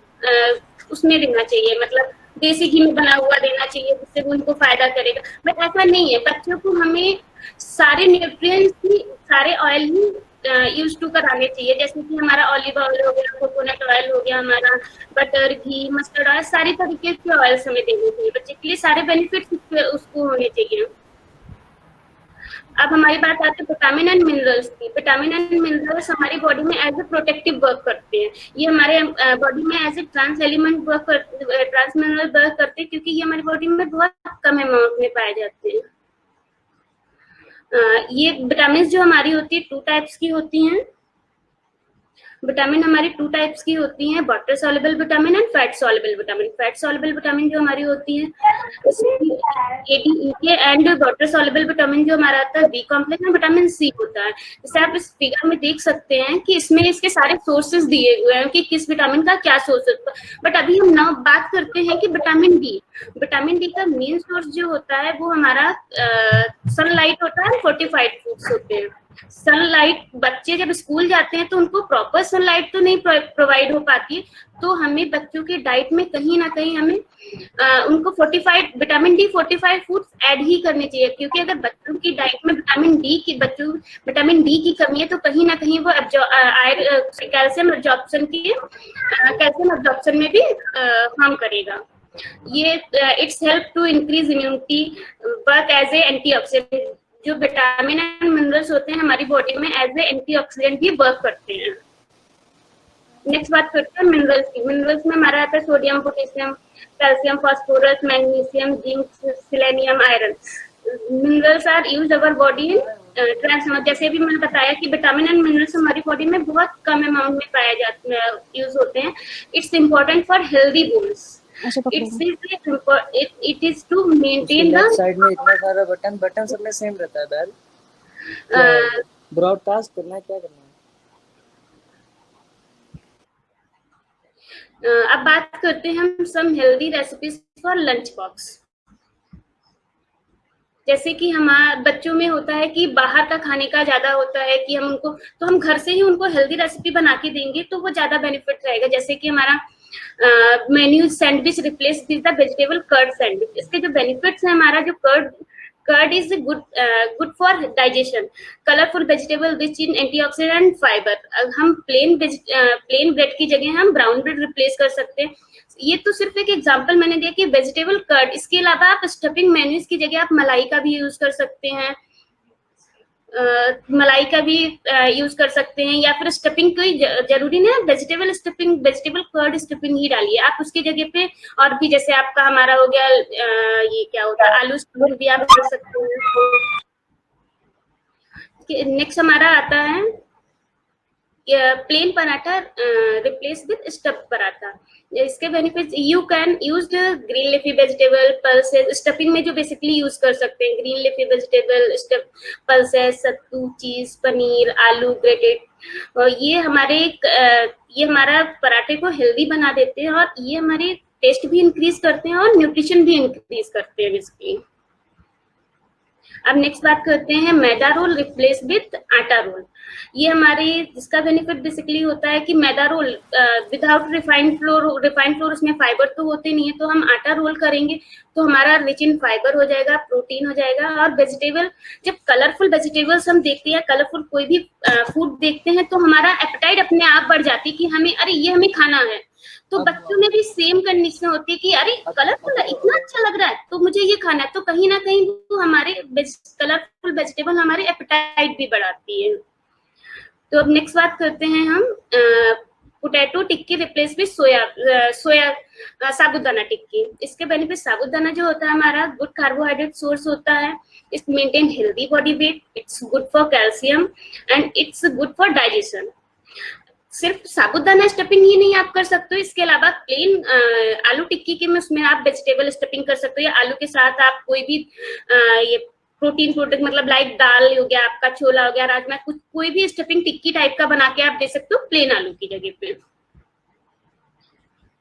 उसमें देना चाहिए, मतलब देसी घी में बना हुआ देना चाहिए, जिससे वो उनको फायदा करेगा। बट ऐसा नहीं है, बच्चों को हमें सारे न्यूट्रिएंट्स ही, सारे ऑयल ही यूज टू कराने चाहिए। जैसे कि हमारा ऑलिव ऑयल हो गया, कोकोनट ऑयल हो गया, हमारा बटर, घी, मस्टर्ड ऑयल, सारी तरीके के ऑयल्स हमें देने चाहिए बच्चे के लिए, सारे बेनिफिट्स उसको होने चाहिए। अब हमारी बात आती है विटामिन एंड मिनरल्स की। विटामिन एंड मिनरल्स हमारी बॉडी में एज ए प्रोटेक्टिव वर्क करते हैं। ये हमारे बॉडी में as a trans element work करते, ट्रांस मिनरल वर्क करते हैं, क्योंकि ये हमारी बॉडी में बहुत कम अमाउंट में पाए जाते हैं। ये विटामिन जो हमारी होती है 2 टाइप्स की होती हैं। विटामिन हमारी 2 टाइप्स की होती हैं, water soluble vitamin and fat soluble vitamin. Fat soluble vitamin जो हमारी होती है ADE and water soluble vitamin जो हमारा आता है बी कॉम्प्लेक्स में विटामिन सी होता है। जैसे आप इस फिगर में देख सकते हैं कि इसमें इसके सारे सोर्सेज दिए हुए हैं कि किस विटामिन का क्या सोर्स है। बट अभी हम ना बात करते हैं कि विटामिन डी। विटामिन डी का मेन सोर्स जो होता है वो हमारा सनलाइट होता है, फोर्टिफाइड फूड्स होते हैं। सनलाइट, बच्चे जब स्कूल जाते हैं तो उनको प्रॉपर सनलाइट तो नहीं प्रोवाइड हो पाती है, तो हमें बच्चों के डाइट में कहीं ना कहीं हमें उनको fortified vitamin D fortified foods add ही करने चाहिए। क्योंकि अगर बच्चों की डाइट में विटामिन डी की कमी है तो कहीं ना कहीं वो कैल्शियम एब्जॉर्प्शन में भी हार्म करेगा। ये it's help to increase immunity, work as a antioxidant. जो विटामिन एंड मिनरल्स होते हैं हमारी बॉडी में एज ए एंटीऑक्सीडेंट भी वर्क करते हैं। नेक्स्ट बात करते हैं मिनरल्स की। मिनरल्स में हमारा आता है sodium, potassium, calcium, phosphorus, magnesium, zinc, selenium, iron. Minerals are use our body in जैसे भी मैंने बताया कि विटामिन एंड मिनरल्स हमारी बॉडी में बहुत कम अमाउंट में पाया जाते हैं, यूज होते हैं। It's important for healthy bones. It is to maintain the side में इतना सारा बटन सब में सेम रहता है बैल। ब्रॉडकास्ट करना है, क्या करना है? अब बात करते हैं हम some healthy recipes for lunch box. जैसे कि हमारे बच्चों में होता है कि बाहर का खाने का ज्यादा होता है कि हम उनको, तो हम घर से ही उनको हेल्दी रेसिपी बना के देंगे तो वो ज्यादा बेनिफिट रहेगा। जैसे कि हमारा menu sandwich replace with the vegetable curd sandwich. इसके जो बेनिफिट्स हैं, हमारा जो curd is good for digestion, colourful vegetable rich in antioxidant fibre. हम प्लेन ब्रेड की जगह हम ब्राउन ब्रेड रिप्लेस कर सकते हैं। ये तो सिर्फ एक एग्जांपल मैंने दिया कि वेजिटेबल कर्ड। इसके अलावा आप स्टफिंग मेन्यूज की जगह आप मलाई का भी यूज कर सकते हैं, मलाई का भी यूज कर सकते हैं, या फिर स्टफिंग कोई जरूरी नहीं है vegetable stuffing, vegetable curd stuffing ही डालिए आप उसकी जगह पे। और भी जैसे आपका हमारा हो गया ये क्या होता है, आलू स्टफिंग भी आप कर सकते हैं। नेक्स्ट हमारा आता है plain paratha replace with stuff paratha. इसके benefits, you can use green leafy vegetable, pulses. Stuffing में जो बेसिकली यूज कर सकते हैं green leafy vegetable, stuff, pulses, sattu, cheese, paneer, आलू ग्रेटेड। और ये हमारा पराठे को हेल्दी बना देते हैं और ये हमारे टेस्ट भी इंक्रीज करते हैं और न्यूट्रिशन भी इंक्रीज करते हैं बेसिकली। अब नेक्स्ट बात करते हैं मैदा रोल रिप्लेस विद आटा रोल। ये हमारे जिसका बेनिफिट बेसिकली होता है कि मैदा रोल विदाउट रिफाइंड फ्लोर उसमें फाइबर तो होते नहीं है, तो हम आटा रोल करेंगे तो हमारा रिच इन फाइबर हो जाएगा, प्रोटीन हो जाएगा। और वेजिटेबल, जब कलरफुल वेजिटेबल्स हम देखते हैं, कलरफुल कोई भी फूड देखते हैं तो हमारा एपेटाइट अपने आप बढ़ जाती है कि हमें अरे ये हमें खाना है। तो बच्चों में भी सेम कंडीशन होती है कि अरे कलरफुल इतना अच्छा लग रहा है तो मुझे ये खाना है। तो कहीं ना कहीं तो हमारे कलरफुल वेजिटेबल हमारे एपेटाइट भी बढ़ाती है। तो अब नेक्स्ट बात करते हैं हम पोटैटो टिक्की रिप्लेस विद सोया साबुदाना टिक्की। इसके बेनिफिट, साबुदाना जो होता है हमारा गुड कार्बोहाइड्रेट सोर्स होता है, it's maintain healthy body weight, it's good for calcium and it's good for digestion. सिर्फ साबूदाना स्टफिंग ही नहीं आप कर सकते हो, इसके अलावा प्लेन आलू टिक्की के में उसमें आप वेजिटेबल स्टफिंग कर सकते हो, या आलू के साथ आप कोई भी ये प्रोटीन प्रोडक्ट मतलब लाइक दाल हो गया, आपका छोला हो गया, राजमा, कुछ कोई भी स्टफिंग टिक्की टाइप का बना के आप दे सकते हो प्लेन आलू की जगह पे।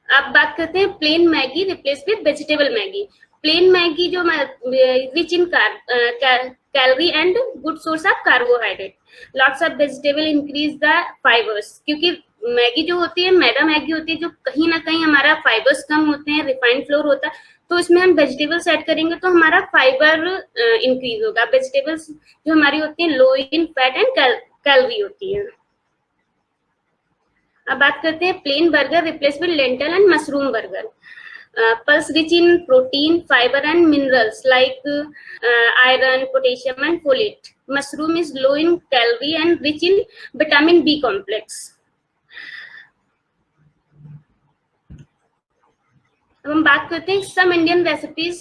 अब बात करते हैं plain Maggi replace with vegetable Maggi. Plain Maggi जो rich in calorie and good source of carbohydrate, lots of vegetable increase the fibres, क्योंकि मैगी जो होती है मैदा मैगी होती है, जो कहीं ना कहीं हमारा फाइबर्स कम होते हैं, रिफाइंड फ्लोर होता है, तो इसमें हम वेजिटेबल्स ऐड करेंगे तो हमारा फाइबर इंक्रीज होगा। वेजिटेबल्स जो हमारी होती हैं low in fat and calorie होती है। अब बात करते हैं plain burger replace with lentil and mushroom burger. Pulse rich in protein, fiber and minerals like iron, potassium and folate. Mushroom is low in calorie and rich in vitamin B complex. अब हम बात करते हैं some Indian recipes,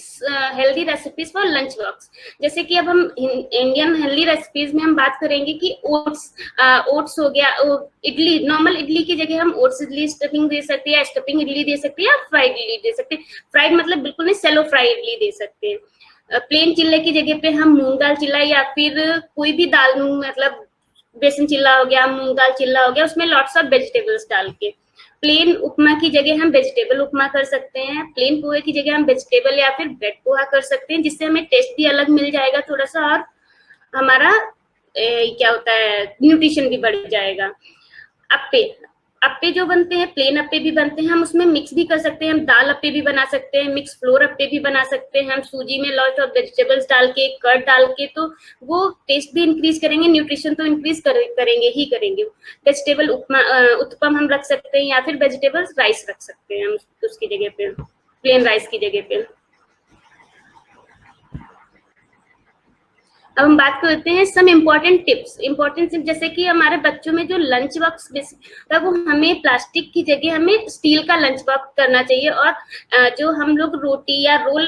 healthy recipes for lunch box. जैसे कि अब हम Indian healthy recipes में हम बात करेंगे कि ओट्स हो गया, इडली, नॉर्मल इडली की जगह हम ओट्स इडली स्टफिंग दे सकते हैं, या स्टफिंग इडली दे सकते हैं, या फ्राइड इडली दे सकते हैं। फ्राइड मतलब बिल्कुल नहीं, सेलो फ्राई इडली दे सकते हैं। प्लेन चिल्ले की जगह पे हम मूंग दाल चिल्ला या फिर कोई भी दाल, मतलब बेसन चिल्ला हो गया, मूंग दाल चिल्ला हो गया, उसमें लॉट्स ऑफ वेजिटेबल्स डाल के। प्लेन उपमा की जगह हम वेजिटेबल उपमा कर सकते हैं। प्लेन पोहे की जगह हम वेजिटेबल या फिर ब्रेड पोहा कर सकते हैं, जिससे हमें टेस्ट भी अलग मिल जाएगा थोड़ा सा, और हमारा क्या होता है न्यूट्रिशन भी बढ़ जाएगा। अप्पे जो बनते हैं, प्लेन अप्पे भी बनते हैं, हम उसमें मिक्स भी कर सकते हैं, हम दाल अप्पे भी बना सकते हैं, मिक्स फ्लोर अप्पे भी बना सकते हैं, हम सूजी में लॉट ऑफ वेजिटेबल्स डाल के, कर्ड डाल के, तो वो टेस्ट भी इंक्रीज करेंगे, न्यूट्रिशन तो इंक्रीज करेंगे ही करेंगे। वेजिटेबल उत्पम हम रख सकते हैं, या फिर वेजिटेबल्स राइस रख सकते हैं हम उसकी जगह पे, प्लेन राइस की जगह पे। अब हम बात करते हैं सम इम्पोर्टेंट टिप्स। जैसे कि हमारे बच्चों में जो लंच बॉक्स है वो हमें प्लास्टिक की जगह हमें स्टील का लंच बॉक्स करना चाहिए, और जो हम लोग रोटी या रोल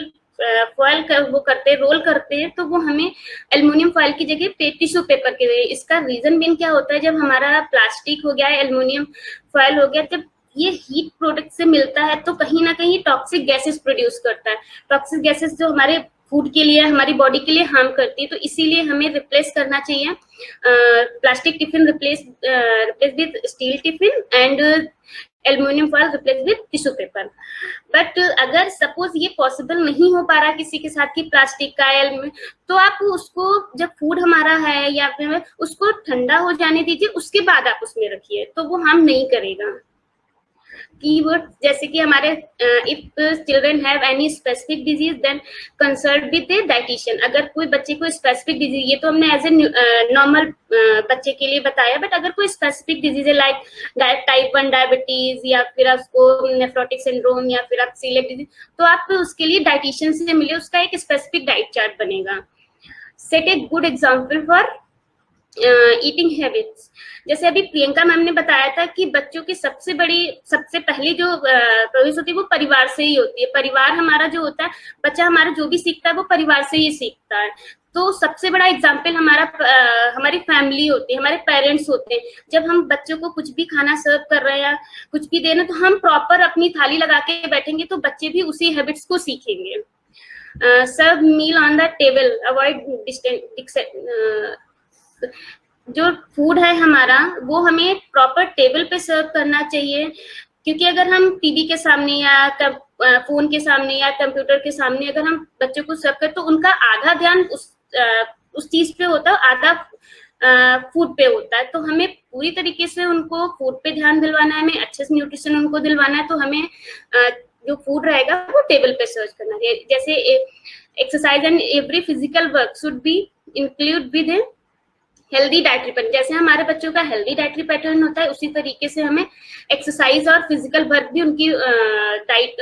फॉइल रोल करते हैं, तो वो हमें एल्युमिनियम फॉइल की जगह टिश्यू पेपर के। इसका रीजन भी क्या होता है, जब हमारा प्लास्टिक हो गया, एल्युमिनियम फॉइल हो गया, जब ये हीट प्रोडक्ट से मिलता है तो कहीं ना कहीं टॉक्सिक गैसेस प्रोड्यूस करता है। टॉक्सिक गैसेस जो हमारे फूड के लिए, हमारी बॉडी के लिए हार्म करती है, तो इसीलिए हमें रिप्लेस करना चाहिए plastic tiffin replace with steel tiffin, and aluminium foil replace with tissue paper. But अगर सपोज ये पॉसिबल नहीं हो पा रहा किसी के साथ कि प्लास्टिक का तो आप उसको, जब फूड हमारा है या फिर उसको ठंडा हो जाने दीजिए, उसके बाद आप उसमें रखिए, तो वो हार्म नहीं करेगा। कीवर्ड जैसे कि हमारे if children have any specific disease then consult with a dietitian. अगर कोई बच्चे को स्पेसिफिक डिजीज, ये तो हमने एज ए नॉर्मल बच्चे के लिए बताया, बट अगर कोई स्पेसिफिक डिजीज है लाइक टाइप 1 डायबिटीज, या फिर आपको नेफ्रोटिक सिंड्रोम, या फिर आप सीलिएक डिजीज, तो आप उसके लिए डाइटिशियन से मिले, उसका एक स्पेसिफिक डाइट चार्ट बनेगा। Set a good example for eating habits. जैसे अभी प्रियंका मैम ने बताया था कि बच्चों की सबसे पहली जो प्रवृत्ति होती है वो परिवार से ही होती है। परिवार हमारा जो होता है, बच्चा हमारा जो भी सीखता है वो परिवार से ही सीखता है। तो सबसे बड़ा एग्जाम्पल हमारी फैमिली होती है, हमारे पेरेंट्स होते हैं। जब हम बच्चों को कुछ भी खाना सर्व कर रहे हैं, कुछ भी दे रहे हैं, तो हम प्रॉपर अपनी थाली लगा के बैठेंगे, तो बच्चे भी उसी हैबिट्स को सीखेंगे। Serve meal on the table, avoid जो फूड है हमारा वो हमें प्रॉपर टेबल पे सर्व करना चाहिए, क्योंकि अगर हम टीवी के सामने या फोन के सामने या कंप्यूटर के सामने अगर हम बच्चों को सर्व करें, तो उनका आधा ध्यान उस चीज पे होता है, आधा फूड पे होता है। तो हमें पूरी तरीके से उनको फूड पे ध्यान दिलवाना है, हमें अच्छे से न्यूट्रिशन उनको दिलवाना है, तो हमें जो फूड रहेगा वो टेबल पे सर्व करना चाहिए। जैसे exercise and every physical work should be include with a healthy dietary pattern. जैसे हमारे बच्चों का हेल्दी डाइटरी पैटर्न होता है, उसी तरीके से हमें एक्सरसाइज और फिजिकल वर्क भी उनकी डाइट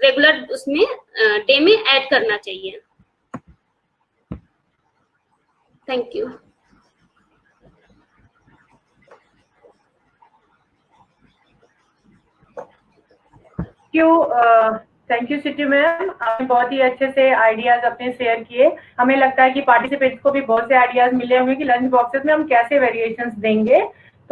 रेगुलर उसमें डे में ऐड करना चाहिए। Thank you. Thank you city ma'am, आपने बहुत ही अच्छे से आइडियाज अपने शेयर किए। हमें लगता है कि पार्टिसिपेंट्स को भी बहुत से आइडियाज मिले होंगे कि लंच बॉक्सेस में हम कैसे वेरिएशंस देंगे।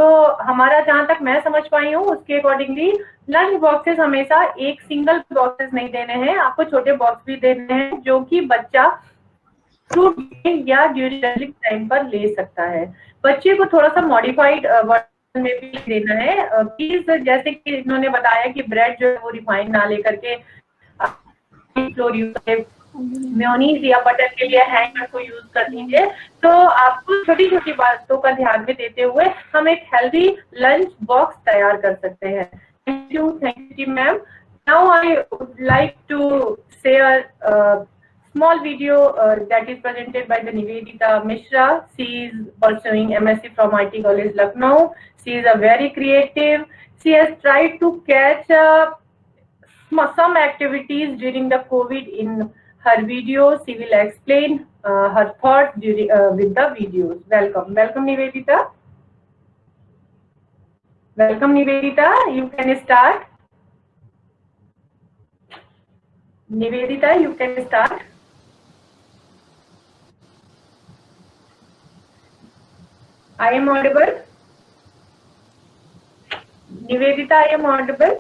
तो हमारा जहां तक मैं समझ पाई हूँ उसके अकॉर्डिंगली लंच बॉक्सेस हमेशा एक सिंगल बॉक्सेस नहीं देने हैं, आपको छोटे बॉक्स भी देने हैं जो कि बच्चा या ड्यूरिंग टाइम पर ले सकता है। बच्चे को थोड़ा सा मॉडिफाइड वर्जन में भी देना है प्लीज। जैसे कि इन्होंने बताया कि ब्रेड जो है वो रिफाइंड ना लेकर के फ्लोर यूज मेयोनीज या बटर के लिए हैंगर को यूज कर लीजिए। तो आपको छोटी छोटी बातों का ध्यान में देते हुए हम एक हेल्दी लंच बॉक्स तैयार कर सकते हैं। Thank you ma'am. Now I would like to share small video that is presented by the Nivedita Mishra. She is pursuing MSc from IT College Lucknow. She is a very creative. She has tried to catch some activities during the COVID in her videos. She will explain her thoughts during with the videos. Welcome Nivedita. Welcome Nivedita. You can start. Nivedita, you can start. I am audible. Nivedita, I am audible.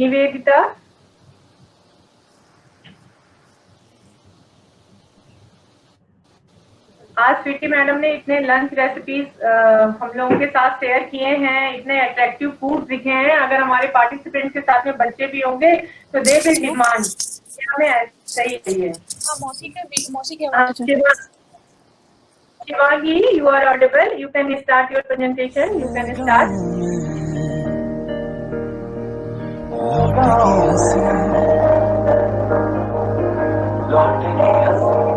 Nivedita. आज Sweety madam ने इतने lunch recipes हम लोगों के साथ share किए हैं, इतने अट्रैक्टिव फूड दिखे हैं। अगर हमारे पार्टिसिपेंट के साथ में बच्चे भी होंगे तो दे विल डिमांड हमें सही चाहिए। Shivangi, you are audible. You can start your presentation. You can start.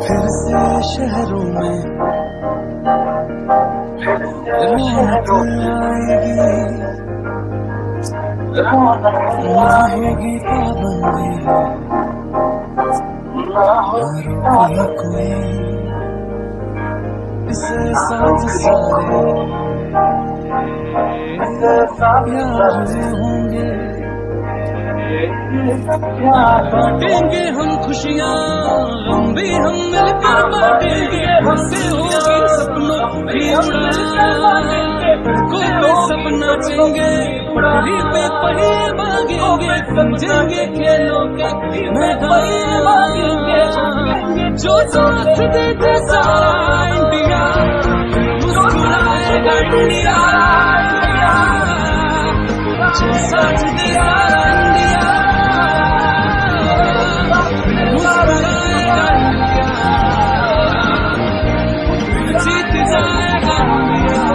फिर से शहरों में रौनक आएगी, ना होगी पाबंदी, ना होगी कोई, इसे साथ सारे यार होंगे, बांटेंगे हम खुशियाँ, गम भी हम मिलकर बांटेंगे, हमसे होगी सपनों की उड़ान, कोई सपना चेंगे, पटरी पे पहिए भागेंगे, समझेंगे खेलों का मैदान, जो साथ देते सारा इंडिया, मुस्कुराएगा इंडिया, जो साथ दे सारा इंडिया, मुस्कुराएगा इंडिया, जीत जाएगा इंडिया,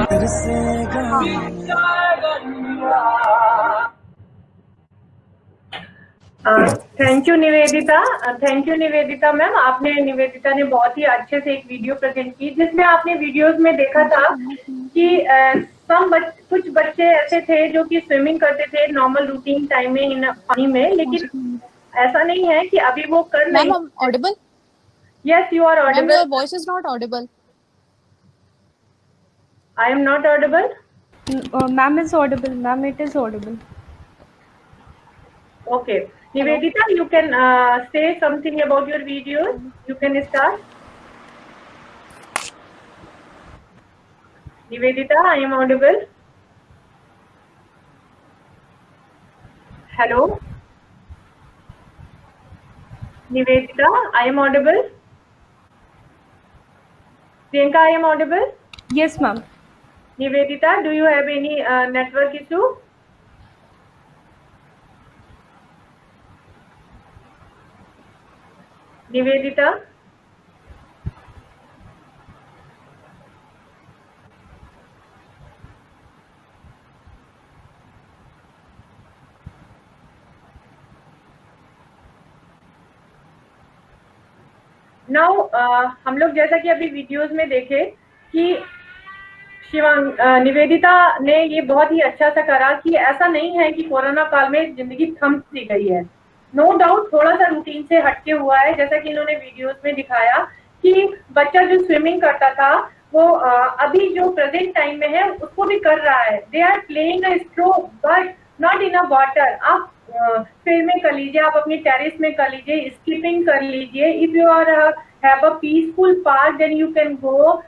फिर से जीत जाएगा India. Thank you Nivedita ma'am. आपने निवेदिता ने बहुत ही अच्छे से एक वीडियो प्रेजेंट की जिसमें आपने वीडियोस में देखा था कि कुछ बच्चे ऐसे थे जो कि स्विमिंग करते थे नॉर्मल रूटीन टाइम में इन पानी में, लेकिन ऐसा नहीं है कि अभी वो कर नहीं। Ma'am, I'm audible? Yes, you are audible. Ma'am, your voice is not audible. I am not audible. Ma'am is audible. Ma'am, it is audible. Okay. Nivedita, you can say something about your videos. You can start. Nivedita, I am audible. Hello. Nivedita, I am audible. Priyanka, I am audible. Yes, ma'am. Nivedita, do you have any network issue? Nivedita? Now हम लोग जैसा कि अभी videos में देखे कि निवेदिता ने ये बहुत ही अच्छा सा करा कि ऐसा नहीं है कि कोरोना काल में जिंदगी थम सी गई है। नो डाउट थोड़ा सा रूटीन से हटके हुआ है, जैसा कि इन्होंने वीडियोस में दिखाया कि बच्चा जो स्विमिंग करता था वो अभी जो प्रेजेंट टाइम में है उसको भी कर रहा है। They are playing a stroke but not in a water. आप फील्ड में कर लीजिए, आप अपनी टेरेस में कर लीजिए, स्किपिंग कर लीजिए. If you are have a peaceful park, then you can go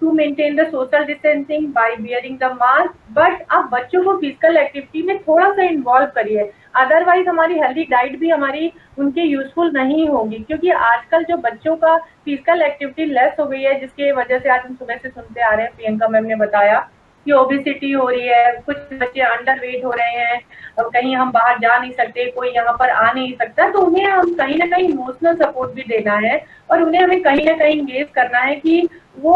to maintain the social distancing by wearing the mask. But आप बच्चों को फिजिकल एक्टिविटी में थोड़ा सा इन्वॉल्व करिए, अदरवाइज हमारी हेल्दी डाइट भी हमारी उनके यूजफुल नहीं होगी, क्योंकि आजकल जो बच्चों का फिजिकल एक्टिविटी लेस हो गई है, जिसकी वजह से आज हम सुबह से सुनते आ रहे हैं, प्रियंका मैम ने बताया कि ओबेसिटी हो रही है, कुछ बच्चे अंडर वेट हो रहे हैं, अब कहीं हम बाहर जा नहीं सकते, कोई यहाँ पर आ नहीं सकता, तो उन्हें हम कहीं ना कहीं इमोशनल सपोर्ट भी देना है और उन्हें हमें कहीं ना कहीं इंगेज करना है कि वो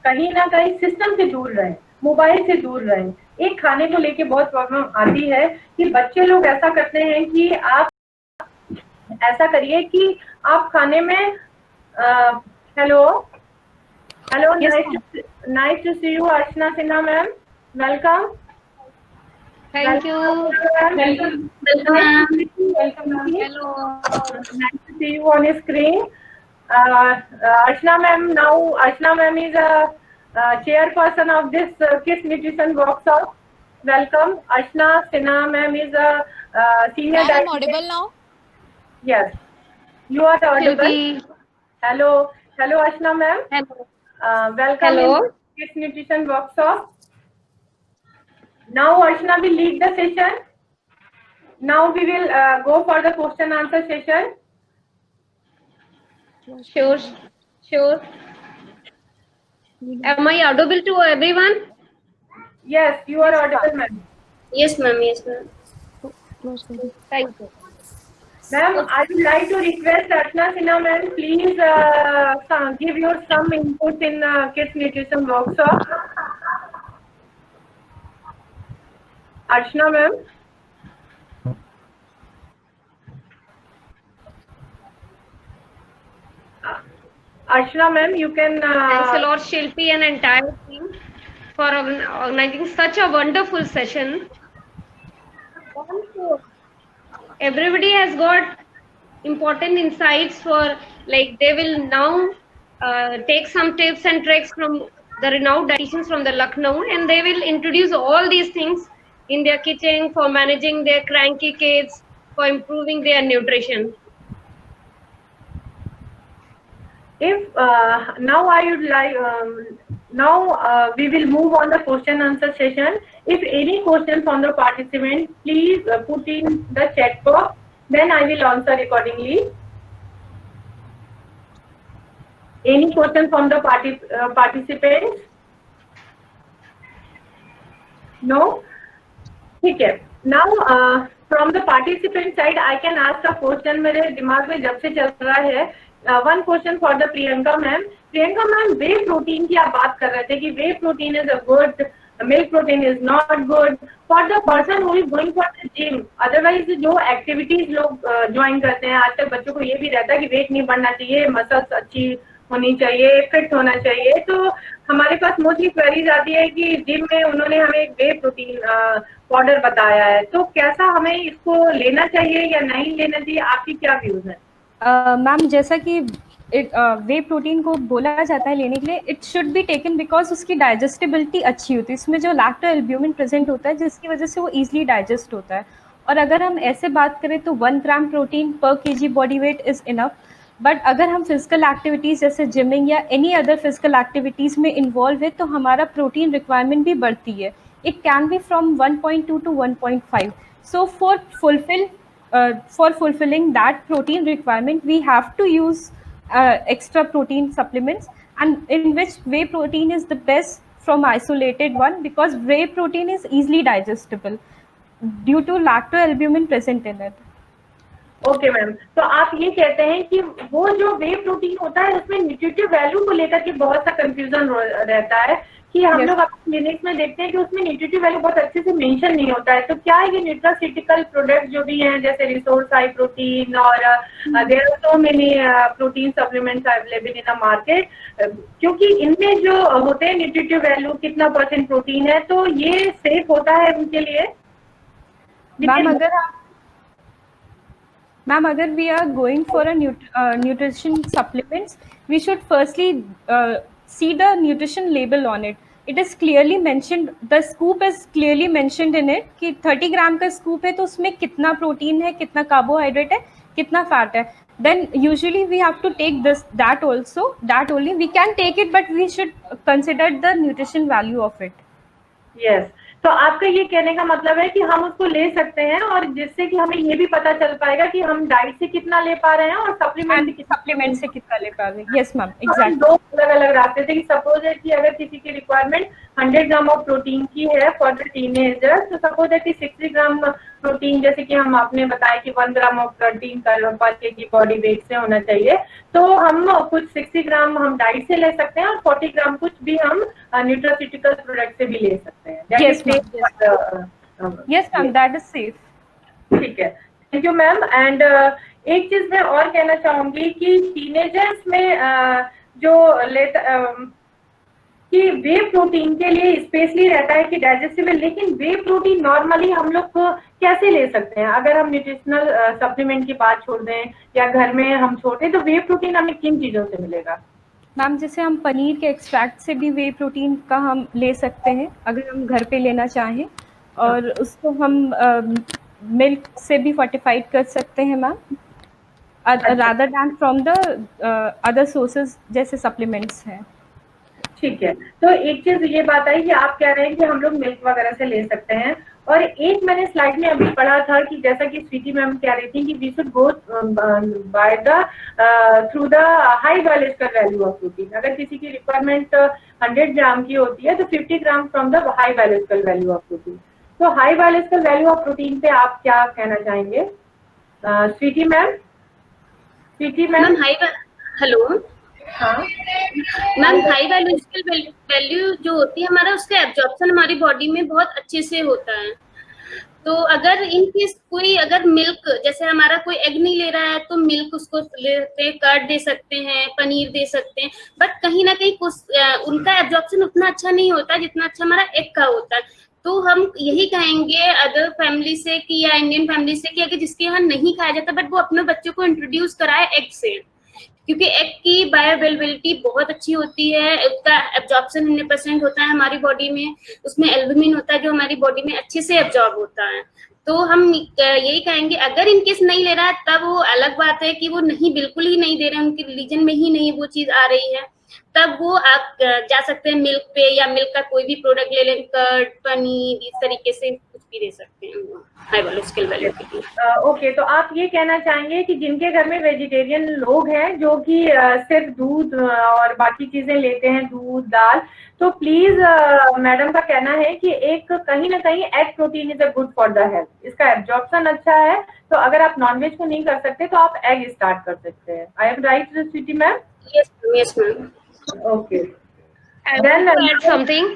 कहीं ना कहीं सिस्टम से दूर रहें, मोबाइल से दूर रहें. एक खाने को लेके बहुत प्रॉब्लम आती है कि बच्चे लोग ऐसा करते हैं कि आप ऐसा करिए कि आप खाने में hello nice to see you, Archana Sinha ma'am. Welcome. Thank you. Welcome. Hello. Nice to see you on screen. Archana ma'am, now Archana ma'am is a chairperson of this Kids Nutrition Workshop. Welcome. Archana Sinha ma'am is a senior I am director. audible now? Yes, you are audible. Shilpi. Hello, Archana ma'am. Hello. Welcome Hello. in Kids Nutrition Workshop. Now Archana will lead the session. Now we will go for the question answer session. Sure. Am I audible to everyone? Yes, you are audible, ma'am. Yes, ma'am. Thank you. Ma'am, I would like to request Archana Sinha ma'am, please give your some input in Kids Nutrition Workshop. Archana ma'am. Archana ma'am, you can. Thanks a lot, Shilpi and entire team for organizing such a wonderful session. Everybody has got important insights for, like, they will now take some tips and tricks from the renowned dietitians from the Lucknow, and they will introduce all these things in their kitchen for managing their cranky kids, for improving their nutrition. If now I would like we will move on the question answer session. If any question from the participant, please put in the chat box. Then I will answer accordingly. Any question from the participants? No. Okay. Now from the participant side, I can ask a question. मेरे दिमाग में जब से चल रहा है. One question for the Priyanka ma'am. Priyanka ma'am, whey protein की आप बात कर रहे थे कि whey protein is a good, milk protein is not good for the person who is going for the gym. Otherwise जो activities लोग join करते हैं, आजकल बच्चों को ये भी रहता है कि weight नहीं बढ़ना चाहिए, muscles अच्छी होनी चाहिए, fit होना चाहिए. तो हमारे पास मोस्टली क्वेरीज आती है कि जिम में उन्होंने हमें एक वे प्रोटीन पाउडर बताया है, तो कैसा हमें इसको लेना चाहिए या नहीं लेना चाहिए, आपकी क्या व्यूज है? मैम, जैसा कि वे प्रोटीन को बोला जाता है लेने के लिए, it should be taken because उसकी डाइजेस्टिबिलिटी अच्छी होती है. इसमें जो लैक्टो एल्ब्यूमिन प्रेजेंट होता है, जिसकी वजह से वो ईजिली डाइजेस्ट होता है. और अगर हम ऐसे बात करें तो 1 ग्राम प्रोटीन पर KG body weight is enough. But अगर हम फिजिकल एक्टिविटीज़ जैसे जिमिंग या एनी अदर फिजिकल एक्टिविटीज़ में इन्वॉल्व है तो हमारा प्रोटीन रिक्वायरमेंट भी बढ़ती है. It can be from 1.2 to 1.5. So for fulfilling that protein requirement, we have to use extra protein supplements, and in which whey protein is the best from isolated one, because whey protein is easily digestible due to lactoalbumin present in it. Okay ma'am, तो आप ये कहते हैं कि वो जो whey protein होता है उसमें न्यूट्रिटिव वैल्यू को लेकर के बहुत सा कंफ्यूजन रहता है कि हम लोग अपने क्लिनिक्स में देखते हैं कि उसमें न्यूट्रिटिव वैल्यू बहुत अच्छे से मेंशन नहीं होता है. तो क्या ये न्यूट्रास्यूटिकल प्रोडक्ट जो भी हैं जैसे रिसोर्स हाई प्रोटीन और there are so many protein supplements available in the market, क्योंकि इनमें जो होते हैं न्यूट्रिटिव वैल्यू कितना % प्रोटीन है, तो ये सेफ होता है उनके लिए? Ma'am, agar we are going for a nutrition supplements, we should firstly see the nutrition label on it. it is clearly mentioned, the scoop is clearly mentioned in it कि 30 ग्राम का scoop है तो उसमें कितना प्रोटीन है, कितना carbohydrate है, कितना फैट है. Then usually we have to take that also, that only we can take it, but we should consider the nutrition value of it. Yes, तो आपका ये कहने का मतलब है कि हम उसको ले सकते हैं और जिससे कि हमें ये भी पता चल पाएगा कि हम डाइट से कितना ले पा रहे हैं और सप्लीमेंट से कितना ले पा रहे हैं. Yes ma'am, exactly. दो अलग अलग रास्ते थे कि सपोज है कि अगर किसी की रिक्वायरमेंट 100 ग्राम ऑफ प्रोटीन की है फॉर द टीनेजर, तो सपोज है कि 60 ग्राम प्रोटीन, जैसे कि हम आपने बताया कि 1 ग्राम ऑफ प्रोटीन पर केजी बॉडी वेट से होना चाहिए, तो हम कुछ 60 ग्राम हम डाइट से ले सकते हैं और 40 ग्राम कुछ भी हम न्यूट्रास्यूटिकल प्रोडक्ट से भी ले सकते हैं. Yes ma'am, that is safe. ठीक है, थैंक यू मैम. एंड एक चीज मैं और कहना चाहूंगी कि टीनेजर्स में जो कि वे प्रोटीन के लिए स्पेशली रहता है कि डाइजेस्टिबल, लेकिन वे प्रोटीन नॉर्मली हम लोग को कैसे ले सकते हैं? अगर हम न्यूट्रिशनल सप्लीमेंट की बात छोड़ दें या घर में हम छोड़े, तो वे प्रोटीन हमें किन चीजों से मिलेगा? मैम, जैसे हम पनीर के एक्सट्रैक्ट से भी वे प्रोटीन का हम ले सकते हैं अगर हम घर पे लेना चाहें, और उसको हम मिल्क से भी फोर्टिफाइड कर सकते हैं ma'am, rather than from the other sources जैसे सप्लीमेंट्स हैं. ठीक है, तो एक चीज ये बात आई कि आप कह रहे हैं कि हम लोग मिल्क वगैरह से ले सकते हैं, और एक मैंने स्लाइड में अभी पढ़ा था कि जैसा कि स्वीटी मैम कह रही थी कि we should go by the through the high biological value of protein. अगर किसी की रिक्वायरमेंट 100 ग्राम की होती है तो 50 gram from the high biological value of protein. तो high biological value of protein पे आप क्या कहना चाहेंगे Sweety ma'am? Sweety ma'am, hello. हाँ मैम, हाई बायोलॉजिकल वैल्यू जो होती है हमारा, उसका एब्जॉर्प्शन हमारी बॉडी में बहुत अच्छे से होता है. तो अगर इन केस कोई अगर मिल्क, जैसे हमारा कोई एग नहीं ले रहा है तो मिल्क उसको लेते, कर्ड दे सकते हैं, पनीर दे सकते हैं, बट कहीं ना कहीं उनका एब्जॉर्प्शन उतना अच्छा नहीं होता जितना अच्छा हमारा एग का होता है. तो हम यही कहेंगे अदर फैमिली से कि या इंडियन फैमिली से कि अगर जिसके यहाँ नहीं खाया जाता बट वो अपने बच्चों को इंट्रोड्यूस कराए एग से, क्योंकि एग की बायोअवेलेबिलिटी बहुत अच्छी होती है, उसका एब्जॉर्प्शन 100% होता है हमारी बॉडी में, उसमें एल्बुमिन होता है जो हमारी बॉडी में अच्छे से एब्जॉर्ब होता है. तो हम यही कहेंगे अगर इनकेस नहीं ले रहा है तब वो अलग बात है कि वो नहीं, बिल्कुल ही नहीं दे रहे हैं, उनके रिलीजन में ही नहीं वो चीज आ रही है, तब वो आप जा सकते हैं मिल्क पे, या मिल्क का कोई भी प्रोडक्ट ले लें, कर्ड, पनीर, इस तरीके से कुछ भी दे सकते हैं हाई बायोलॉजिकल वैल्यू के लिए. ओके, तो आप ये कहना चाहेंगे कि जिनके घर में वेजिटेरियन लोग हैं जो कि सिर्फ दूध और बाकी चीजें लेते हैं, दूध, दाल, तो प्लीज मैडम का कहना है कि एक कहीं ना कहीं egg protein is a good for the health. इसका एब्जॉर्प्शन अच्छा है, तो अगर आप नॉनवेज को नहीं कर सकते तो आप एग स्टार्ट कर सकते हैं. I am right Sweety ma'am? Yes ma'am. Okay, then something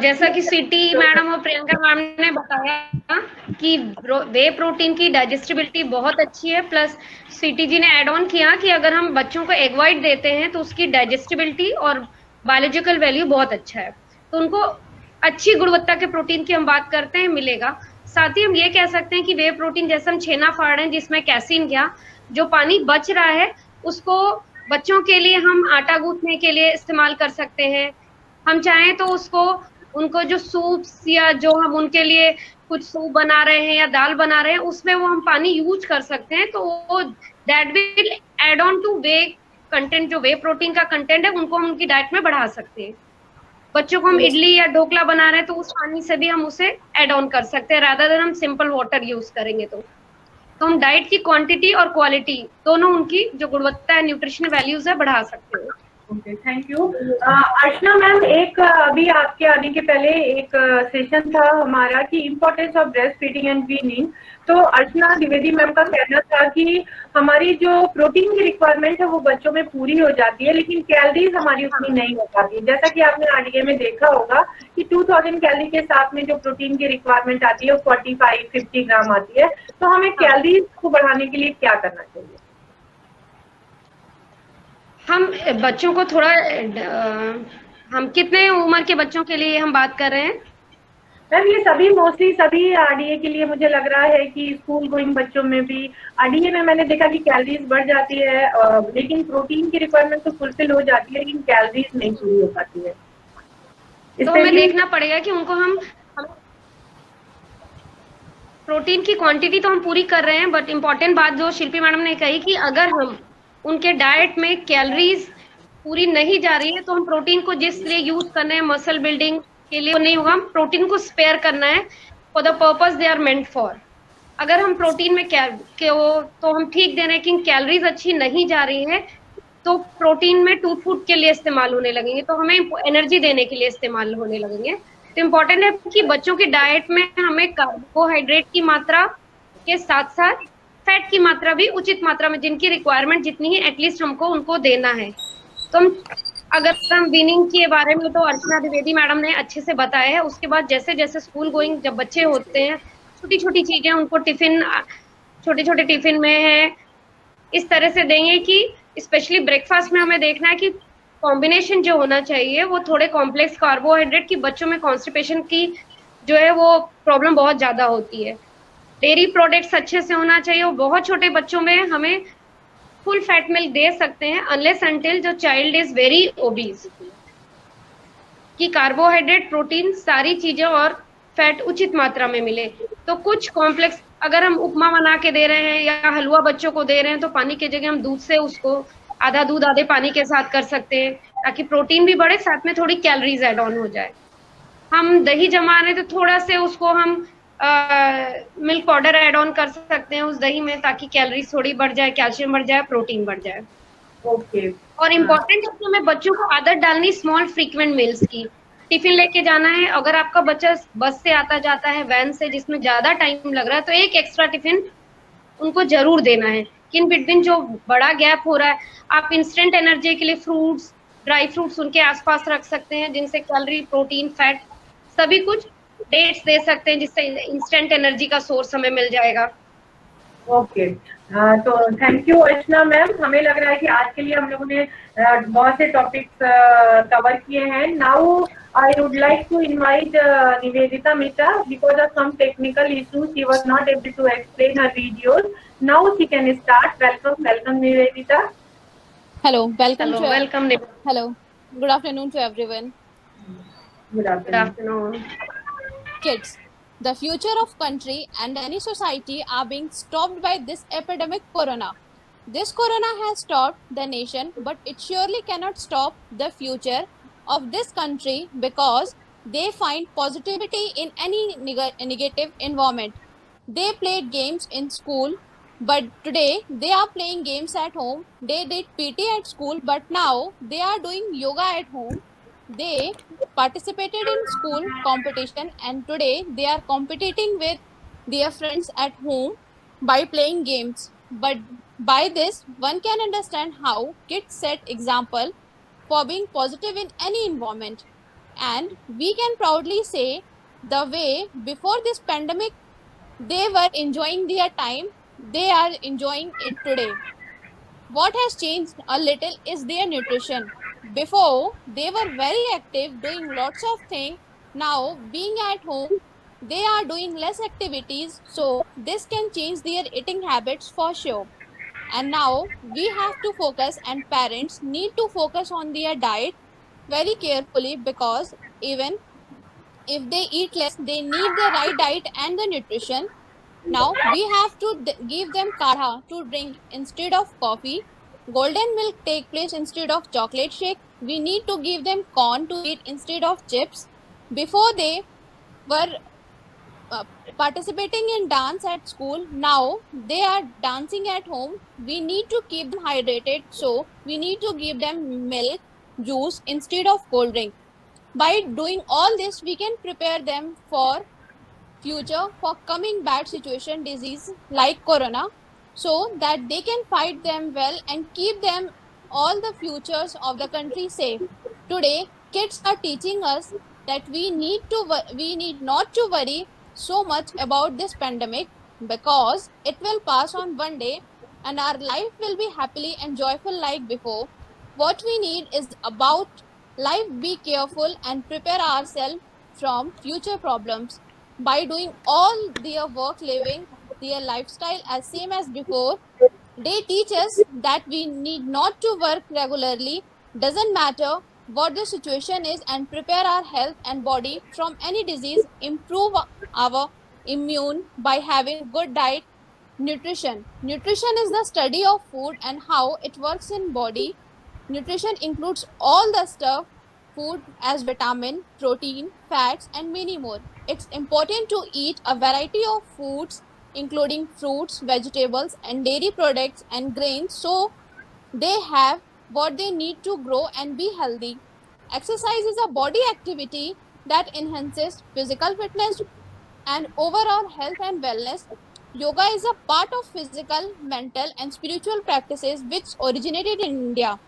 जैसा कि स्वीटी मैडम और प्रियंका मैम ने बताया कि वे प्रोटीन की डाइजेस्टिबिलिटी बहुत अच्छी है, प्लस स्वीटी जी ने ऐड ऑन किया कि अगर हम बच्चों को एग वाइट देते हैं तो उसकी डाइजेस्टिबिलिटी और बायोलॉजिकल वैल्यू बहुत अच्छा है, तो उनको अच्छी गुणवत्ता के प्रोटीन की हम बात करते हैं मिलेगा. साथ ही हम ये कह सकते हैं कि वे प्रोटीन जैसे हम छेना फाड़ रहे हैं जिसमें कैसीन गया, जो पानी बच रहा है उसको बच्चों के लिए हम आटा गूंथने के लिए इस्तेमाल कर सकते हैं. हम चाहें तो उसको, उनको जो सूप्स या जो हम उनके लिए कुछ सूप बना रहे हैं या दाल बना रहे हैं उसमें वो हम पानी यूज कर सकते हैं, तो वो that will add on to whey content, जो वे प्रोटीन का कंटेंट है उनको हम उनकी डाइट में बढ़ा सकते हैं. बच्चों को हम इडली या ढोकला बना रहे हैं तो उस पानी से भी हम उसे एड ऑन कर सकते हैं, रादर देन हम सिंपल वाटर यूज करेंगे. तो हम डाइट की क्वांटिटी और क्वालिटी दोनों, उनकी जो गुणवत्ता है, न्यूट्रिशनल वैल्यूज है, बढ़ा सकते हैं. Okay, thank you. Archana ma'am, एक अभी आपके आने के पहले एक सेशन था हमारा कि importance of breast feeding and weaning. तो अर्चना द्विवेदी मैम का कहना था कि हमारी जो प्रोटीन की रिक्वायरमेंट है वो बच्चों में पूरी हो जाती है, लेकिन कैलोरीज हमारी उतनी नहीं हो पाती. जैसा कि आपने आरडीए में देखा होगा कि 2000 कैलोरी के साथ में जो प्रोटीन की रिक्वायरमेंट आती है वो 45-50 ग्राम आती है. तो हमें कैलोरीज को बढ़ाने के लिए क्या करना चाहिए? हम बच्चों को थोड़ा, हम कितने उम्र के बच्चों के लिए हम बात कर रहे हैं मैम? ये सभी, मोस्टली सभी आरडीए के लिए मुझे लग रहा है कि स्कूल गोइंग बच्चों में भी. आरडीए में मैंने देखा कि कैलोरीज बढ़ जाती है, लेकिन प्रोटीन की रिक्वायरमेंट तो फुलफिल हो जाती है, लेकिन कैलोरीज नहीं पूरी हो पाती है. तो हमें Especially- देखना पड़ेगा कि उनको हम प्रोटीन की क्वांटिटी तो हम पूरी कर रहे हैं, बट इम्पोर्टेंट बात जो शिल्पी मैडम ने कही कि अगर हम उनके डाइट में कैलोरीज पूरी नहीं जा रही है तो हम प्रोटीन को जिस लिए यूज करना है मसल बिल्डिंग के लिए वो नहीं होगा, हम प्रोटीन को स्पेयर करना है for the purpose they are meant for. अगर हम प्रोटीन में तो हम ठीक दे रहे हैं कि कैलोरीज अच्छी नहीं जा रही है तो प्रोटीन में टूथ फूड के लिए इस्तेमाल होने लगेंगे, तो हमें एनर्जी देने के लिए इस्तेमाल होने लगेंगे। तो इम्पोर्टेंट है कि बच्चों की डाइट में हमें कार्बोहाइड्रेट की मात्रा के साथ साथ फैट की मात्रा भी उचित मात्रा में, जिनकी रिक्वायरमेंट जितनी है एटलीस्ट हमको उनको देना है। तो अगर हम वीनिंग के बारे में तो अर्चना द्विवेदी मैडम ने अच्छे से बताया है। उसके बाद जैसे जैसे स्कूल गोइंग जब बच्चे होते हैं, छोटी छोटी चीजें उनको टिफिन, छोटे छोटे टिफिन में है इस तरह से देंगे कि स्पेशली ब्रेकफास्ट में हमें देखना है कि कॉम्बिनेशन जो होना चाहिए वो थोड़े कॉम्प्लेक्स कार्बोहाइड्रेट की, बच्चों में कॉन्स्टिपेशन की जो है वो प्रॉब्लम बहुत ज्यादा होती है। डेयरी प्रोडक्ट्स अच्छे से होना चाहिए, और बहुत छोटे बच्चों में हमें फुल फैट मिल्क दे सकते हैं अनलेस अंटिल जो चाइल्ड इज वेरी ओबीज, कि कार्बोहाइड्रेट, प्रोटीन, सारी चीजें और फैट उचित मात्रा में मिले। तो कुछ कॉम्प्लेक्स अगर हम उपमा बना के दे रहे हैं या हलवा बच्चों को दे रहे हैं तो पानी की जगह हम दूध से उसको आधा दूध आधे पानी के साथ कर सकते हैं, ताकि प्रोटीन भी बढ़े, साथ में थोड़ी कैलोरीज ऐड ऑन हो जाए। हम दही जमा रहे तो थोड़ा से उसको हम मिल्क पाउडर ऐड ऑन कर सकते हैं उस दही में, ताकि कैलोरीज थोड़ी बढ़ जाए, कैल्शियम बढ़ जाए, प्रोटीन बढ़ जाए। ओके। और इम्पोर्टेंट है कि हमें बच्चों को आदत डालनी स्मॉल फ्रीक्वेंट मील्स की। टिफिन लेके जाना है, अगर आपका बच्चा बस से आता जाता है, वैन से, जिसमें ज्यादा टाइम लग रहा है, तो एक एक्स्ट्रा टिफिन उनको जरूर देना है। कि इन बिटवीन जो बड़ा गैप हो रहा है, आप इंस्टेंट एनर्जी के लिए फ्रूट्स, ड्राई फ्रूट्स उनके आसपास रख सकते हैं, जिनसे कैलोरी, प्रोटीन, फैट सभी कुछ, डेट्स दे सकते हैं, जिससे इंस्टेंट एनर्जी का सोर्स हमें मिल जाएगा। ओके। तो थैंक यू अर्चना मैम। हमें लग रहा है कि आज के लिए हम लोगों ने बहुत से टॉपिक्स कवर किए हैं। Now I would like to invite Nivedita Mishra, because of some technical issues she was not able to explain her videos. Now she can start. Welcome Nivedita. Hello, welcome to welcome. hello. Good afternoon to everyone. Good good afternoon. Kids, the future of country and any society are being stopped by this epidemic corona. This corona has stopped the nation, but it surely cannot stop the future of this country because they find positivity in any negative environment. They played games in school, but today they are playing games at home. They did PT at school, but now they are doing yoga at home. They participated in school competition, and today they are competing with their friends at home by playing games. But by this, one can understand how kids set example for being positive in any environment. And we can proudly say the way before this pandemic they were enjoying their time, they are enjoying it today. What has changed a little is their nutrition. Before, they were very active, doing lots of things. Now, being at home, they are doing less activities, so this can change their eating habits for sure. And now, we have to focus, and parents need to focus on their diet very carefully, because even if they eat less, they need the right diet and the nutrition. Now we have to give them kadha to drink instead of coffee. Golden milk take place instead of chocolate shake. We need to give them corn to eat instead of chips. Before they were participating in dance at school, now they are dancing at home. We need to keep them hydrated, so we need to give them milk, juice instead of cold drink. By doing all this, we can prepare them for future, for coming bad situation, disease like corona, so that they can fight them well and keep them all the futures of the country safe. Today kids are teaching us that we need not to worry so much about this pandemic, because it will pass on one day and our life will be happily and joyful like before. What we need is about life, be careful and prepare ourselves from future problems. By doing all their work, living their lifestyle as same as before, they teach us that we need not to work regularly. Doesn't matter what the situation is and prepare our health and body from any disease, improve our immune by having good diet. Nutrition is the study of food and how it works in body. Nutrition includes all the stuff food as vitamin, protein, fats and many more. It's important to eat a variety of foods including fruits, vegetables and dairy products and grains so they have what they need to grow and be healthy. Exercise is a body activity that enhances physical fitness and overall health and wellness. Yoga is a part of physical, mental, and spiritual practices which originated in India.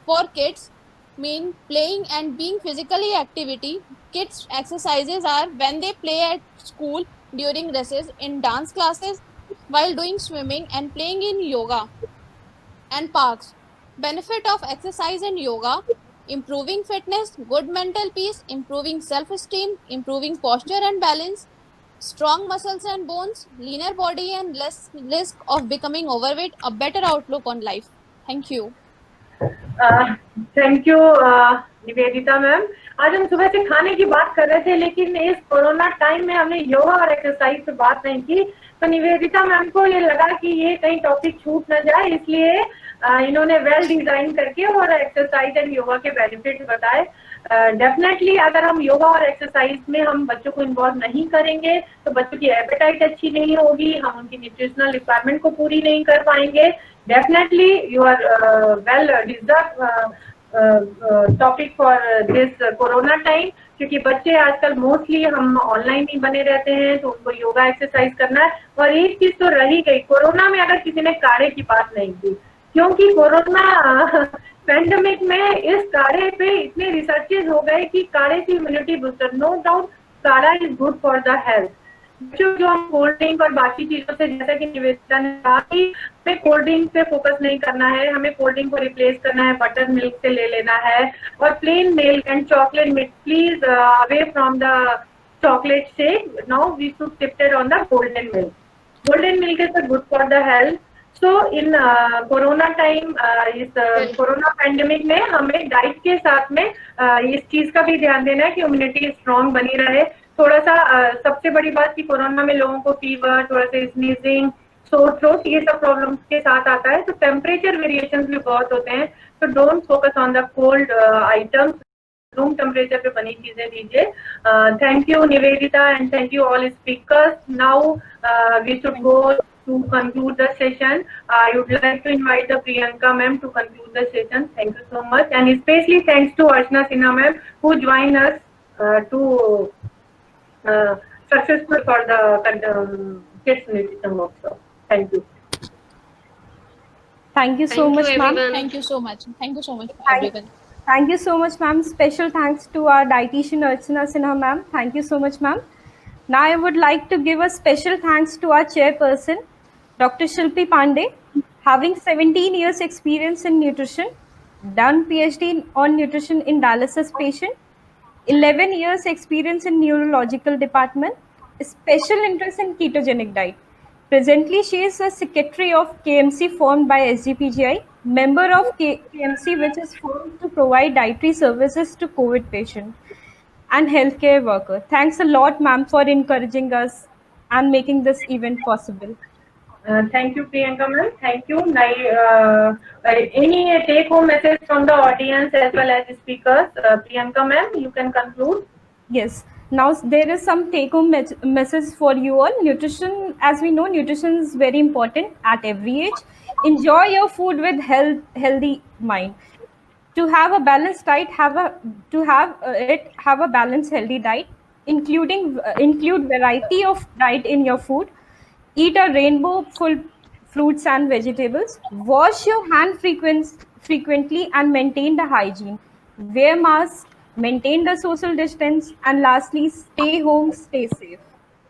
For kids, mean playing and being physically activity. Kids exercises are when they play at school, during recess, in dance classes, while doing swimming and playing in yoga and parks. Benefit of exercise and yoga: improving fitness, good mental peace, improving self-esteem, improving posture and balance, strong muscles and bones, leaner body and less risk of becoming overweight, a better outlook on life. Thank you. Thank you Nivedita ma'am. आज हम सुबह से खाने की बात कर रहे थे, लेकिन इस कोरोना टाइम में हमने योगा और एक्सरसाइज पे बात नहीं की, तो निवेदिता मैम को ये लगा कि ये कहीं टॉपिक छूट ना जाए, इसलिए इन्होंने वेल डिजाइन करके और एक्सरसाइज एंड योगा के बेनिफिट्स बताए। डेफिनेटली अगर हम योगा और एक्सरसाइज में हम बच्चों को इन्वॉल्व नहीं करेंगे तो बच्चों की एपेटाइट अच्छी नहीं होगी, हम उनकी न्यूट्रिशनल रिक्वायरमेंट को पूरी नहीं कर पाएंगे। Definitely you are well deserve topic for this corona time, क्योंकि बच्चे आजकल मोस्टली हम ऑनलाइन ही बने रहते हैं, तो उनको योगा एक्सरसाइज करना है। और एक चीज तो रही गई, कोरोना में अगर किसी ने काढ़े की बात नहीं की, क्योंकि कोरोना पेंडेमिक में इस काढ़े पे इतने रिसर्चेस हो गए कि काढ़े की इम्यूनिटी बूस्टर, नो डाउट काढ़ा is good for the health. जो हम कोल्ड ड्रिंक और बाकी चीजों से, जैसा कि निवेदिता ने कहा कि हमें कोल्ड ड्रिंक पे फोकस नहीं करना है, हमें कोल्ड ड्रिंक को रिप्लेस करना है, बटर मिल्क से ले लेना है, और plane milk and chocolate milk, please away from the chocolate shake. Now we should shift it on the golden milk. Golden milk is good for the health. So in corona time, इस corona pandemic में हमें diet के साथ में इस चीज का भी ध्यान देना है कि इम्यूनिटी स्ट्रांग बनी रहे। थोड़ा सा सबसे बड़ी बात कि कोरोना में लोगों को फीवर, थोड़ा सा स्नीजिंग, सोर थ्रोट, ये सब प्रॉब्लम्स के साथ आता है, तो टेम्परेचर वेरिएशंस भी बहुत होते हैं, तो don't focus on the cold items, room temperature पे बनी चीजें दीजिए। Thank you Nivedita and thank you all speakers. Now we should go to conclude the session. I would like to invite the Priyanka ma'am to conclude the session. Thank you so much, and especially thanks to Archana Sinha ma'am who joined us to successful for the kids nutrition workshop. Thank you. Thank you so much, ma'am. Thank you so much. Thank you so much, everyone. Thank you so much, ma'am. Special thanks to our dietitian Archana Sinha ma'am. Thank you so much, ma'am. Now I would like to give a special thanks to our chairperson, Dr. Shilpi Pandey, having 17 years experience in nutrition, done PhD on nutrition in dialysis patient, 11 years experience in neurological department, special interest in ketogenic diet. Presently, she is a secretary of KMC formed by SGPGI, member of KMC which is formed to provide dietary services to COVID patients and healthcare worker. Thanks a lot, ma'am, for encouraging us and making this event possible. Thank you, Priyanka ma'am. Thank you. Any take-home message from the audience as well as the speakers? Priyanka ma'am, you can conclude. Yes. Now there is some take-home message for you all. Nutrition, as we know, nutrition is very important at every age. Enjoy your food with healthy mind. To have a balanced diet, have a balanced healthy diet, include variety of diet in your food. Eat a rainbow full fruits and vegetables. Wash your hand frequently and maintain the hygiene. Wear mask, maintain the social distance, and lastly, stay home, stay safe.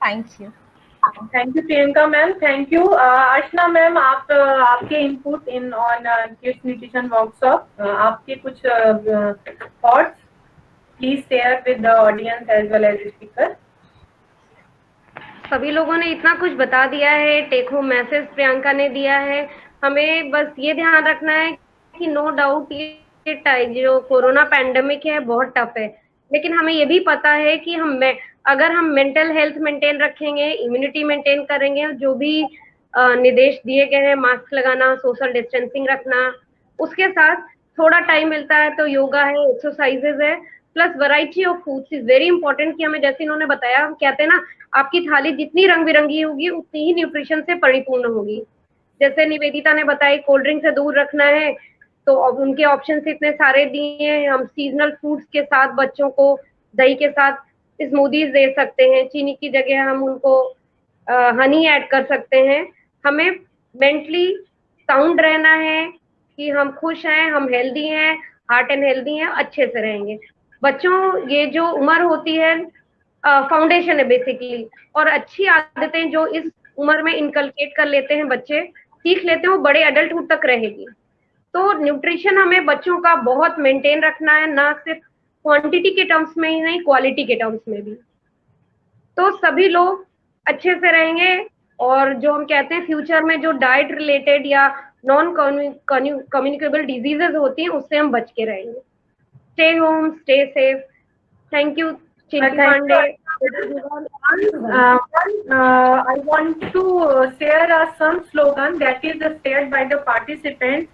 Thank you. Thank you, Priyanka ma'am. Thank you, Archana ma'am. आपके input in on kids nutrition workshop. आपके कुछ thoughts, please share with the audience as well as the speaker. सभी लोगों ने इतना कुछ बता दिया है, टेक होम मैसेज प्रियंका ने दिया है। हमें बस ये ध्यान रखना है कि नो डाउट ये जो कोरोना पैंडेमिक है बहुत टफ है, लेकिन हमें ये भी पता है कि अगर हम मेंटल हेल्थ मेंटेन रखेंगे, इम्यूनिटी मेंटेन करेंगे, जो भी निर्देश दिए गए हैं, मास्क लगाना, सोशल डिस्टेंसिंग रखना, उसके साथ थोड़ा टाइम मिलता है तो योगा है, एक्सरसाइजेज है, plus variety of foods is very important. कि हमें जैसे इन्होंने बताया, हम कहते हैं ना, आपकी थाली जितनी रंग बिरंगी होगी उतनी ही न्यूट्रिशन से परिपूर्ण होगी। जैसे निवेदिता ने बताया कोल्ड ड्रिंक से दूर रखना है, तो अब उनके ऑप्शन इतने सारे दिए हैं। हम सीजनल फ्रूट्स के साथ बच्चों को दही के साथ स्मूदीज दे सकते हैं, चीनी की जगह हम उनको हनी ऐड कर सकते हैं। हमें मेंटली साउंड रहना है कि हम खुश हैं, हम हेल्दी हैं, हार्ट एंड हेल्दी हैं, अच्छे से रहेंगे। बच्चों, ये जो उम्र होती है फाउंडेशन है बेसिकली, और अच्छी आदतें जो इस उम्र में इनकलकेट कर लेते हैं बच्चे, सीख लेते हैं, वो बड़े एडल्टहुड तक रहेगी। तो न्यूट्रिशन हमें बच्चों का बहुत मेंटेन रखना है, ना सिर्फ क्वांटिटी के टर्म्स में ही नहीं, क्वालिटी के टर्म्स में भी। तो सभी लोग अच्छे से रहेंगे, और जो हम कहते हैं फ्यूचर में जो डाइट रिलेटेड या नॉन कम्युनिकेबल डिजीजेज होती हैं, उससे हम बच के रहेंगे। Stay home, stay safe. Thank you Chinki Pandey. I want to share some slogan that is shared by the participants.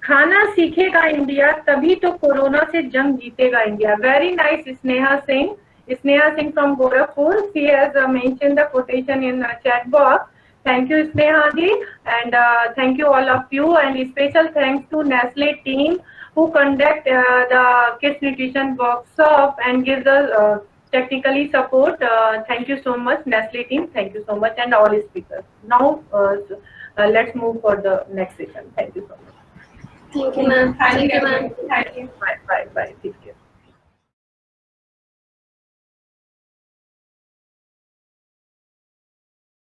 खाना सीखेगा इंडिया, तभी तो कोरोना से जंग जीतेगा India. Very nice, Sneha Singh. Sneha Singh from Gorakhpur. She has mentioned the quotation in the chat box. Thank you, Sneha ji, and thank you all of you, and special thanks to Nestle team who conduct the kids nutrition workshop and give the technically support. Thank you so much, Nestle team. Thank you so much, and all speakers. Now, let's move for the next session. Thank you so much. Thank you, ma'am. Thank you, ma'am. Bye, bye, bye. Take care.